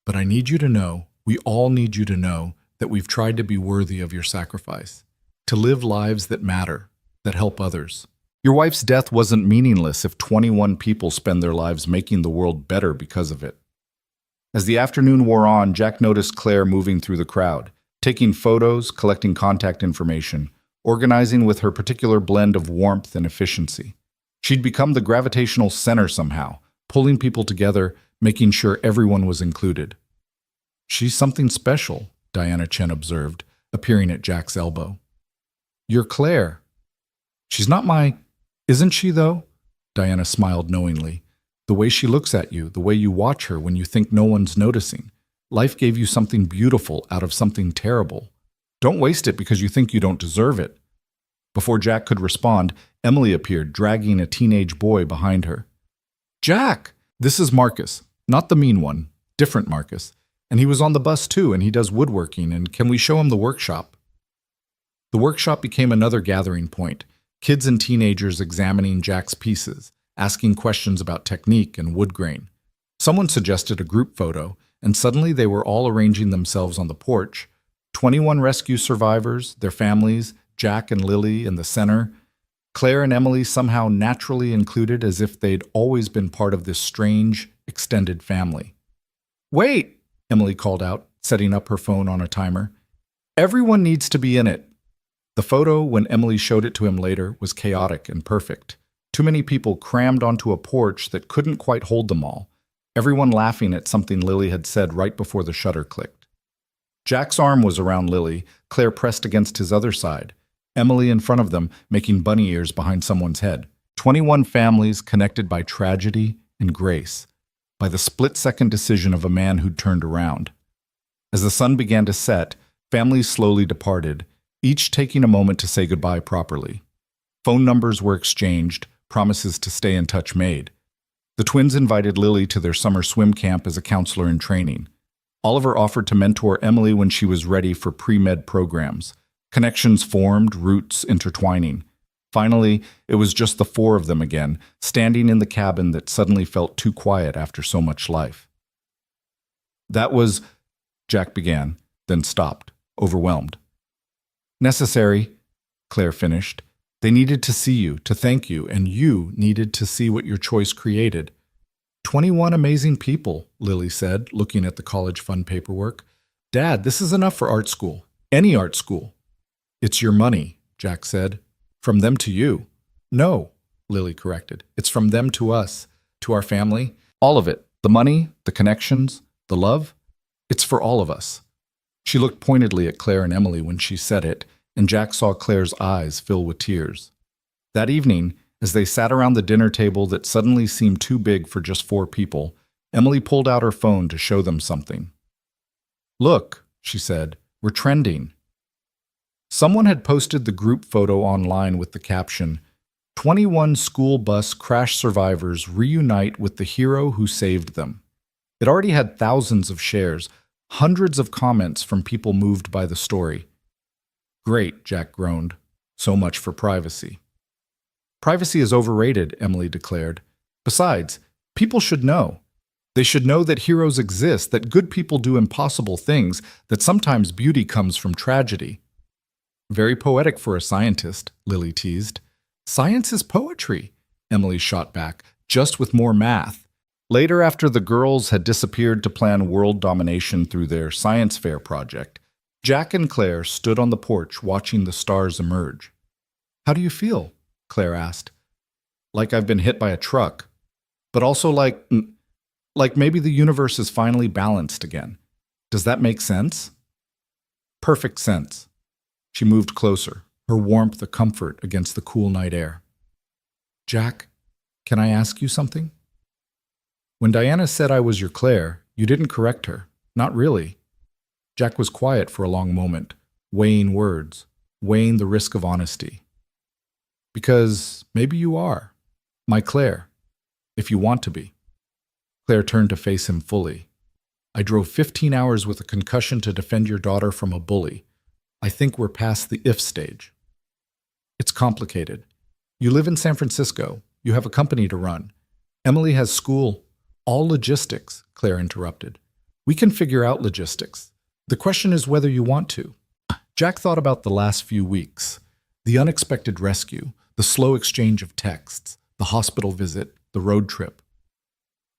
But I need you to know, we all need you to know, that we've tried to be worthy of your sacrifice, to live lives that matter, that help others. Your wife's death wasn't meaningless if 21 people spend their lives making the world better because of it. As the afternoon wore on, Jack noticed Claire moving through the crowd. taking photos, collecting contact information, organizing with her particular blend of warmth and efficiency. She'd become the gravitational center somehow, pulling people together, making sure everyone was included. "She's something special," Diana Chen observed, appearing at Jack's elbow. "You're Claire." "She's not my—" "Isn't she, though?" Diana smiled knowingly. "The way she looks at you, the way you watch her when you think no one's noticing. Life gave you something beautiful out of something terrible. Don't waste it because you think you don't deserve it." Before Jack could respond, Emily appeared, dragging a teenage boy behind her. "Jack! This is Marcus. Not the mean one. Different Marcus. And he was on the bus too, and he does woodworking, and can we show him the workshop?" The workshop became another gathering point. Kids and teenagers examining Jack's pieces, asking questions about technique and wood grain. Someone suggested a group photo, and suddenly they were all arranging themselves on the porch. 21 rescue survivors, their families, Jack and Lily in the center. Claire and Emily somehow naturally included as if they'd always been part of this strange, extended family. "Wait!" Emily called out, setting up her phone on a timer. "Everyone needs to be in it." The photo, when Emily showed it to him later, was chaotic and perfect. Too many people crammed onto a porch that couldn't quite hold them all, everyone laughing at something Lily had said right before the shutter clicked. Jack's arm was around Lily, Claire pressed against his other side, Emily in front of them, making bunny ears behind someone's head. 21 families connected by tragedy and grace, by the split-second decision of a man who'd turned around. As the sun began to set, families slowly departed, each taking a moment to say goodbye properly. Phone numbers were exchanged, promises to stay in touch made. The twins invited Lily to their summer swim camp as a counselor in training. Oliver offered to mentor Emily when she was ready for pre-med programs. Connections formed, roots intertwining. Finally, it was just the four of them again, standing in the cabin that suddenly felt too quiet after so much life. "That was," Jack began, then stopped, overwhelmed. "Necessary," Claire finished. "They needed to see you, to thank you, and you needed to see what your choice created." 21 amazing people, Lily said, looking at the college fund paperwork. "Dad, this is enough for art school. Any art school." "It's your money," Jack said. "From them to you." "No," Lily corrected. "It's from them to us, to our family. All of it. The money, the connections, the love. It's for all of us." She looked pointedly at Claire and Emily when she said it, and Jack saw Claire's eyes fill with tears. That evening, as they sat around the dinner table that suddenly seemed too big for just 4 people, Emily pulled out her phone to show them something. "Look," she said, "we're trending." Someone had posted the group photo online with the caption, "21 school bus crash survivors reunite with the hero who saved them." It already had thousands of shares, hundreds of comments from people moved by the story. "Great," Jack groaned. "So much for privacy." "Privacy is overrated," Emily declared. "Besides, people should know. They should know that heroes exist, that good people do impossible things, that sometimes beauty comes from tragedy." "Very poetic for a scientist," Lily teased. "Science is poetry," Emily shot back, just with more math. Later, after the girls had disappeared to plan world domination through their science fair project, Jack and Claire stood on the porch watching the stars emerge. "How do you feel?" Claire asked. "Like I've been hit by a truck, but also like maybe the universe is finally balanced again. Does that make sense?" "Perfect sense." She moved closer, her warmth a comfort against the cool night air. "Jack, can I ask you something?" "When Diana said I was your Claire, you didn't correct her. Not really." Jack was quiet for a long moment, weighing words, weighing the risk of honesty. "Because maybe you are. My Claire. If you want to be." Claire turned to face him fully. "I drove 15 hours with a concussion to defend your daughter from a bully. I think we're past the if stage." "It's complicated. You live in San Francisco. You have a company to run. Emily has school." "All logistics," Claire interrupted. "We can figure out logistics. The question is whether you want to." Jack thought about the last few weeks. The unexpected rescue, the slow exchange of texts, the hospital visit, the road trip.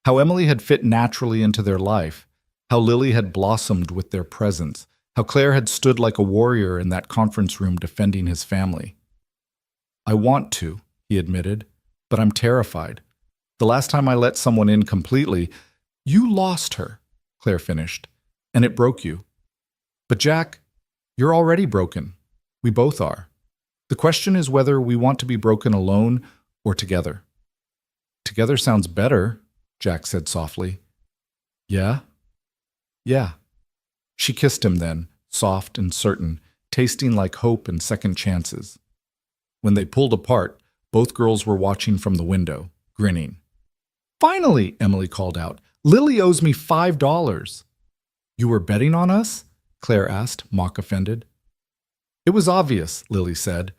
How Emily had fit naturally into their life, how Lily had blossomed with their presence, how Claire had stood like a warrior in that conference room defending his family. "I want to," he admitted, "but I'm terrified. The last time I let someone in completely—" "You lost her," Claire finished, "and it broke you. But Jack, you're already broken. We both are. The question is whether we want to be broken alone or together." "Together sounds better," Jack said softly. "Yeah? Yeah." She kissed him then, soft and certain, tasting like hope and second chances. When they pulled apart, both girls were watching from the window, grinning. "Finally," Emily called out. "Lily owes me $5. "You were betting on us?" Claire asked, mock-offended. "It was obvious," Lily said.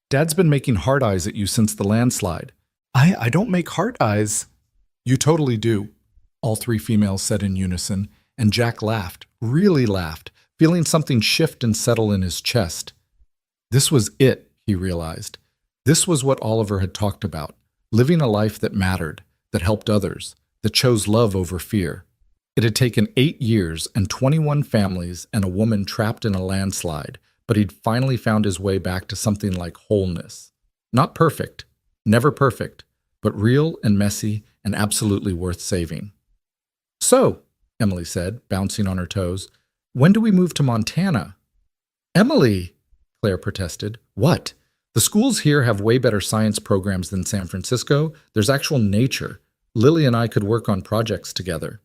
"Dad's been making heart eyes at you since the landslide." I don't make heart eyes." "You totally do," all three females said in unison, and Jack laughed, really laughed, feeling something shift and settle in his chest. This was it, he realized. This was what Oliver had talked about, living a life that mattered, that helped others, that chose love over fear. It had taken 8 years and 21 families and a woman trapped in a landslide, but he'd finally found his way back to something like wholeness. Not perfect, never perfect, but real and messy and absolutely worth saving. "So," Emily said, bouncing on her toes, "when do we move to Montana?" "Emily," Claire protested. "What? The schools here have way better science programs than San Francisco. There's actual nature. Lily and I could work on projects together."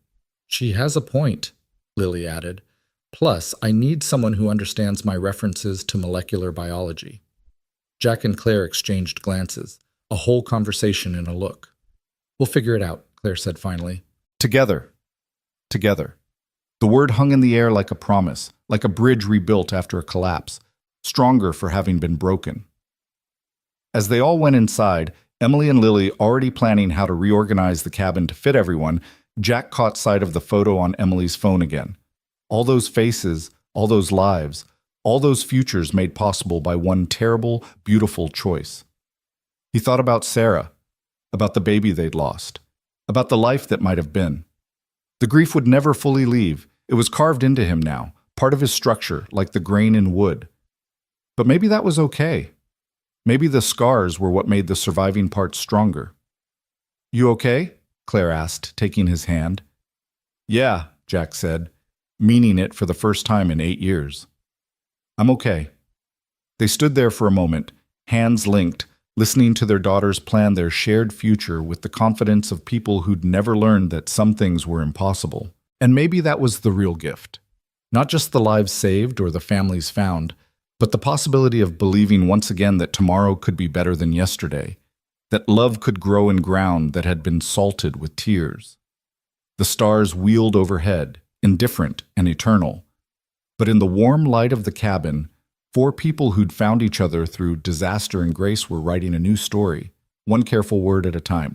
"She has a point," Lily added. "Plus, I need someone who understands my references to molecular biology." Jack and Claire exchanged glances, a whole conversation in a look. "We'll figure it out," Claire said finally. "Together. Together." The word hung in the air like a promise, like a bridge rebuilt after a collapse, stronger for having been broken. As they all went inside, Emily and Lily already planning how to reorganize the cabin to fit everyone, Jack caught sight of the photo on Emily's phone again. All those faces, all those lives, all those futures made possible by one terrible, beautiful choice. He thought about Sarah, about the baby they'd lost, about the life that might have been. The grief would never fully leave. It was carved into him now, part of his structure, like the grain in wood. But maybe that was okay. Maybe the scars were what made the surviving parts stronger. "You okay?" Claire asked, taking his hand. "Yeah," Jack said, meaning it for the first time in 8 years. "I'm okay." They stood there for a moment, hands linked, listening to their daughters plan their shared future with the confidence of people who'd never learned that some things were impossible. And maybe that was the real gift. Not just the lives saved or the families found, but the possibility of believing once again that tomorrow could be better than yesterday, that love could grow in ground that had been salted with tears. The stars wheeled overhead, indifferent and eternal. But in the warm light of the cabin, 4 people who'd found each other through disaster and grace were writing a new story, one careful word at a time.